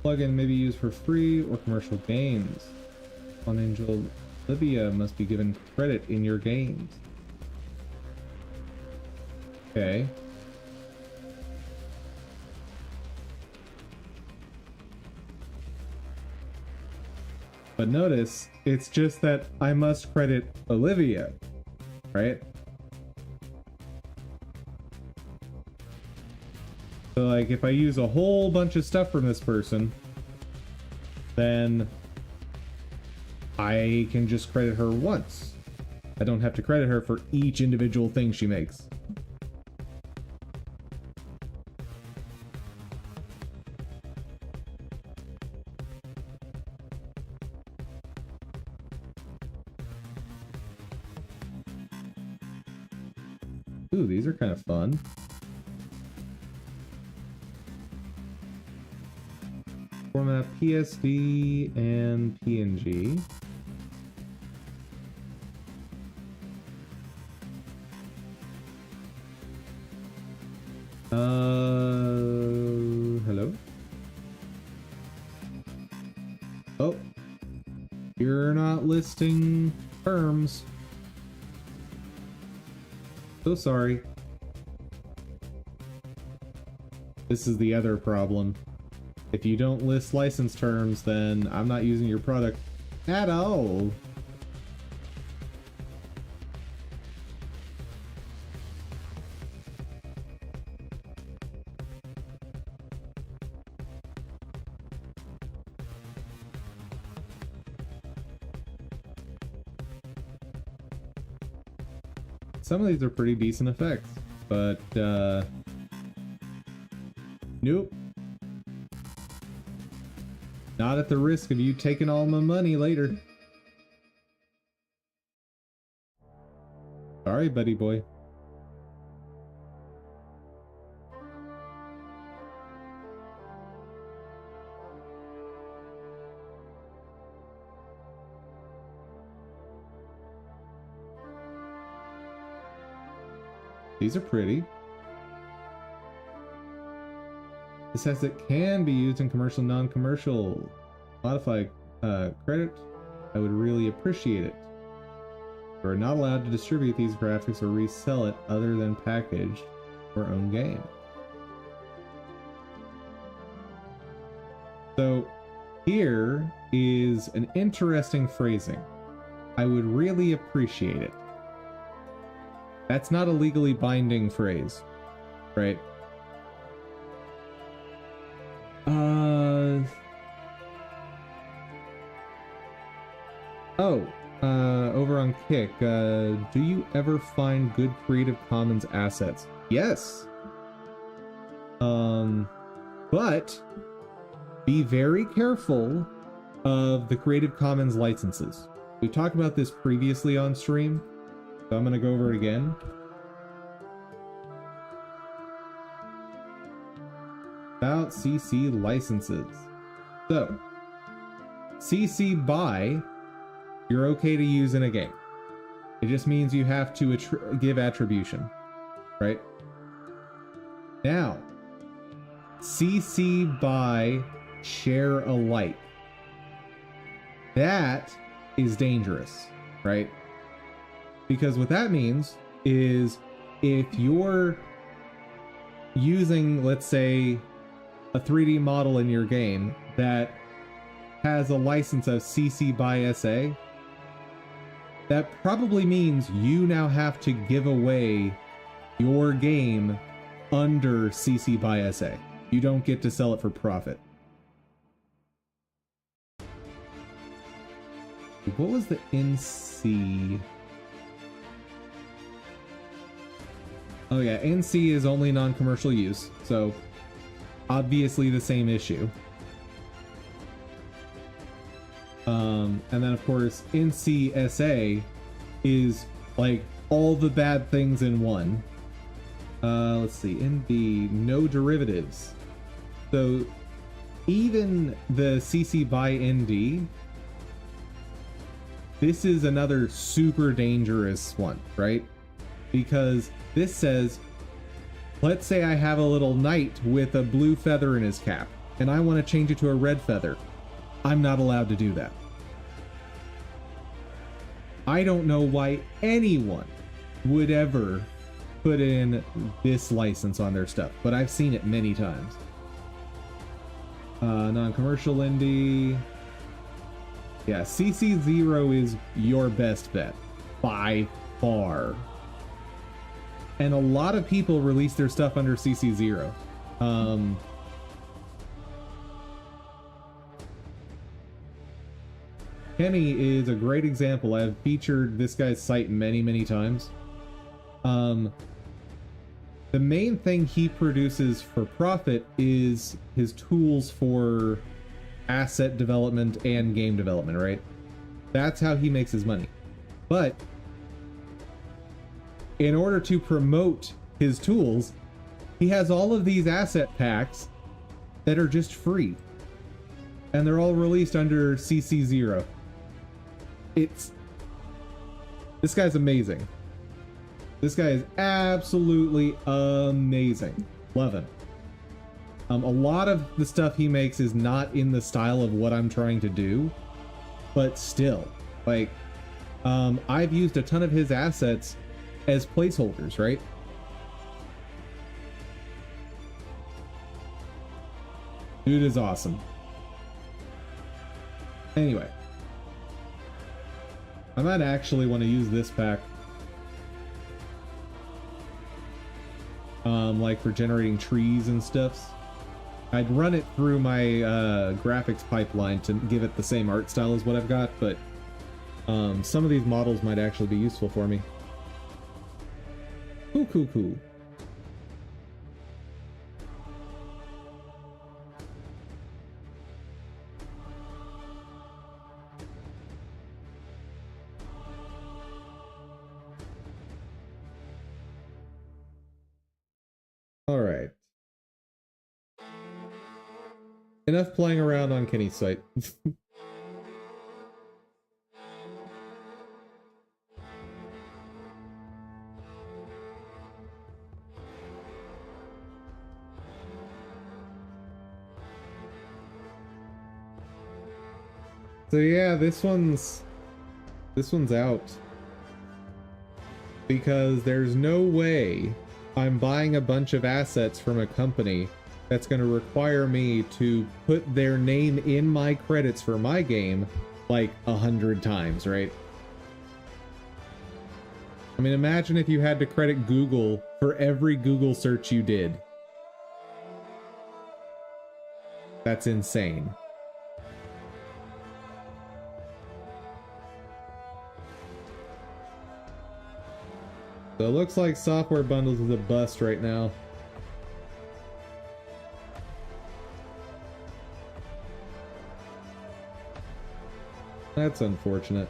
Plugin may be used for free or commercial games. On Angel Libya must be given credit in your games. Okay. But notice, it's just that I must credit Olivia, right? So like, if I use a whole bunch of stuff from this person, then I can just credit her once. I don't have to credit her for each individual thing she makes. Ooh, these are kind of fun. Format PSD and PNG. Hello? Oh, you're not listing terms. So sorry. This is the other problem. If you don't list license terms, then I'm not using your product at all. Some of these are pretty decent effects, but nope. Not at the risk of you taking all my money later. Sorry, buddy boy. These are pretty. It says it can be used in commercial, non-commercial. Modify credit. I would really appreciate it. You are not allowed to distribute these graphics or resell it other than packaged for own game. So here is an interesting phrasing. I would really appreciate it. That's not a legally binding phrase, right? Over on Kick, do you ever find good Creative Commons assets? Yes. But be very careful of the Creative Commons licenses. We talked about this previously on stream, so I'm gonna go over it again. About CC licenses. So, CC BY, you're okay to use in a game. It just means you have to give attribution, right? Now, CC BY share alike. That is dangerous, right? Because what that means is if you're using, let's say, a 3D model in your game that has a license of CC by SA, that probably means you now have to give away your game under CC by SA. You don't get to sell it for profit. What was the NC? Oh yeah, NC is only non-commercial use, so obviously the same issue. And then of course NCSA is like all the bad things in one. Let's see, NB, no derivatives. So even the CC by ND, this is another super dangerous one, right? Because this says, let's say I have a little knight with a blue feather in his cap, and I want to change it to a red feather. I'm not allowed to do that. I don't know why anyone would ever put in this license on their stuff, but I've seen it many times. Non-commercial indie. Yeah, CC0 is your best bet by far. And a lot of people release their stuff under CC0. Kenny is a great example. I've featured this guy's site many, many times. The main thing he produces for profit is his tools for asset development and game development, right? That's how he makes his money. But in order to promote his tools, he has all of these asset packs that are just free. And they're all released under CC0. This guy's amazing. This guy is absolutely amazing. Love him. A lot of the stuff he makes is not in the style of what I'm trying to do, but still, like, I've used a ton of his assets as placeholders, right? Dude is awesome. Anyway, I might actually want to use this pack. Like for generating trees and stuff. I'd run it through my graphics pipeline to give it the same art style as what I've got, but some of these models might actually be useful for me. Cool. All right. Enough playing around on Kenny's site. So yeah, this one's out. Because there's no way I'm buying a bunch of assets from a company that's going to require me to put their name in my credits for my game like 100 times, right? I mean, imagine if you had to credit Google for every Google search you did. That's insane. So it looks like software bundles is a bust right now. That's unfortunate.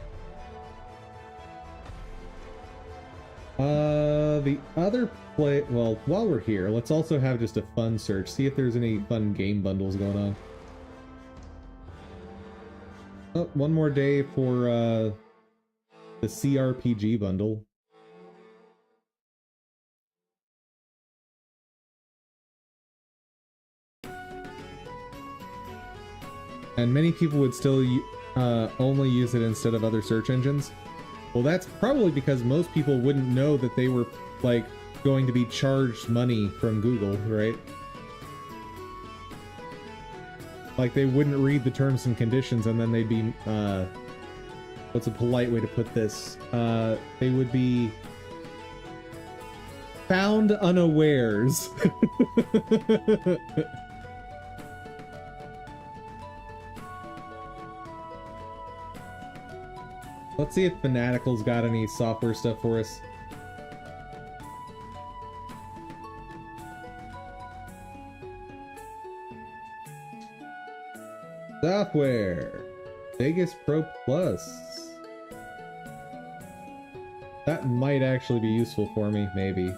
The other play, well, while we're here, let's also have just a fun search. See if there's any fun game bundles going on. Oh, one more day for the CRPG bundle. And many people would still only use it instead of other search engines. Well, that's probably because most people wouldn't know that they were, like, going to be charged money from Google, right? Like, they wouldn't read the terms and conditions, and then they'd be, what's a polite way to put this? They would be found unawares. Let's see if Fanatical's got any software stuff for us. Software. Vegas Pro Plus. That might actually be useful for me, maybe.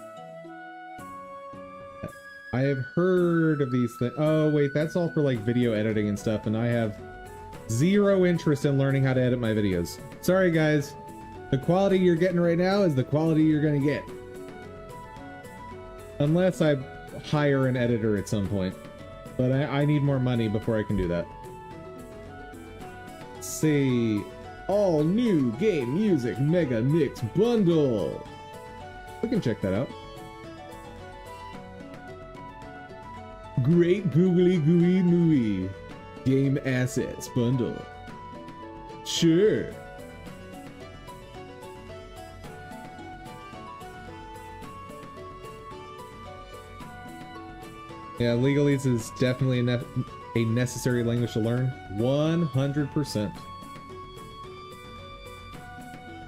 I have heard of these things. Oh, wait, that's all for like video editing and stuff, and I have zero interest in learning how to edit my videos. Sorry, guys. The quality you're getting right now is the quality you're gonna get. Unless I hire an editor at some point. But I need more money before I can do that. Let's see. All new game music mega mix bundle. We can check that out. Great googly gooey mooey. Game assets bundle. Sure. Yeah, legalese is definitely a necessary language to learn. 100%.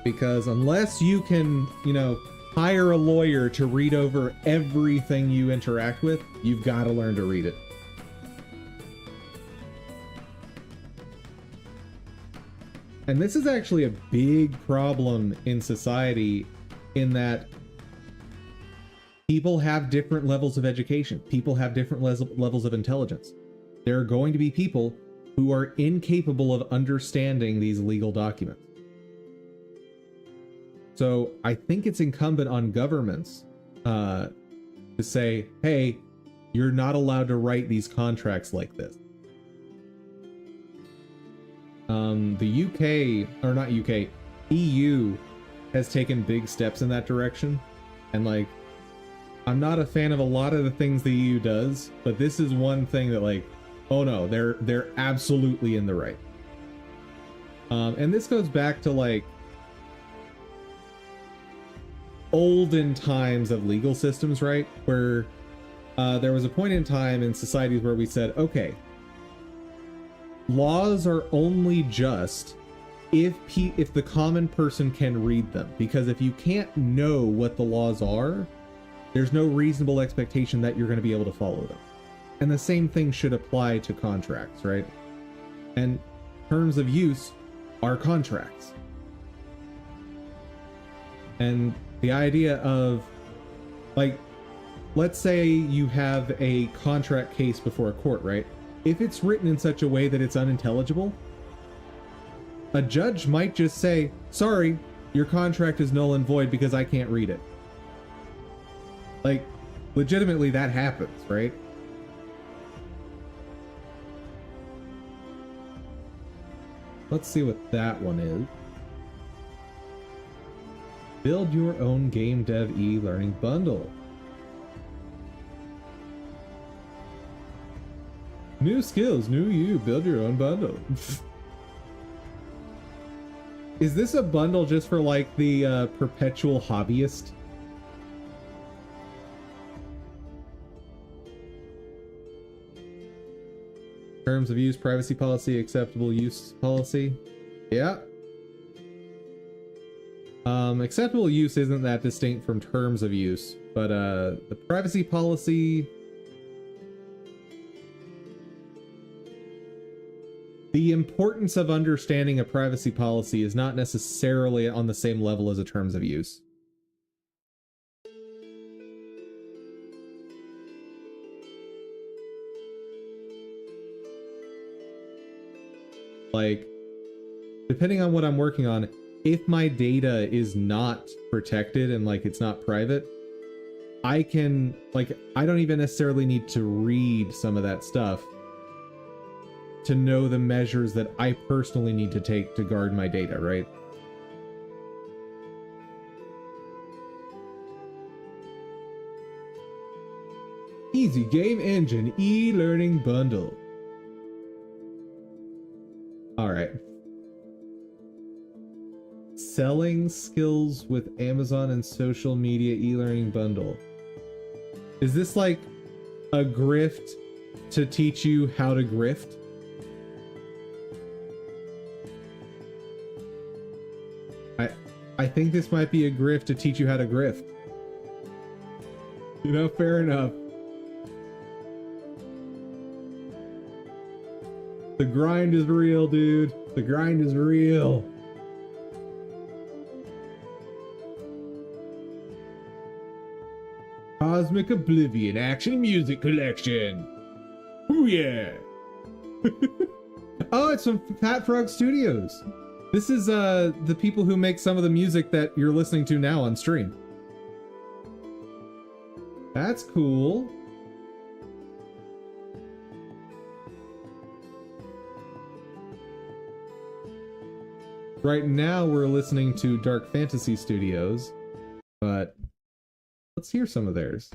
Because unless you can, you know, hire a lawyer to read over everything you interact with, you've got to learn to read it. And this is actually a big problem in society, in that people have different levels of education. People have different levels of intelligence. There are going to be people who are incapable of understanding these legal documents. So I think it's incumbent on governments to say, hey, you're not allowed to write these contracts like this. The UK, or not UK, EU has taken big steps in that direction. And like, I'm not a fan of a lot of the things the EU does, but this is one thing that like, oh no, they're absolutely in the right. And this goes back to like olden times of legal systems, right? Where there was a point in time in societies where we said, okay, laws are only just if the common person can read them. Because if you can't know what the laws are, there's no reasonable expectation that you're going to be able to follow them. And the same thing should apply to contracts, right? And terms of use are contracts. And the idea of, like, let's say you have a contract case before a court, right? If it's written in such a way that it's unintelligible, a judge might just say, sorry, your contract is null and void because I can't read it. Like, legitimately that happens, right? Let's see what that one is. Build your own game dev e-learning bundle. New skills, new you, build your own bundle. Is this a bundle just for like the perpetual hobbyist? Terms of use, privacy policy, acceptable use policy. Yeah. Acceptable use isn't that distinct from terms of use, but the privacy policy, the importance of understanding a privacy policy is not necessarily on the same level as a terms of use. Like, depending on what I'm working on, if my data is not protected and like it's not private, I can, like, I don't even necessarily need to read some of that stuff to know the measures that I personally need to take to guard my data, right? Easy Game Engine e-learning bundle. All right. Selling skills with Amazon and social media e-learning bundle. Is this like a grift to teach you how to grift? I think this might be a grift to teach you how to grift. You know, fair enough. The grind is real, dude. The grind is real. Cosmic Oblivion Action Music Collection. Ooh yeah. Oh, it's from Fat Frog Studios. This is the people who make some of the music that you're listening to now on stream. That's cool. Right now we're listening to Dark Fantasy Studios, but let's hear some of theirs.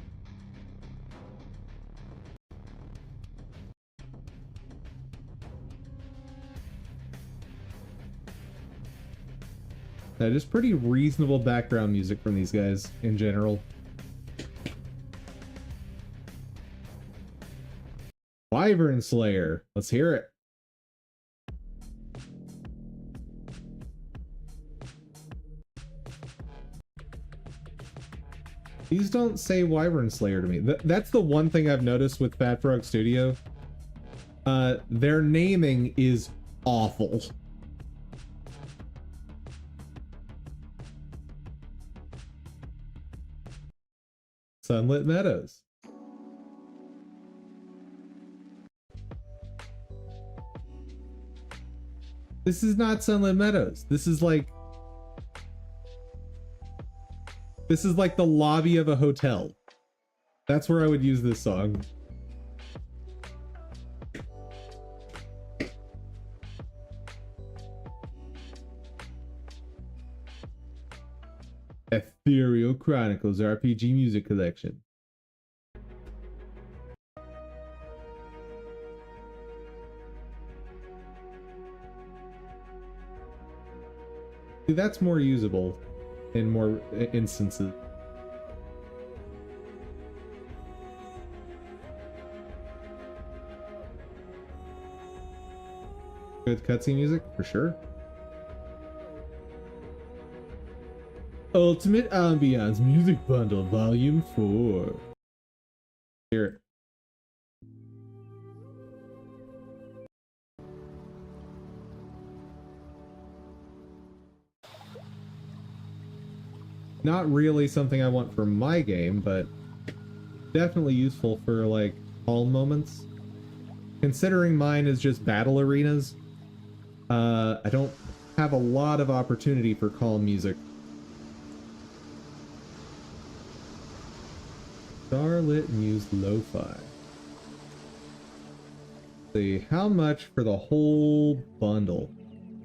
That is pretty reasonable background music from these guys in general. Wyvern Slayer, let's hear it. These don't say Wyvern Slayer to me. That's the one thing I've noticed with Fat Frog Studio. Their naming is awful. Sunlit Meadows. This is not Sunlit Meadows. This is like the lobby of a hotel. That's where I would use this song. Ethereal Chronicles RPG Music Collection. See, that's more usable in more instances. Good cutscene music, for sure. Ultimate Ambiance Music Bundle Volume 4. Hear it. Not really something I want for my game, but definitely useful for like calm moments. Considering mine is just battle arenas, I don't have a lot of opportunity for calm music. Starlit Muse Lo-Fi. See, how much for the whole bundle?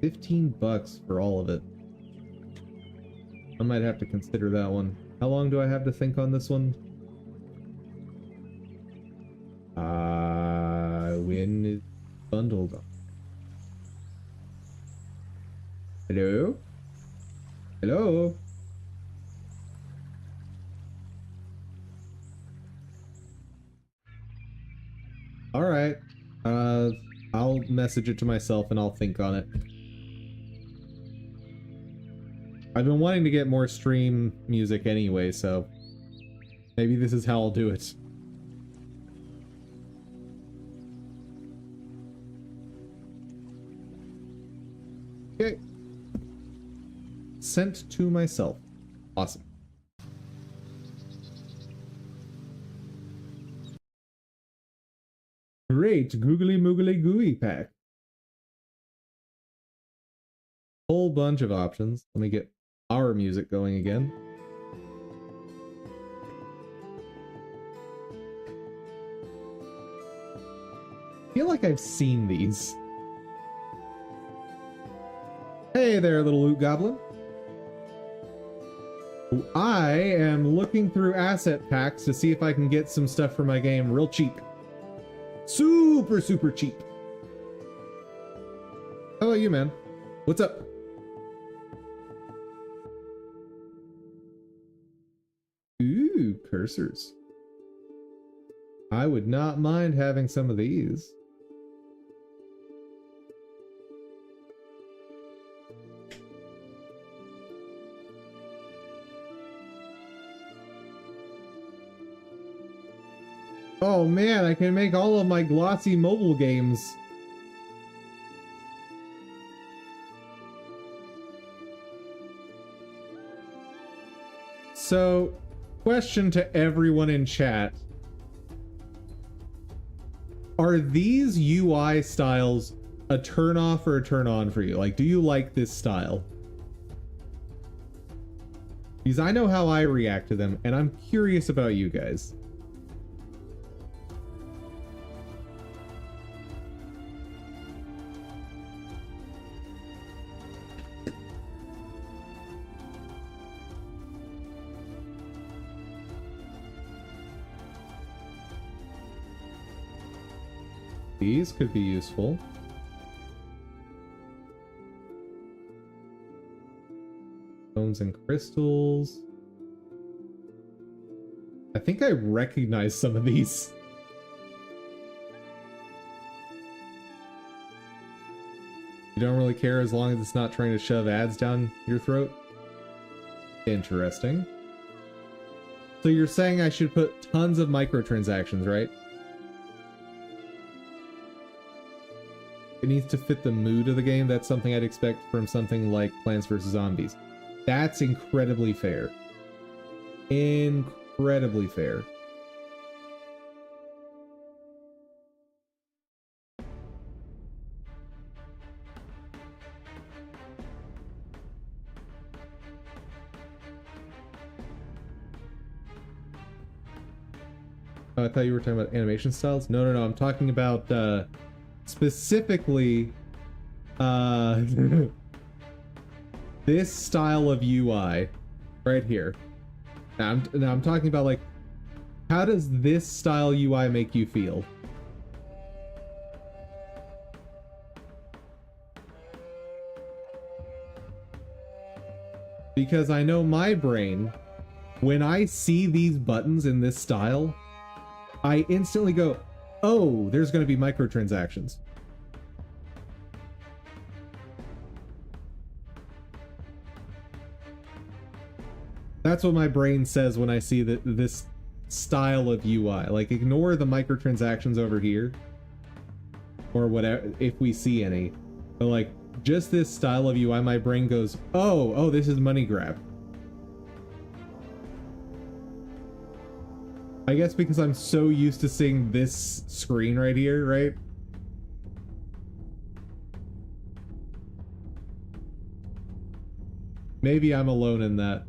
15 bucks for all of it. I might have to consider that one. How long do I have to think on this one? When is bundled up? Hello? Hello? Alright. I'll message it to myself and I'll think on it. I've been wanting to get more stream music anyway, so maybe this is how I'll do it. Okay. Sent to myself. Awesome. Great Googly Moogly Gooey pack. Whole bunch of options. Let me get our music going again. I feel like I've seen these. Hey there, little loot goblin. I am looking through asset packs to see if I can get some stuff for my game real cheap. Super, super cheap. How about you, man? What's up? Ooh, cursors. I would not mind having some of these. Oh man, I can make all of my glossy mobile games. So, question to everyone in chat. Are these UI styles a turn off or a turn on for you? Like, do you like this style? Because I know how I react to them, and I'm curious about you guys. These could be useful. Stones and crystals. I think I recognize some of these. You don't really care as long as it's not trying to shove ads down your throat? Interesting. So you're saying I should put tons of microtransactions, right? It needs to fit the mood of the game. That's something I'd expect from something like Plants vs. Zombies. That's incredibly fair. Incredibly fair. Oh, I thought you were talking about animation styles. No, no, no. I'm talking about specifically this style of UI right here. Now I'm talking about, like, how does this style UI make you feel? Because I know my brain, when I see these buttons in this style, I instantly go, oh, there's going to be microtransactions. That's what my brain says when I see this style of UI. Like, ignore the microtransactions over here, or whatever, if we see any. But, like, just this style of UI, my brain goes, oh, this is money grab. I guess because I'm so used to seeing this screen right here, right? Maybe I'm alone in that.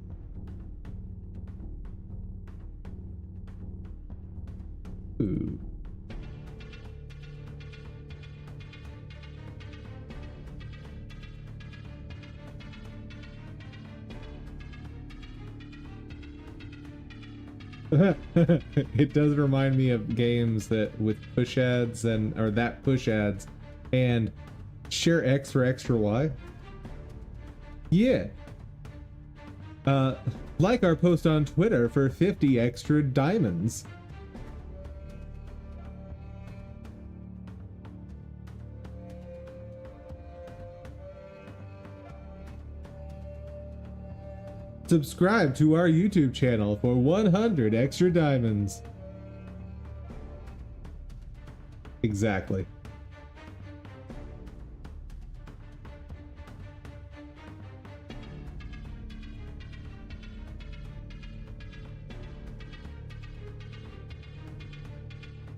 Ooh. It does remind me of games that with push ads or that push ads and share X for extra Y. Yeah. Like our post on Twitter for 50 extra diamonds. Subscribe to our YouTube channel for 100 extra diamonds. Exactly.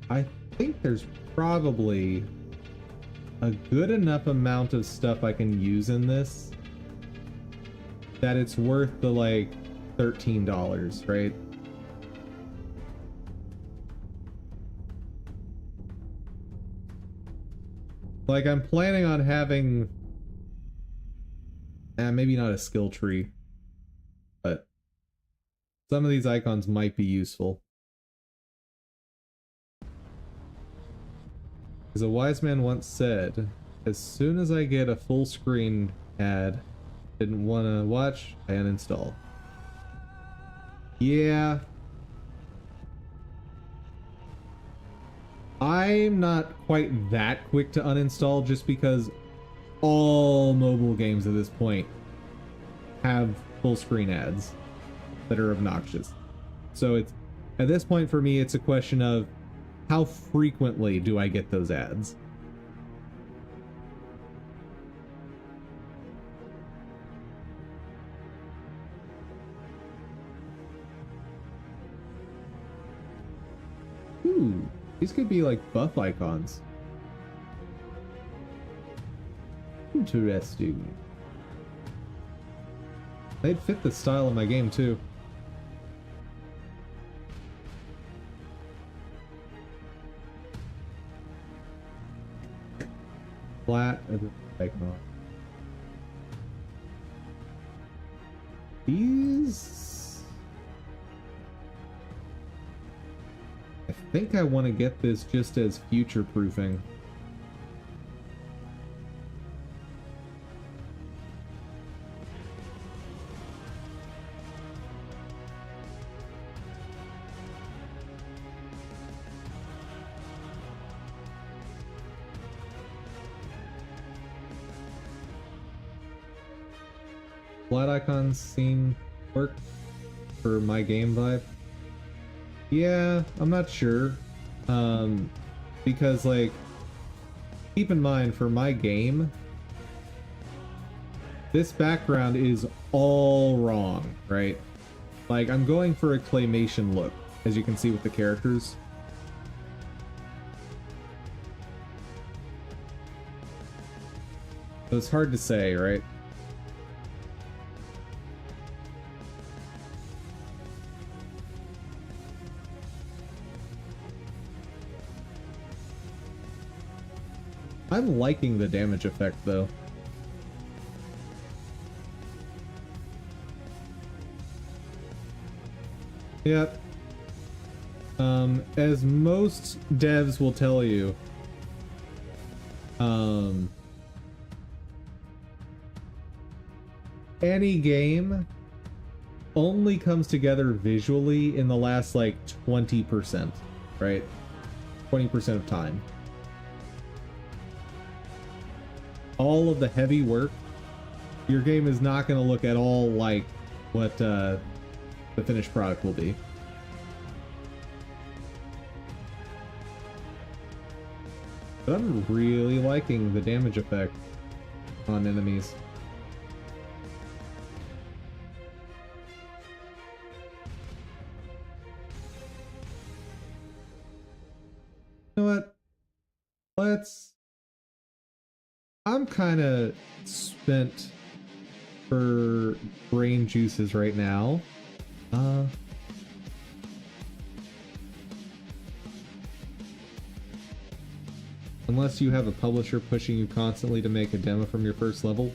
I think there's probably a good enough amount of stuff I can use in this that it's worth the, like, $13, right? Like, I'm planning on having maybe not a skill tree, but some of these icons might be useful. As a wise man once said, as soon as I get a full screen ad, didn't want to watch, I uninstall. Yeah. I'm not quite that quick to uninstall just because all mobile games at this point have full screen ads that are obnoxious. So it's, at this point for me, it's a question of how frequently do I get those ads? Ooh, these could be like buff icons. Interesting. They'd fit the style of my game too. Flat icon. These, I think I want to get this just as future proofing. Flat icons seem work for my game vibe. Yeah, I'm not sure. Because like, keep in mind for my game, this background is all wrong, right? Like, I'm going for a claymation look, as you can see with the characters. So it's hard to say, right? I'm liking the damage effect though. Yep. As most devs will tell you, any game only comes together visually in the last like 20%, right? 20% of time. All of the heavy work, your game is not going to look at all like what the finished product will be. But I'm really liking the damage effect on enemies. You know what? I'm kind of spent for brain juices right now. Unless you have a publisher pushing you constantly to make a demo from your first level.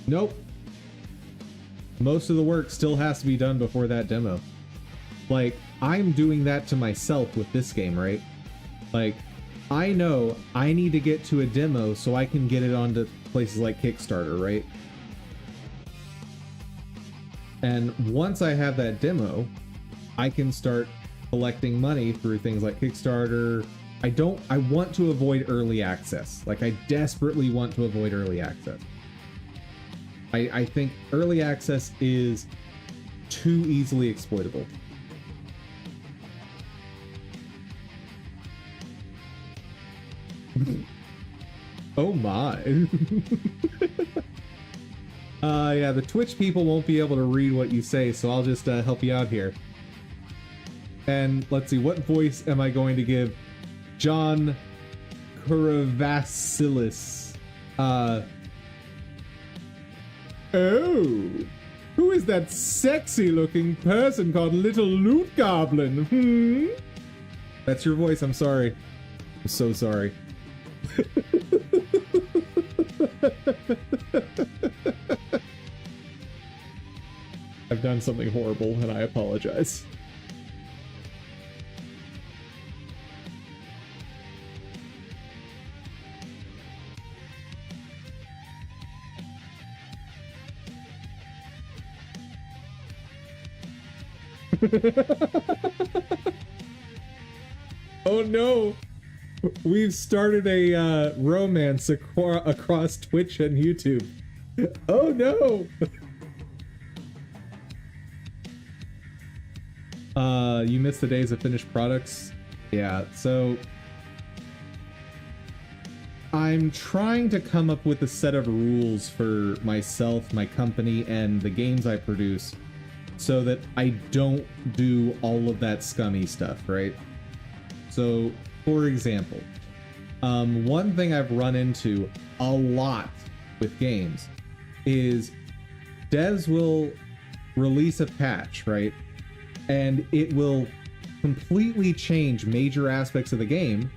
Nope. Most of the work still has to be done before that demo. Like, I'm doing that to myself with this game, right? Like, I know I need to get to a demo so I can get it onto places like Kickstarter, right? And once I have that demo, I can start collecting money through things like Kickstarter. I want to avoid early access. Like, I desperately want to avoid early access. I think early access is too easily exploitable. Oh my. Yeah, the Twitch people won't be able to read what you say, so I'll just help you out here. And let's see, what voice am I going to give John Kuravasilis? Oh, who is that sexy looking person called Little Loot Goblin? That's your voice, I'm sorry. I'm so sorry. I've done something horrible and I apologize. Oh no! We've started a romance across Twitch and YouTube. Oh no! You missed the days of finished products. Yeah, so I'm trying to come up with a set of rules for myself, my company, and the games I produce so that I don't do all of that scummy stuff, right? So, for example, one thing I've run into a lot with games is devs will release a patch, right? And it will completely change major aspects of the game.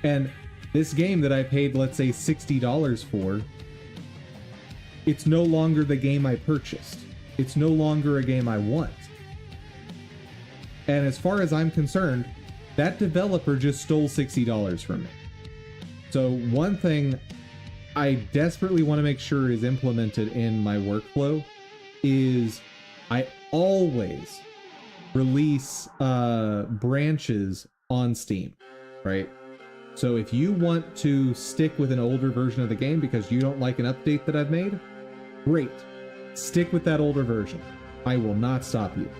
And this game that I paid, let's say, $60 for, it's no longer the game I purchased. It's no longer a game I want. And as far as I'm concerned, that developer just stole $60 from me. So one thing I desperately want to make sure is implemented in my workflow is I always release branches on Steam, right? So if you want to stick with an older version of the game because you don't like an update that I've made, great. Stick with that older version. I will not stop you.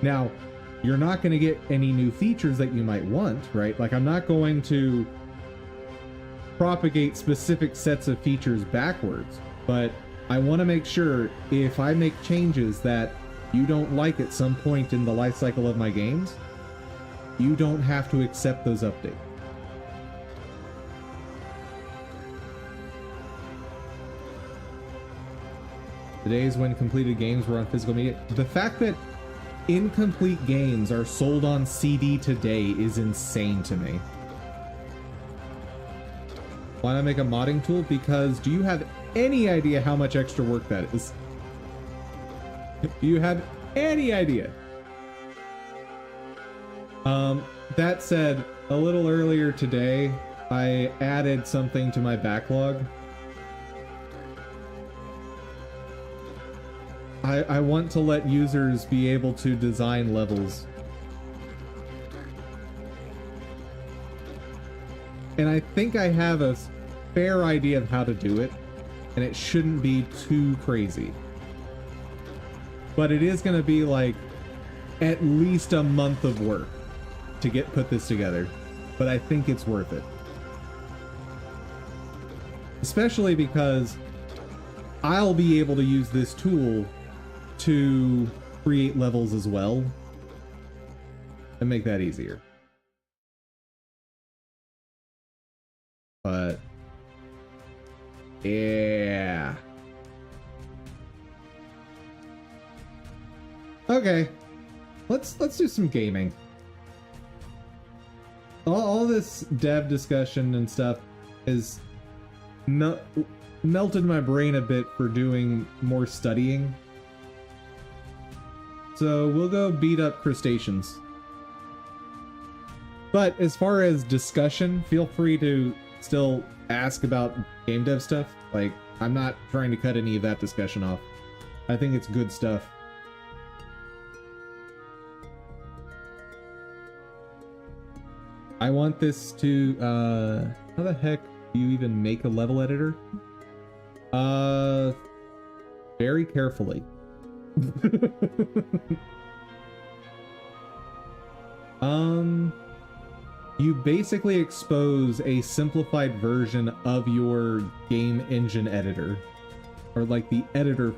Now, you're not going to get any new features that you might want, right? Like, I'm not going to propagate specific sets of features backwards, but I want to make sure if I make changes that you don't like at some point in the life cycle of my games, you don't have to accept those updates. The days when completed games were on physical media. The fact that incomplete games are sold on CD today is insane to me. Why not make a modding tool? Because do you have any idea how much extra work that is? Do you have any idea? That said, a little earlier today, I added something to my backlog. I want to let users be able to design levels. And I think I have a fair idea of how to do it, and it shouldn't be too crazy. But it is going to be like at least a month of work to put this together. But I think it's worth it. Especially because I'll be able to use this tool to create levels as well and make that easier. But yeah. Okay. Let's do some gaming. All this dev discussion and stuff has melted my brain a bit for doing more studying. So we'll go beat up crustaceans. But as far as discussion, feel free to still ask about game dev stuff. Like, I'm not trying to cut any of that discussion off. I think it's good stuff. I want this to, how the heck do you even make a level editor? Very carefully. You basically expose a simplified version of your game engine editor, or like the editor.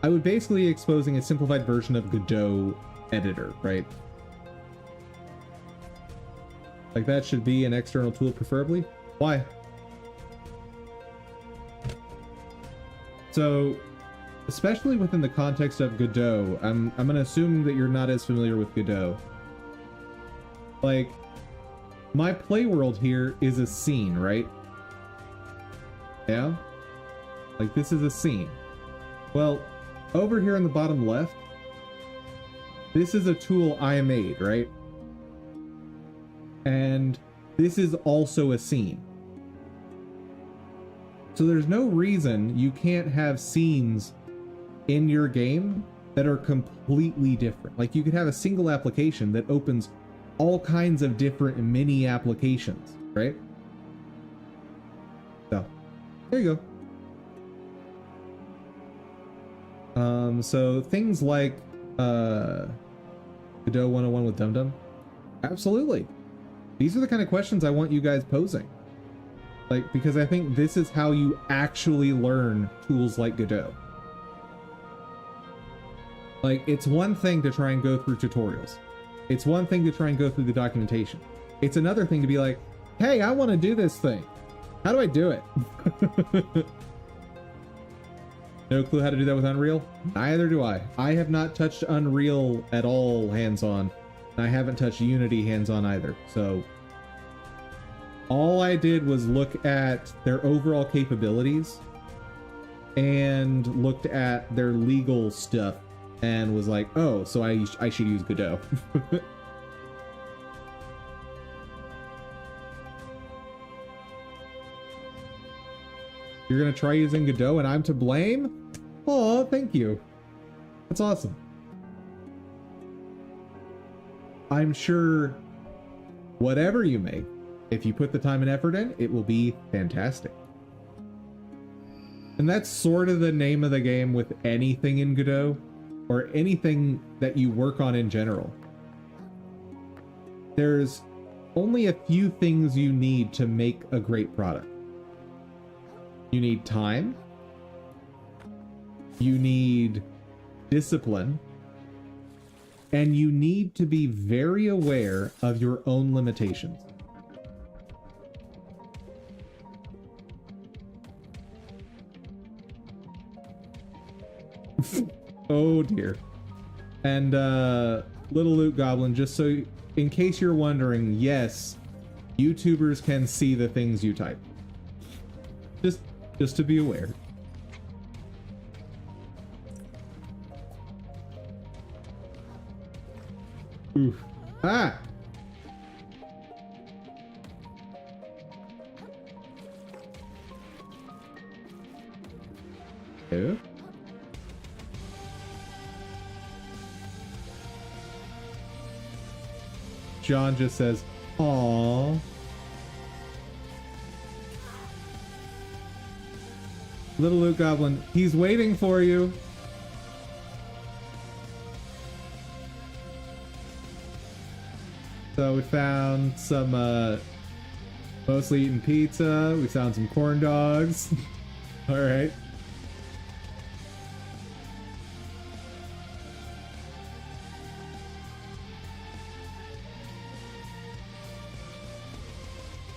I would basically be exposing a simplified version of Godot editor, right? Like that should be an external tool preferably. Why? So, especially within the context of Godot, I'm gonna assume that you're not as familiar with Godot. Like, my playworld here is a scene, right? Yeah? Like, this is a scene. Well, over here in the bottom left, this is a tool I made, right? And this is also a scene. So there's no reason you can't have scenes in your game that are completely different. Like you could have a single application that opens all kinds of different mini applications, right? So there you go. So things like Godot 101 with Dum Dum, absolutely. These are the kind of questions I want you guys posing. Like, because I think this is how you actually learn tools like Godot. Like, it's one thing to try and go through tutorials. It's one thing to try and go through the documentation. It's another thing to be like, hey, I want to do this thing. How do I do it? No clue how to do that with Unreal? Neither do I. I have not touched Unreal at all hands-on. And I haven't touched Unity hands-on either. So all I did was look at their overall capabilities and looked at their legal stuff and was like, oh, so I should use Godot. You're gonna try using Godot and I'm to blame? Oh, thank you. That's awesome. I'm sure whatever you make, if you put the time and effort in, it will be fantastic. And that's sort of the name of the game with anything in Godot, or anything that you work on in general. There's only a few things you need to make a great product. You need time. You need discipline. And you need to be very aware of your own limitations. Oh dear. And Little Loot Goblin, just so in case you're wondering, yes, YouTubers can see the things you type. Just to be aware. Oof. Ah! Ew. John just says, "Aww." Little Luke Goblin, he's waiting for you. So we found some mostly eating pizza. We found some corn dogs. All right.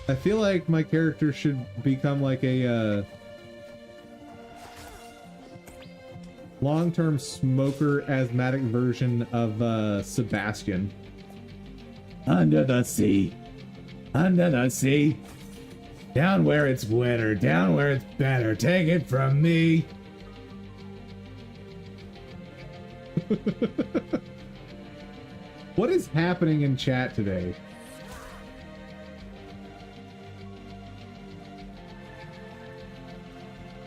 I feel like my character should become like a long-term smoker asthmatic version of Sebastian. Under the sea, down where it's wetter, down where it's better, take it from me. What is happening in chat today?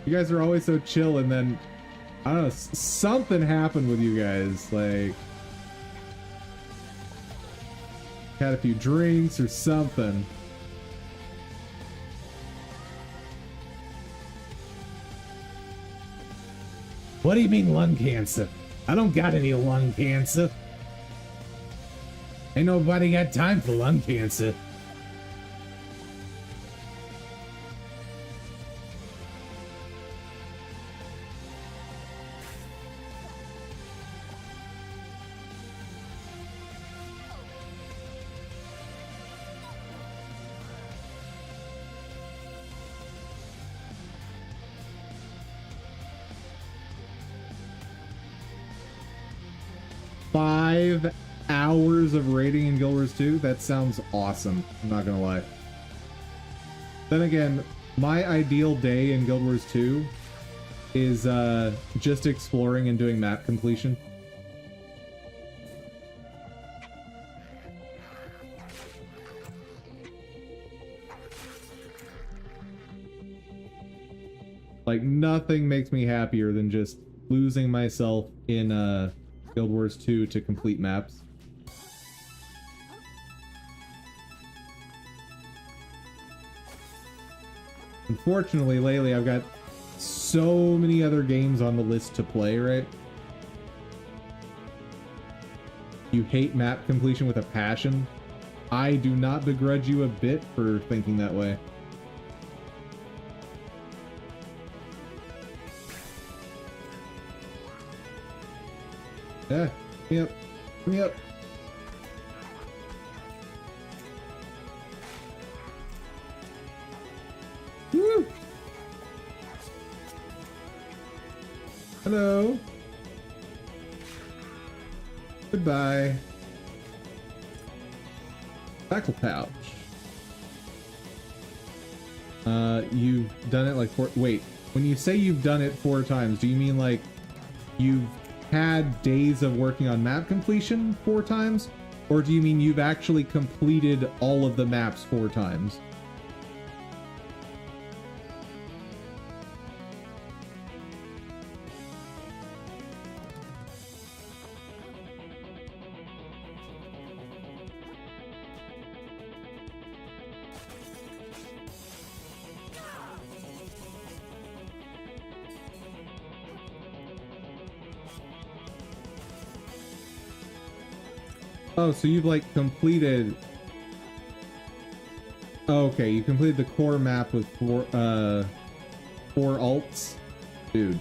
You guys are always so chill, and then I don't know, something happened with you guys, like had a few drinks or something. What do you mean lung cancer? I don't got any lung cancer. Ain't nobody got time for lung cancer. Hours of raiding in Guild Wars 2? That sounds awesome. I'm not gonna lie. Then again, my ideal day in Guild Wars 2 is just exploring and doing map completion. Like, nothing makes me happier than just losing myself in Guild Wars 2 to complete maps. Unfortunately, lately I've got so many other games on the list to play, right? You hate map completion with a passion. I do not begrudge you a bit for thinking that way. Yeah, yep, yep. Woo! Hello. Goodbye. Tackle pouch. You've done it like wait, when you say you've done it 4 times, do you mean like you've had days of working on map completion 4 times? Or do you mean you've actually completed all of the maps 4 times? Oh, so you've like completed... Oh, okay, you completed the core map with 4 alts? Dude.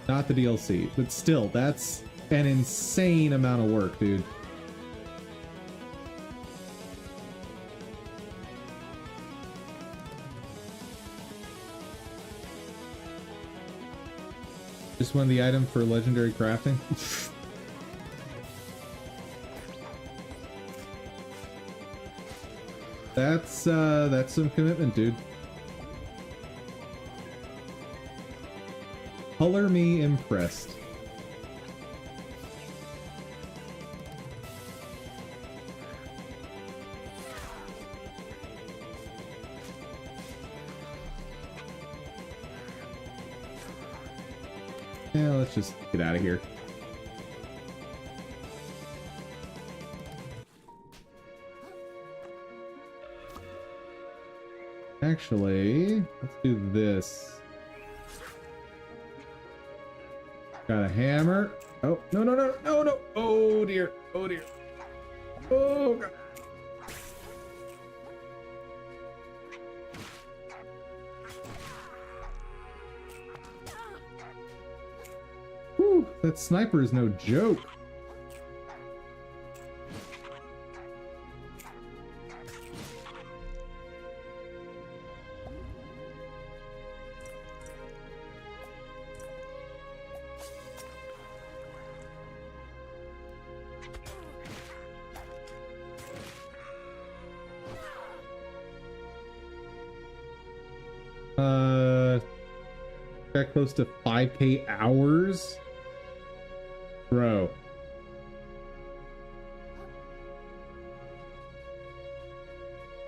Not the DLC, but still, that's an insane amount of work, dude. Just won the item for legendary crafting? That's some commitment, dude. Color me impressed. Yeah, let's just get out of here. Actually, let's do this. Got a hammer. Oh, no, no, no, no, no. Oh, dear. Oh, dear. Oh, God. Whew, that sniper is no joke. Got close to 5K hours? Bro.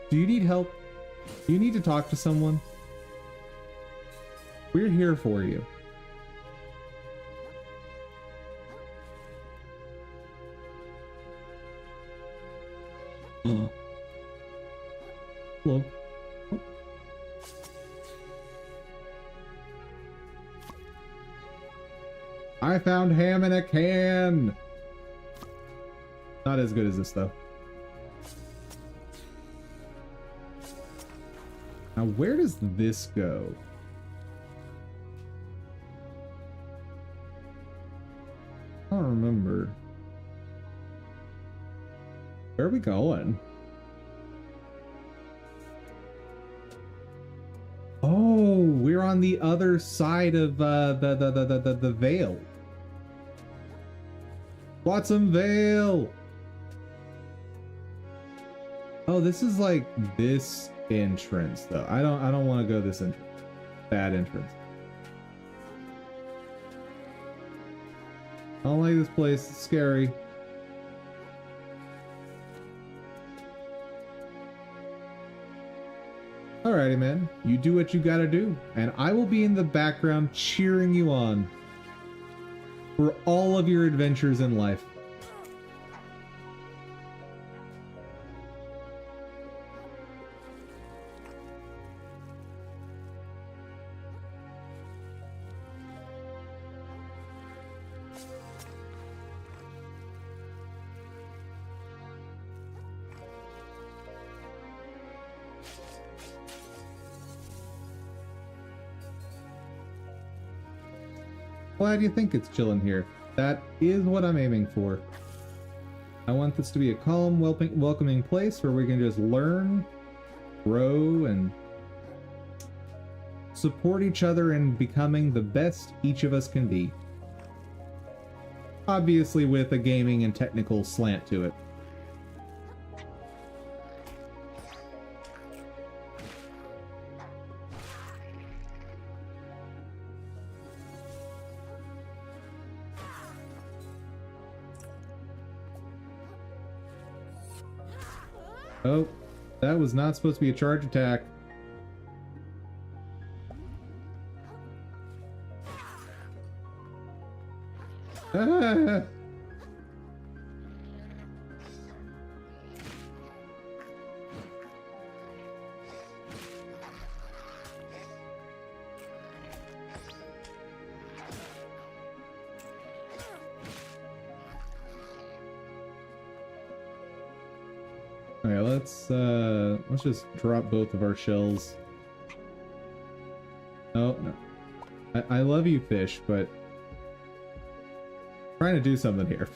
Do you need help? Do you need to talk to someone? We're here for you. Hello. I found ham in a can. Not as good as this though. Now where does this go? I don't remember. Where are we going? Oh, we're on the other side of the veil. Flotsam Vale. Oh, this is like this entrance though. I don't want to go this entrance. Bad entrance. I don't like this place. It's scary. Alrighty, man. You do what you gotta do, and I will be in the background cheering you on. for all of your adventures in life. Glad you think it's chilling here. That is what I'm aiming for. I want this to be a calm, welcoming place where we can just learn, grow, and support each other in becoming the best each of us can be. Obviously with a gaming and technical slant to it. Oh, that was not supposed to be a charge attack. Ah! Okay, let's just drop both of our shells. Oh no, I love you, fish, but I'm trying to do something here.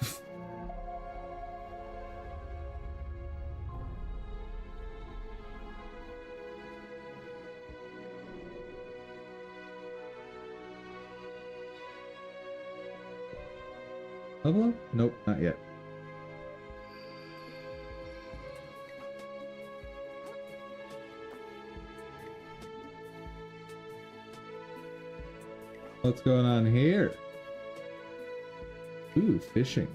Level up? Nope, not yet. What's going on here? Ooh, fishing.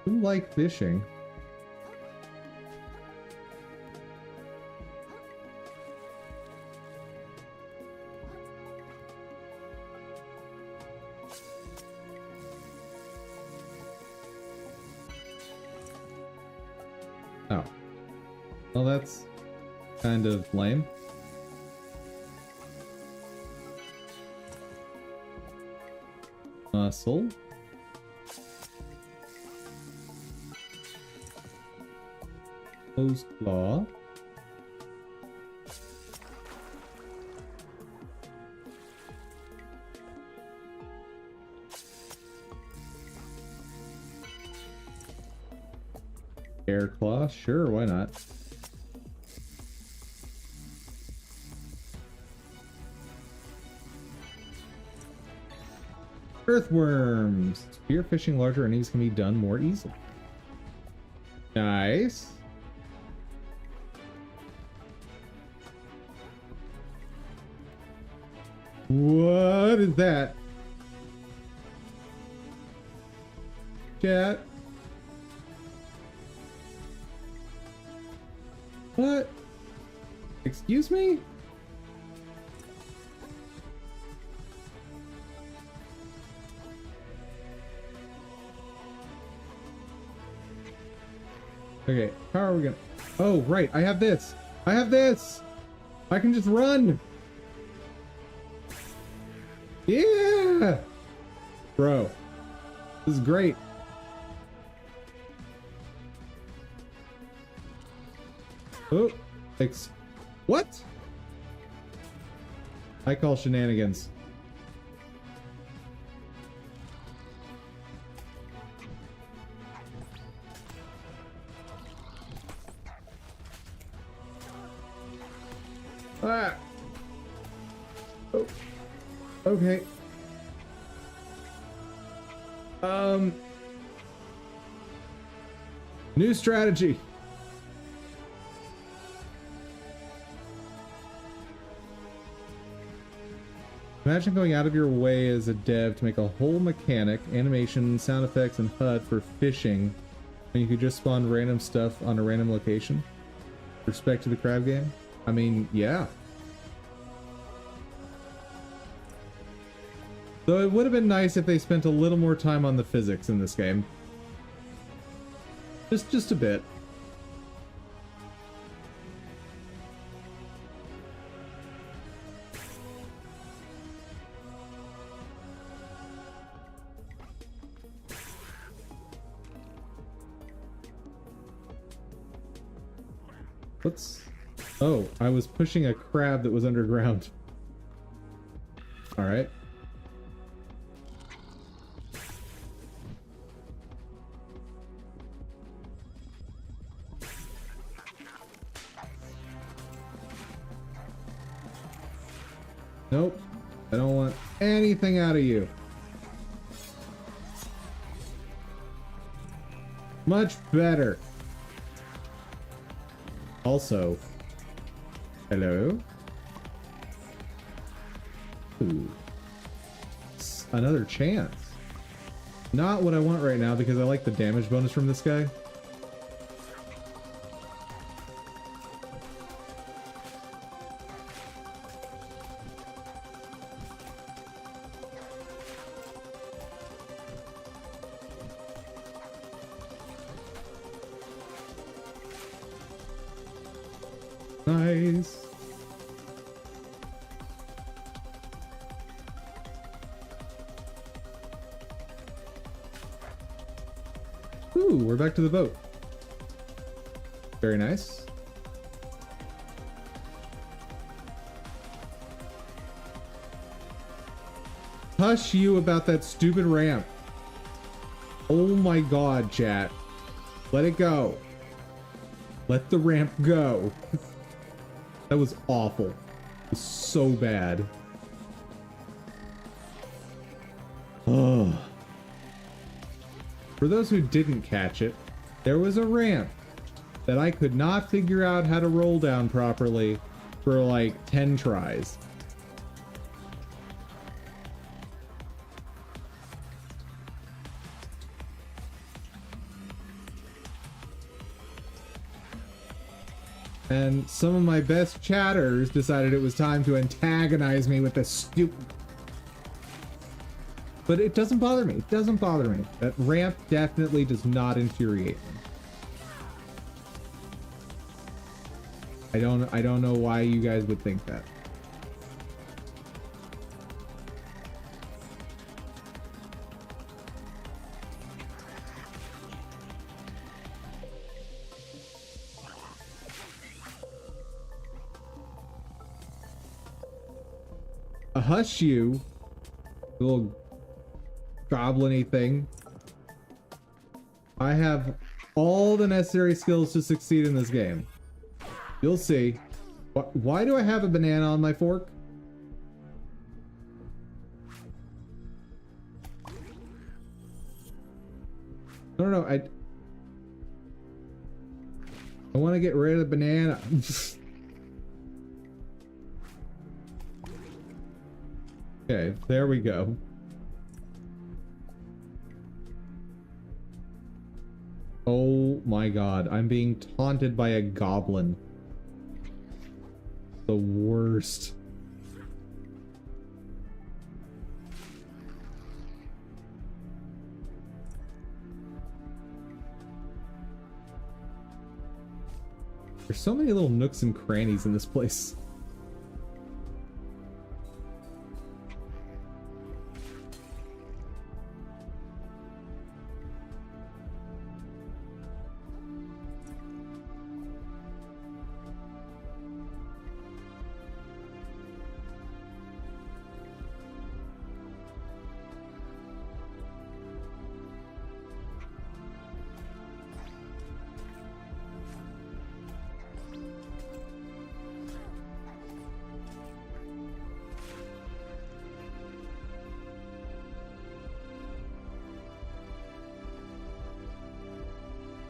Who like fishing? Oh. Well, that's kind of lame. Muscle. Closed claw. Air claw, sure, why not? Earthworms! Spearfishing larger enemies can be done more easily. Nice. What is that? Chat. What? Excuse me? Okay, how are we gonna... Oh, right, I have this! I have this! I can just run! Yeah! Bro. This is great. Oh, what? I call shenanigans. Ah. Oh. Okay. New strategy. Imagine going out of your way as a dev to make a whole mechanic, animation, sound effects, and HUD for fishing, and you could just spawn random stuff on a random location. Respect to the crab game. I mean, yeah. Though it would have been nice if they spent a little more time on the physics in this game. Just a bit. What's... Oh, I was pushing a crab that was underground. Alright. Nope. I don't want anything out of you. Much better. Also, hello? Ooh. Another chance. Not what I want right now because I like the damage bonus from this guy. Nice. Ooh, we're back to the boat. Very nice. Hush you about that stupid ramp. Oh my god, chat. Let it go. Let the ramp go. That was awful. It was so bad. Oh. For those who didn't catch it, there was a ramp that I could not figure out how to roll down properly for like 10 tries. And some of my best chatters decided it was time to antagonize me with this stupid... But it doesn't bother me. It doesn't bother me. That ramp definitely does not infuriate me. I don't know why you guys would think that. Hush you, little goblin-y thing. I have all the necessary skills to succeed in this game. You'll see. Why do I have a banana on my fork? No, I want to get rid of the banana. Okay, there we go. Oh my god, I'm being taunted by a goblin. The worst. There's so many little nooks and crannies in this place.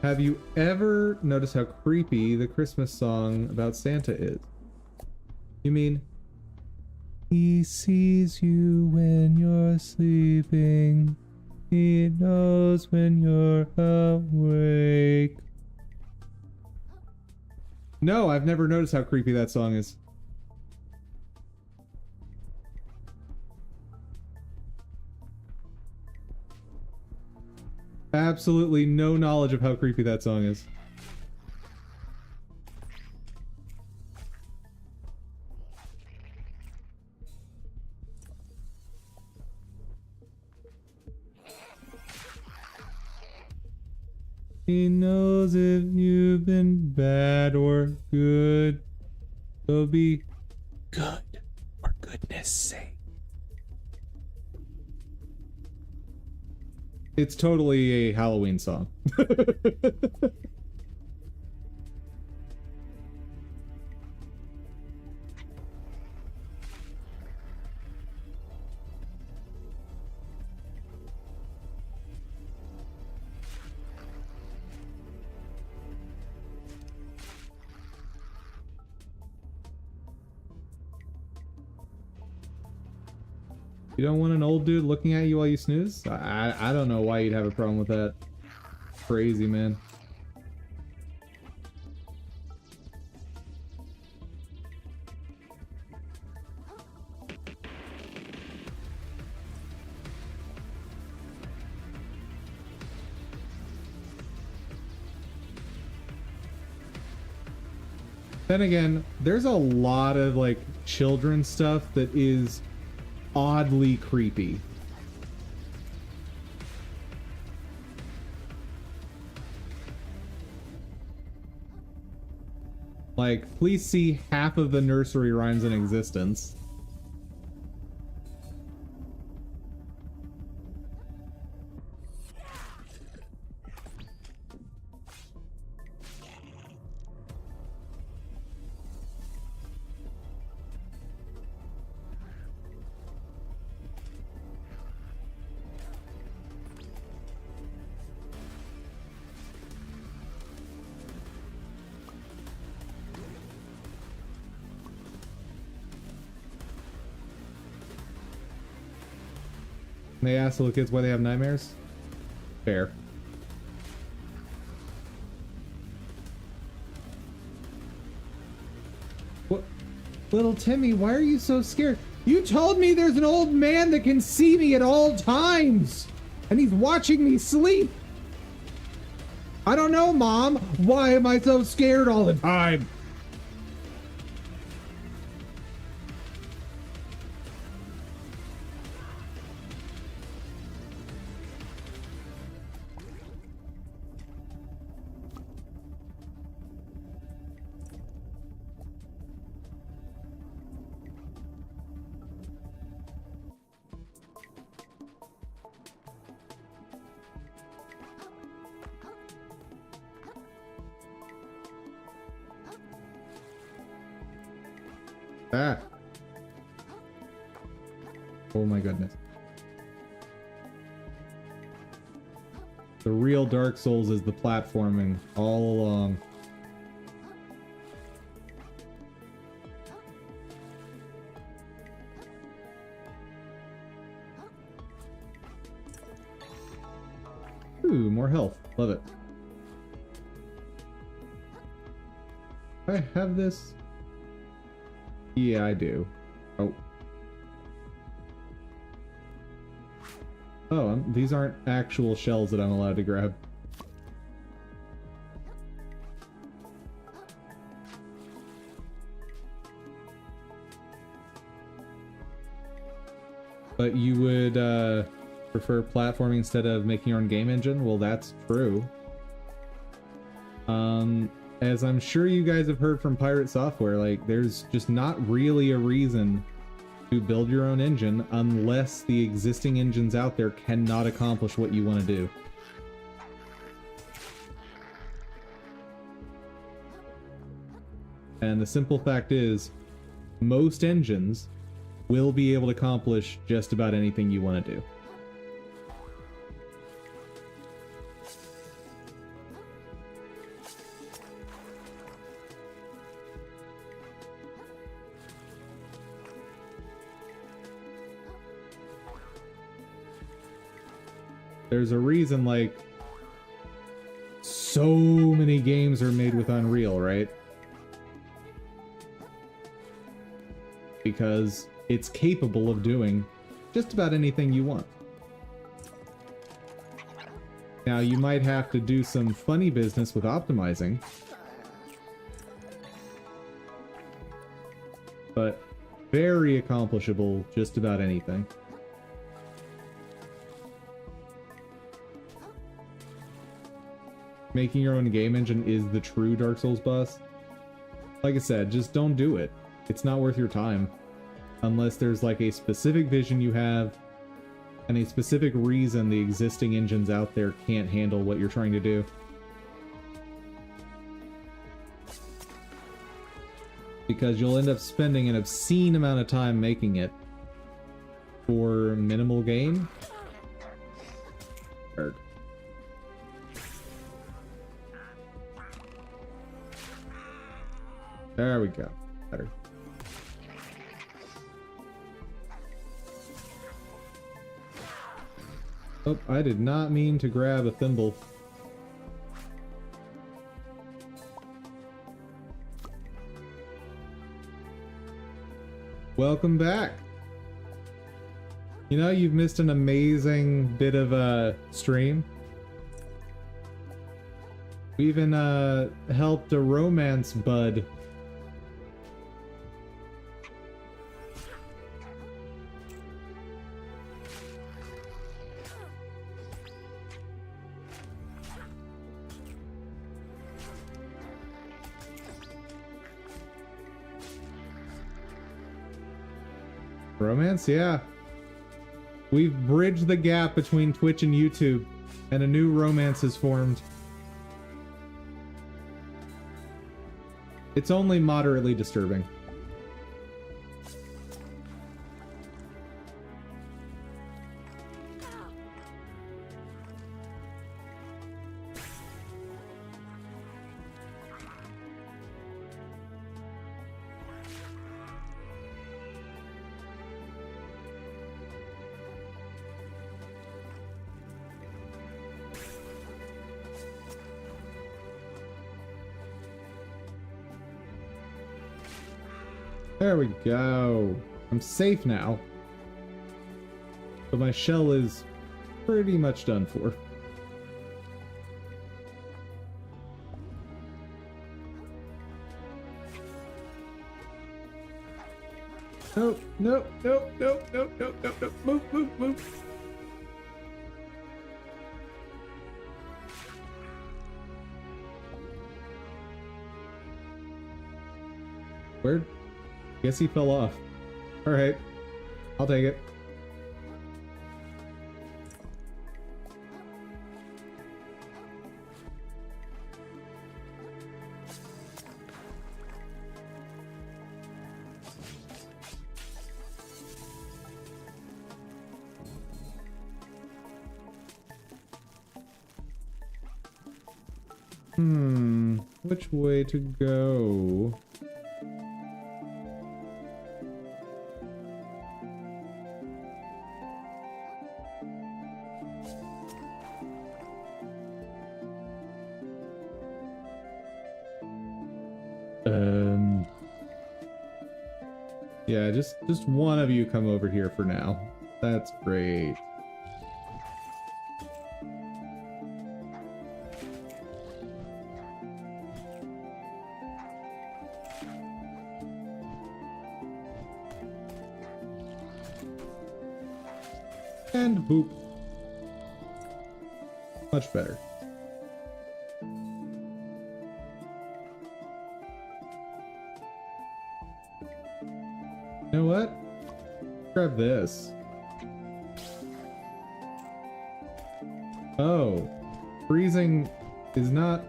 Have you ever noticed how creepy the Christmas song about Santa is? You mean, he sees you when you're sleeping, he knows when you're awake. No, I've never noticed how creepy that song is. Absolutely no knowledge of how creepy that song is. He knows if you've been bad or good. So be good, for goodness sake. It's totally a Halloween song. You don't want an old dude looking at you while you snooze? I don't know why you'd have a problem with that. Crazy, man. Then again, there's a lot of like children's stuff that is oddly creepy. Like, please see half of the nursery rhymes in existence. They ask little kids why they have nightmares? Fair. What? Little Timmy, why are you so scared? You told me there's an old man that can see me at all times! And he's watching me sleep! I don't know, Mom! Why am I so scared all the time? Ah. Oh my goodness. The real Dark Souls is the platforming all along. Ooh, more health. Love it. I have this. Yeah, I do. Oh. Oh, these aren't actual shells that I'm allowed to grab. But you would prefer platforming instead of making your own game engine? Well, that's true. As I'm sure you guys have heard from Pirate Software, like, there's just not really a reason to build your own engine unless the existing engines out there cannot accomplish what you want to do. And the simple fact is, most engines will be able to accomplish just about anything you want to do. There's a reason, like, so many games are made with Unreal, right? because it's capable of doing just about anything you want. Now, you might have to do some funny business with optimizing, but very accomplishable just about anything. Making your own game engine is the true Dark Souls boss. Like I said, just don't do it. It's not worth your time. Unless there's like a specific vision you have and a specific reason the existing engines out there can't handle what you're trying to do. Because you'll end up spending an obscene amount of time making it for minimal gain. Erg. There we go. Better. Oh, I did not mean to grab a thimble. Welcome back. You know, you've missed an amazing bit of a stream. We even helped a romance bud. Romance, yeah. We've bridged the gap between Twitch and YouTube, and a new romance has formed. It's only moderately disturbing. There we go. I'm safe now. But my shell is pretty much done for. Nope, nope, nope, nope, nope, nope, nope, nope. Move, move, move. Where'd... Guess he fell off. Alright. I'll take it. Which way to go? Yeah, just one of you come over here for now. That's great. And boop. Much better. You know what? Grab this. Oh, freezing is not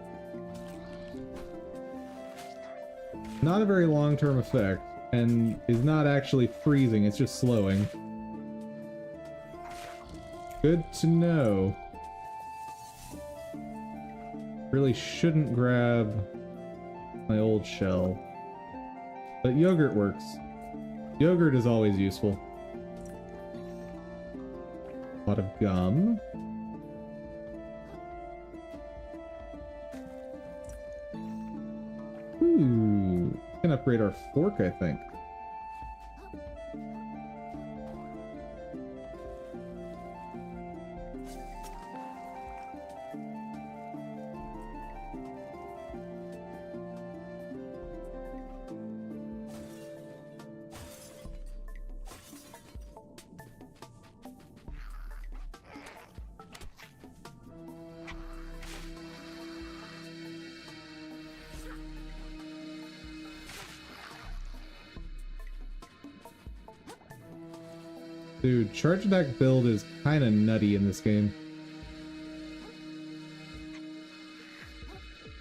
a very long-term effect, and is not actually freezing, it's just slowing. Good to know. Really shouldn't grab my old shell. But yogurt works. Yogurt is always useful. A lot of gum. Ooh, we can upgrade our fork, I think. Dude, charge attack build is kind of nutty in this game.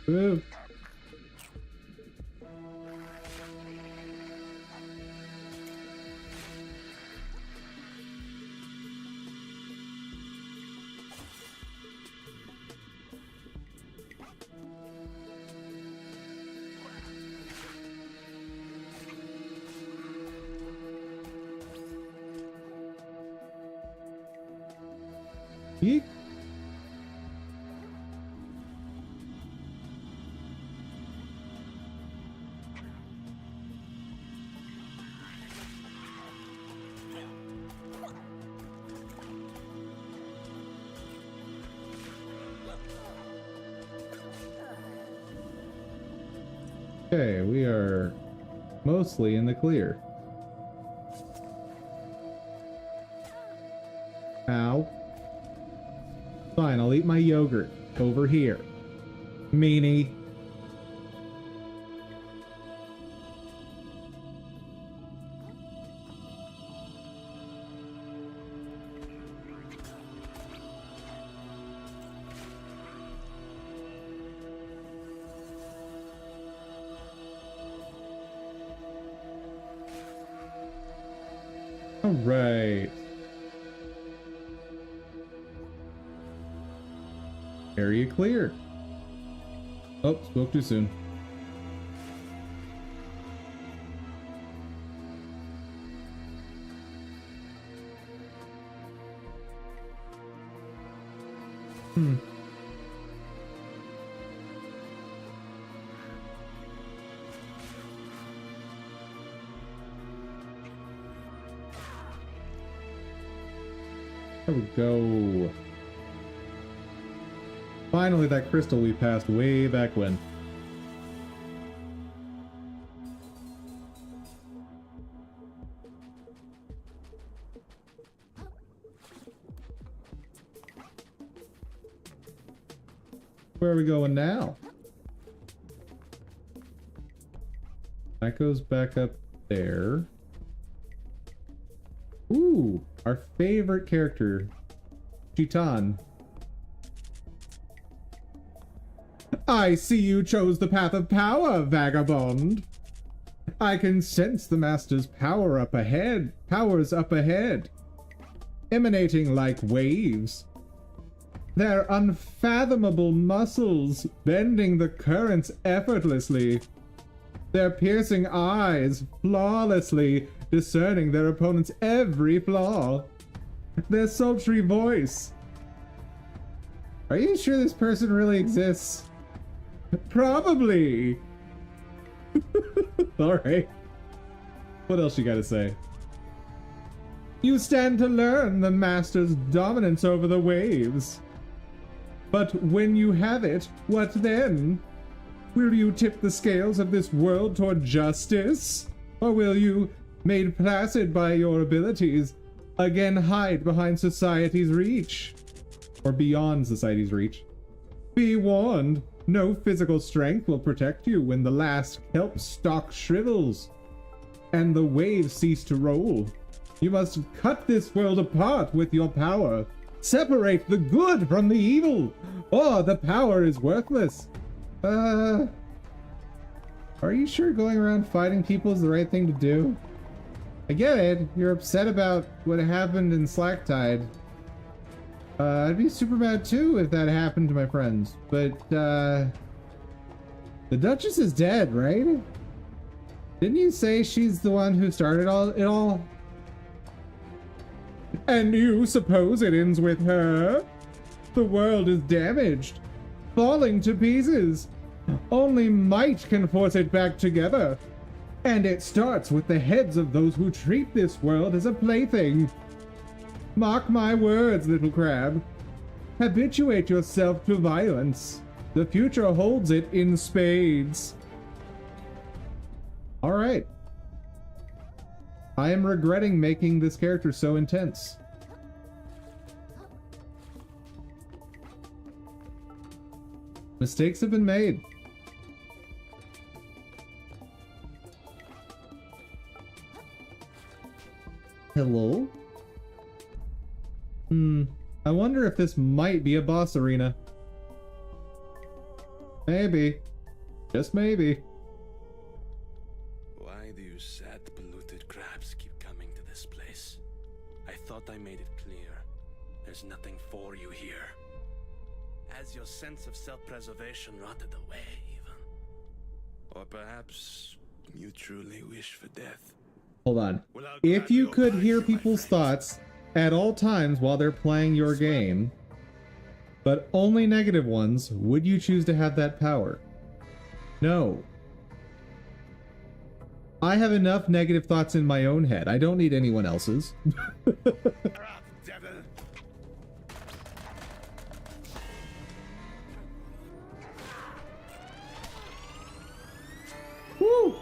Ooh. Yeek. Okay, we are mostly in the clear. Ow. Fine, I'll eat my yogurt over here. Meanie. All right. Area clear. Oh, spoke too soon. There we go. Finally, that crystal we passed way back when. Where are we going now? That goes back up there. Ooh, our favorite character, Chitan. I see you chose the path of power, vagabond. I can sense the master's powers up ahead, emanating like waves. Their unfathomable muscles bending the currents effortlessly. Their piercing eyes flawlessly discerning their opponent's every flaw. Their sultry voice. Are you sure this person really exists? Probably. Alright. What else you gotta say? You stand to learn the master's dominance over the waves. But when you have it, what then? Will you tip the scales of this world toward justice? Or will you, made placid by your abilities, again hide behind society's reach? Or beyond society's reach? Be warned, no physical strength will protect you when the last kelp stalk shrivels and the waves cease to roll. You must cut this world apart with your power. Separate the good from the evil, or the power is worthless. Are you sure going around fighting people is the right thing to do? I get it. You're upset about what happened in Slacktide. I'd be super mad too if that happened to my friends. But, the Duchess is dead, right? Didn't you say she's the one who started it all? And you suppose it ends with her? The world is damaged, falling to pieces. Only might can force it back together. And it starts with the heads of those who treat this world as a plaything. Mark my words, little crab. Habituate yourself to violence. The future holds it in spades. All right. I am regretting making this character so intense. Mistakes have been made. Hello? I wonder if this might be a boss arena. Maybe. Just maybe. Why do you sad, polluted crabs keep coming to this place? I thought I made it clear. There's nothing for you here. Has your sense of self-preservation rotted away, even? Or perhaps you truly wish for death? Hold on. Well, I'll If you gladly could oblige hear you, my people's friend. thoughts at all times while they're playing your game, but only negative ones, would you choose to have that power? No. I have enough negative thoughts in my own head. I don't need anyone else's. Ah, devil. Woo!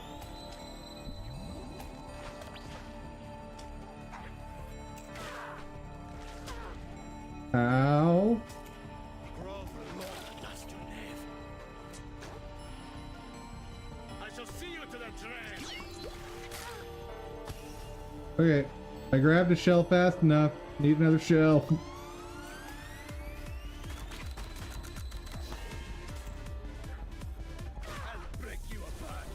Ow. Crawl for the Lord at last, you knave. I shall see you to the drain. Okay. I grabbed a shell fast enough. Need another shell. I'll break you apart.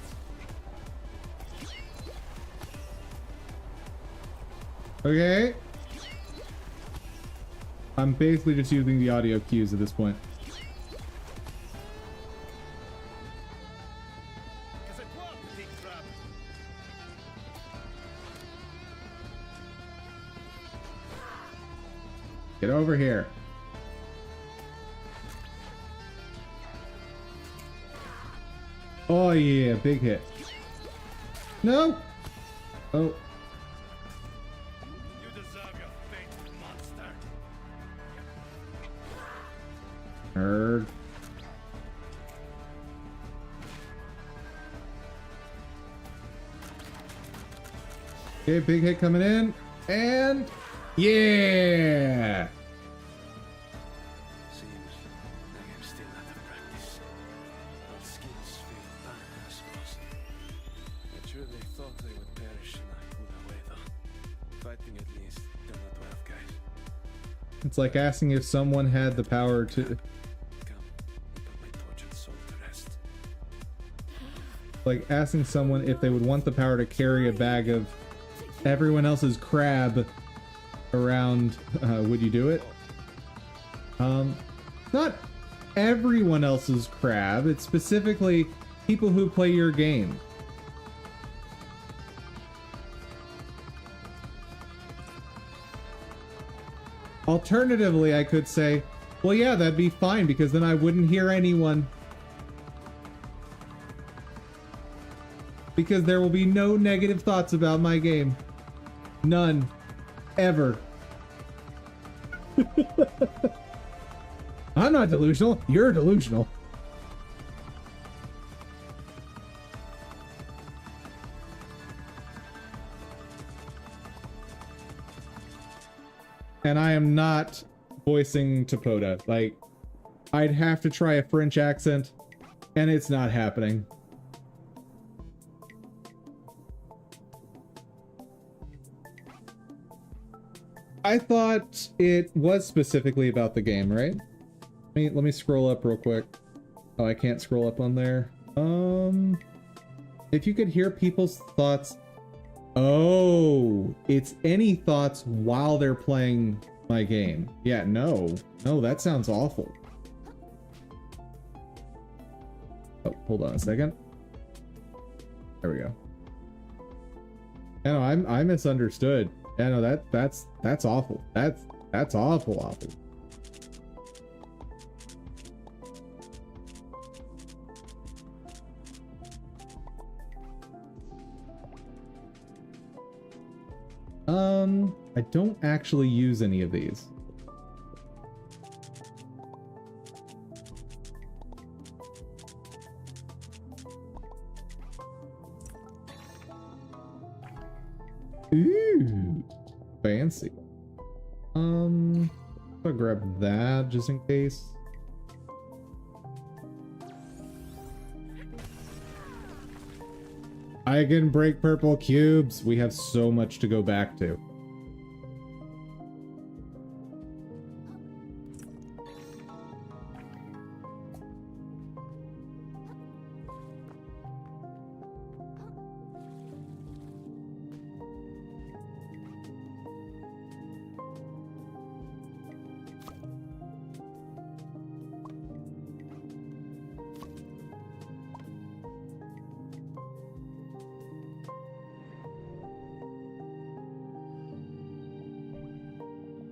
Okay. I'm basically just using the audio cues at this point. Que c'est toi, petit crabe? Get over here. Oh yeah, big hit. No! Oh. You deserve your fate, monster. Nerd. Okay, big hit coming in. And yeah! Seems like I'm still out of practice. But skills feel fine, I suppose. I truly thought they would perish in a good way, though. Fighting at least, they're not well, guys. It's like asking if someone had the power to... Come, and put my tortured soul to rest. Like asking someone if they would want the power to carry a bag of everyone else's crab around. Would you do it? Not everyone else's crab. It's specifically people who play your game. Alternatively, I could say, well, yeah, that'd be fine because then I wouldn't hear anyone. Because there will be no negative thoughts about my game. None. Ever. I'm not delusional. You're delusional. And I am not voicing Topoda. Like, I'd have to try a French accent, and it's not happening. I thought it was specifically about the game, right? Let me scroll up real quick. Oh, I can't scroll up on there. If you could hear people's thoughts. Oh, it's any thoughts while they're playing my game. Yeah, no, that sounds awful. Oh, hold on a second. There we go. Yeah, no, I misunderstood. Yeah, no, that's awful. That's awful. I don't actually use any of these. Ooh, fancy. I'll grab that just in case. I can break purple cubes. We have so much to go back to.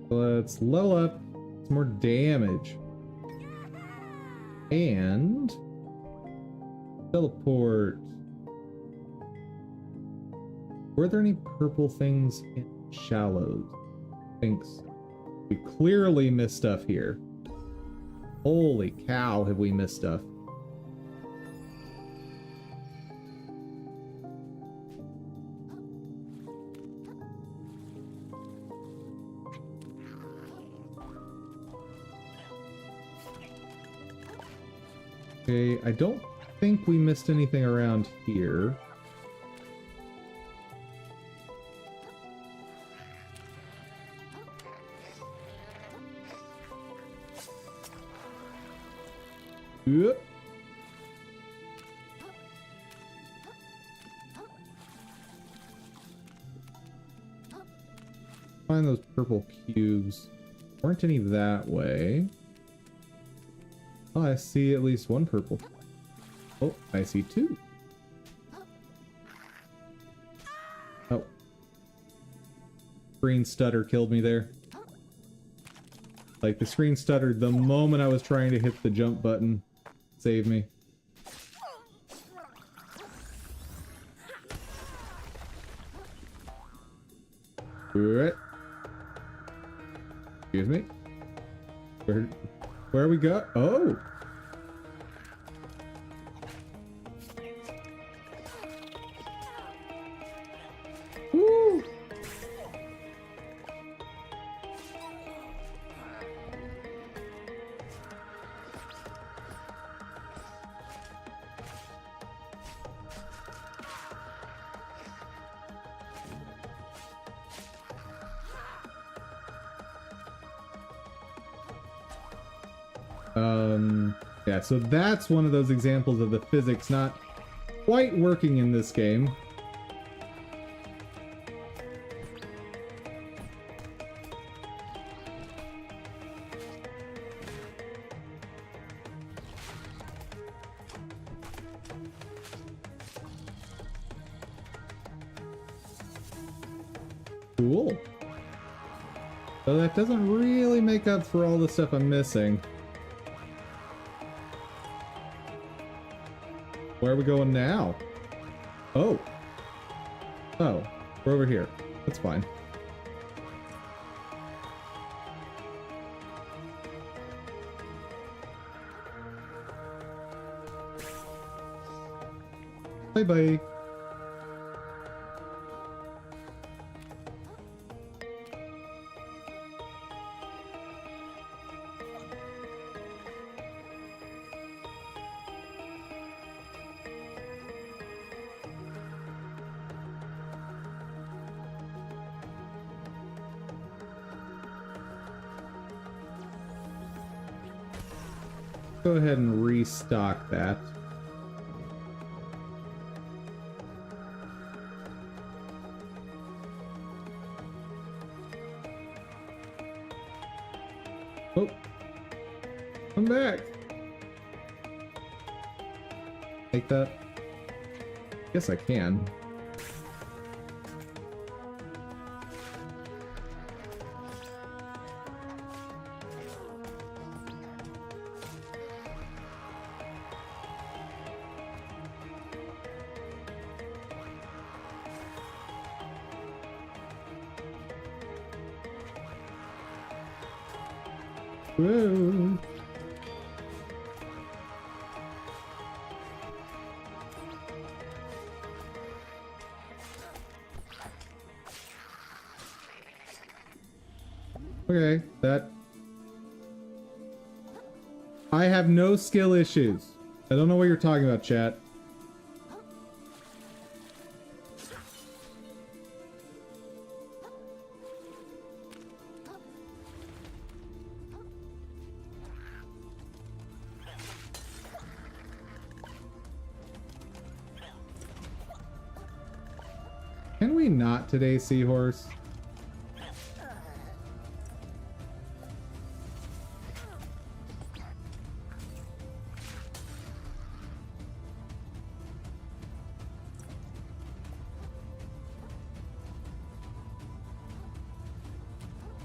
Let's level up some more damage. And teleport. Were there any purple things in Shallows? I think so. We clearly missed stuff here. Holy cow, have we missed stuff. Okay, I don't think we missed anything around here. Yep. Find those purple cubes. Weren't any that way. Oh, I see at least one purple. Oh, I see two. Oh. Screen stutter killed me there. Like, the screen stuttered the moment I was trying to hit the jump button. Save me. Alright. Excuse me. Where we go? Oh! Woo! Yeah, so that's one of those examples of the physics not quite working in this game. Cool. So that doesn't really make up for all the stuff I'm missing. Where are we going now? Oh. Oh, we're over here. That's fine. Bye-bye. Go ahead and restock that. Oh, I'm back. Take that. Guess I can. Whoa. Okay, that... I have no skill issues. I don't know what you're talking about, chat. Can we not today, Seahorse?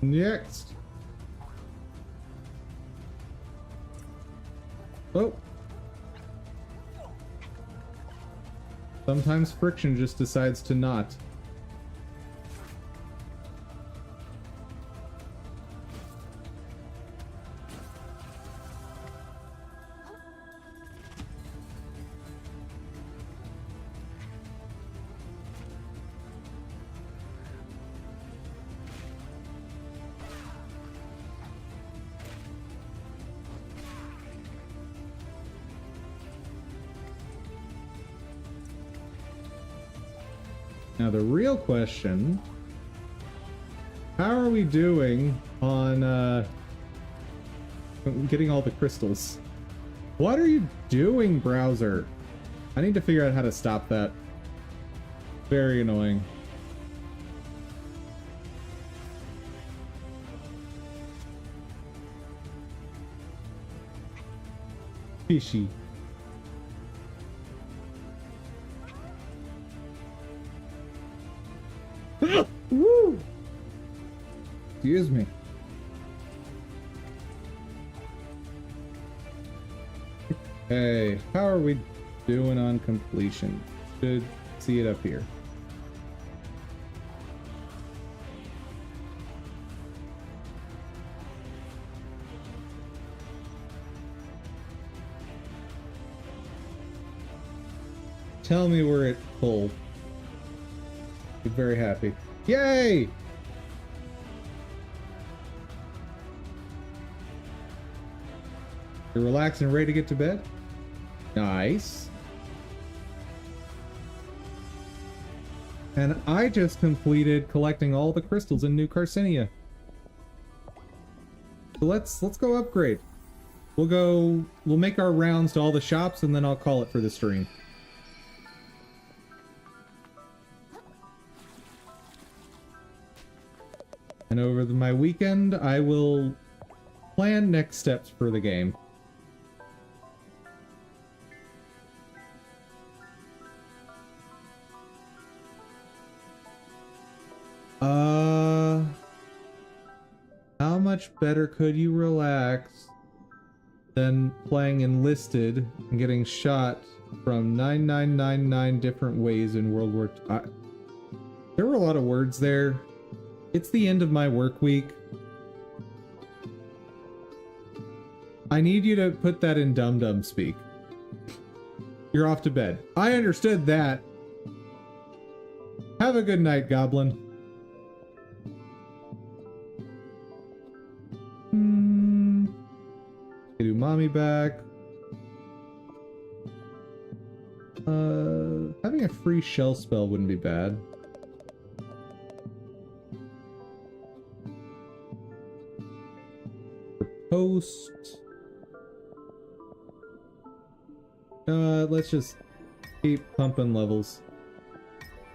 Next. Oh. Sometimes friction just decides to not. Now the real question, how are we doing on getting all the crystals? What are you doing, browser? I need to figure out how to stop that. Very annoying. Fishy. Woo! Excuse me. Hey, how are we doing on completion? Should see it up here. Tell me we're at full. Be very happy. Yay! You're relaxed and ready to get to bed? Nice. And I just completed collecting all the crystals in New Carcinia. So let's go upgrade. We'll make our rounds to all the shops and then I'll call it for the stream. And over my weekend, I will plan next steps for the game. How much better could you relax than playing Enlisted and getting shot from 9999 different ways in World War II? There were a lot of words there. It's the end of my work week. I need you to put that in dum-dum speak. You're off to bed. I understood that. Have a good night, Goblin. Get Umami back. Having a free shell spell wouldn't be bad. Post. Let's just keep pumping levels.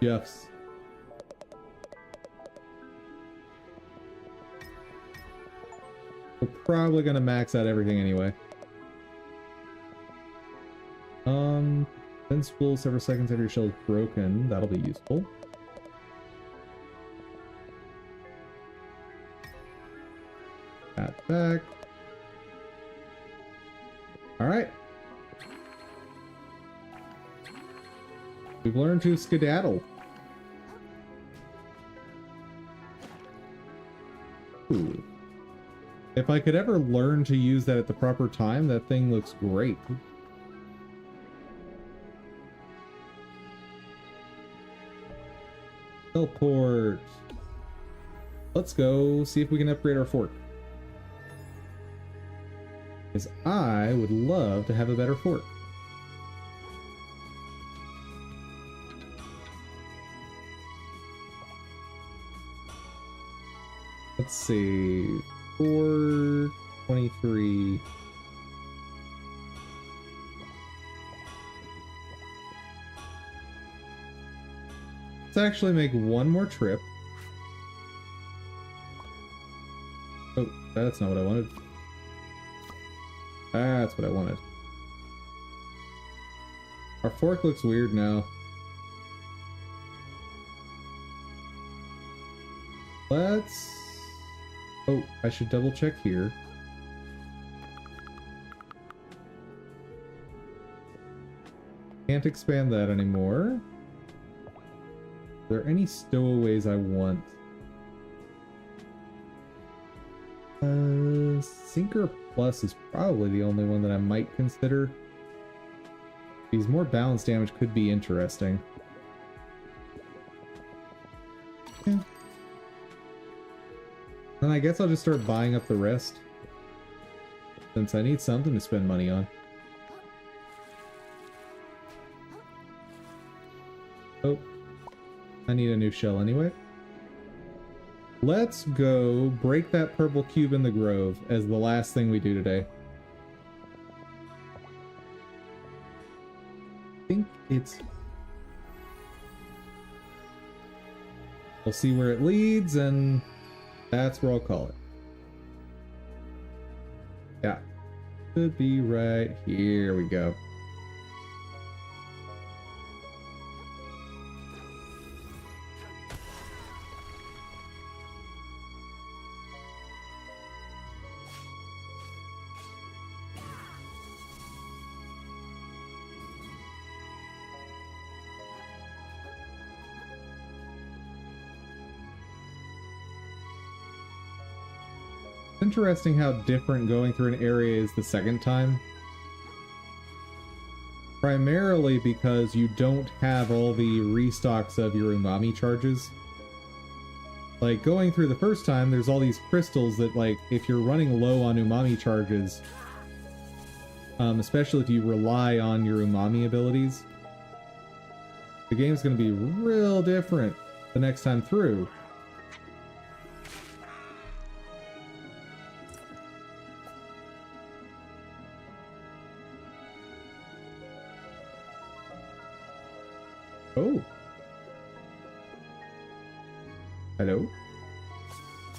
Jeffs. We're probably gonna max out everything anyway. Invincible several seconds after your shell is broken. That'll be useful. That back. Alright. We've learned to skedaddle. Ooh. If I could ever learn to use that at the proper time, that thing looks great. Teleport. Let's go see if we can upgrade our fort. Because I would love to have a better fort. Let's see. 423. Let's actually make one more trip. Oh, that's not what I wanted. That's what I wanted. Our fork looks weird now. Oh, I should double check here. Can't expand that anymore. Are there any stowaways I want? Sinker Plus is probably the only one that I might consider. These more balance damage could be interesting. Yeah. Then I guess I'll just start buying up the rest, since I need something to spend money on. Oh, I need a new shell anyway. Let's go break that purple cube in the grove as the last thing we do today. I think it's... We'll see where it leads, and that's where I'll call it. Yeah. Should be right here. We go. Interesting how different going through an area is the second time. Primarily because you don't have all the restocks of your umami charges. Like, going through the first time, there's all these crystals that, like, if you're running low on umami charges, especially if you rely on your umami abilities, the game's gonna be real different the next time through. Oh. Hello?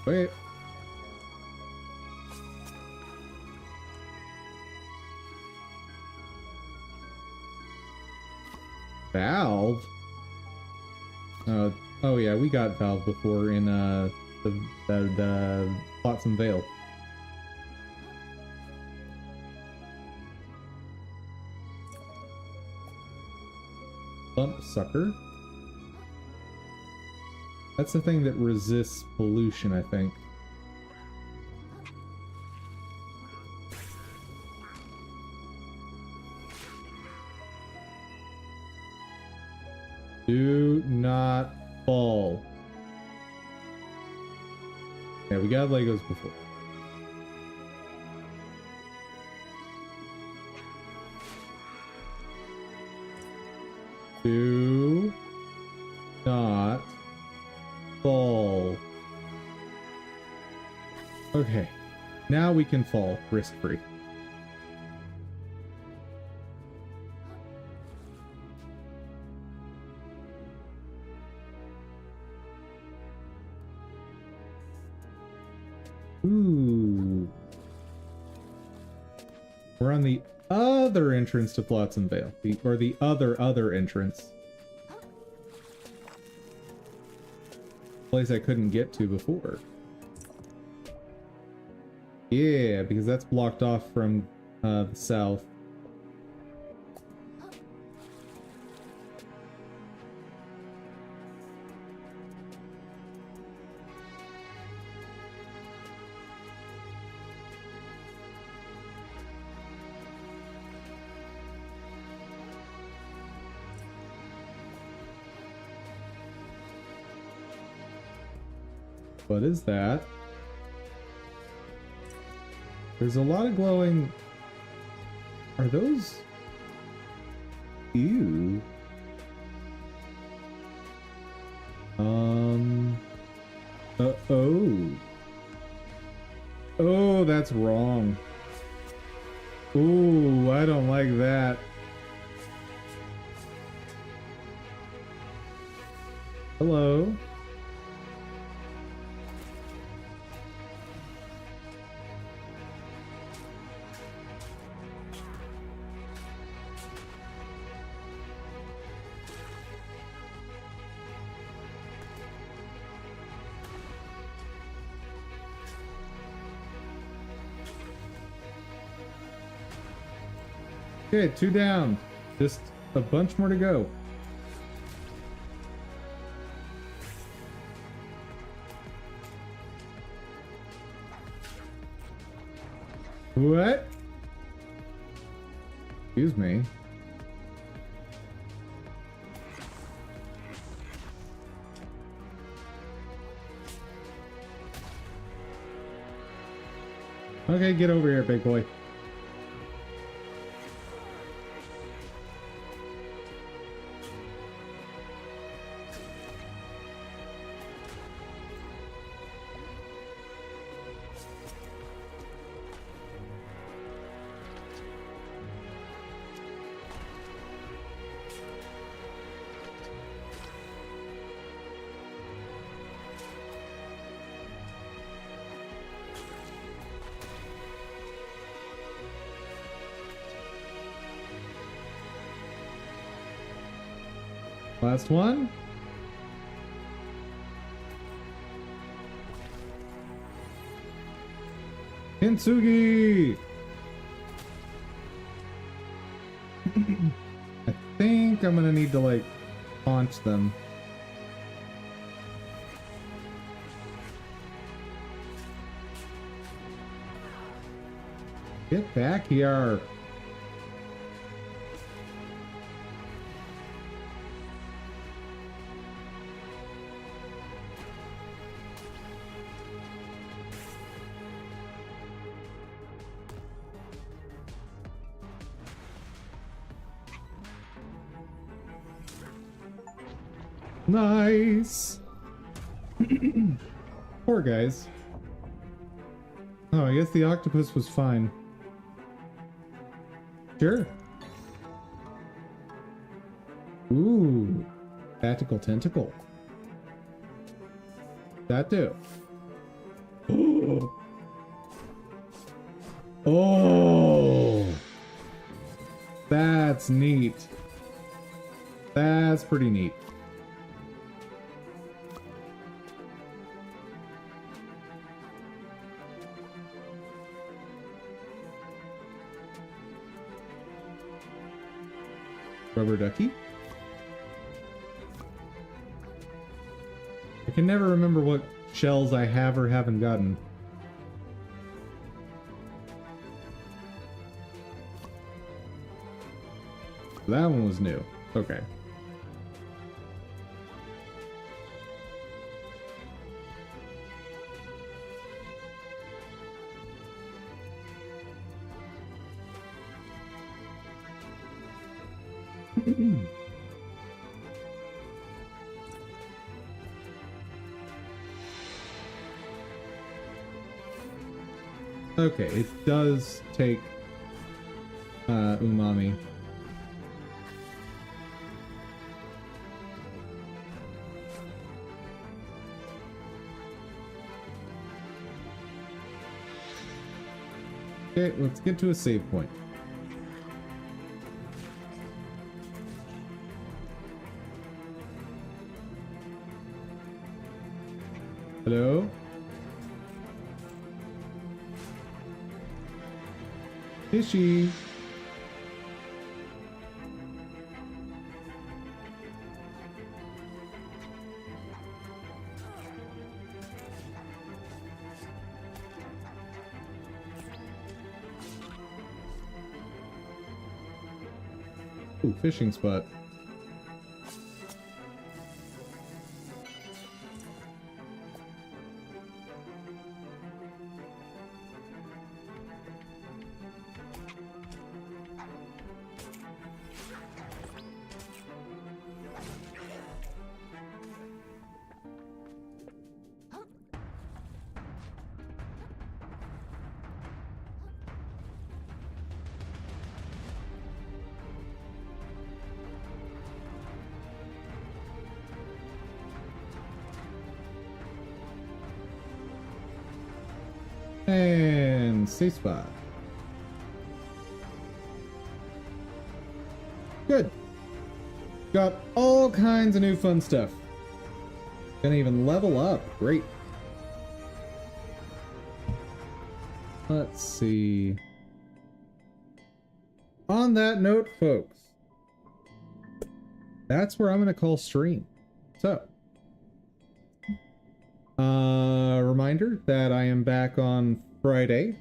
Wait. Valve? Oh yeah, we got Valve before in the Flotsam Vale. Bump sucker. That's the thing that resists pollution, I think. Do not fall. Yeah, we got Legos before. Do not fall. Okay, now we can fall risk-free. Ooh. We're on the other entrance to Flotsam Vale, or the other entrance. Place I couldn't get to before. Yeah, because that's blocked off from the south. What is that? There's a lot of glowing... Are those... Ew. Oh. Oh, that's wrong. Ooh, I don't like that. Hello? Okay, 2 down. Just a bunch more to go. What? Excuse me. Okay, get over here, big boy. Last one. Kintsugi! I think I'm gonna need to, like, launch them. Get back here! Nice. Poor guys. Oh, I guess the octopus was fine. Sure. Ooh. Tactical tentacle. That too. Oh. That's neat. That's pretty neat. Rubber ducky. I can never remember what shells I have or haven't gotten. That one was new. Okay. Okay, it does take umami. Okay, let's get to a save point. Hello? Fishy. Ooh, fishing spot. And safe spot. Good. Got all kinds of new fun stuff. Gonna even level up. Great. Let's see. on that note, folks, that's where I'm going to call stream. So, reminder that I am back on Friday.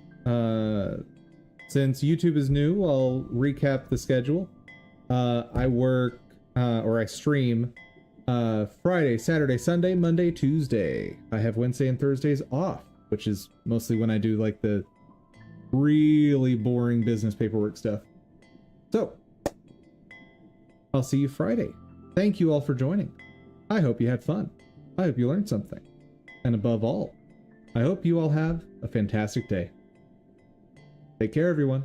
Since YouTube is new, I'll recap the schedule. I work, or I stream Friday, Saturday, Sunday, Monday, Tuesday. I have Wednesday and Thursdays off, which is mostly when I do like the really boring business paperwork stuff. So, I'll see you Friday. Thank you all for joining. I hope you had fun. I hope you learned something. And above all, I hope you all have a fantastic day. Take care, everyone.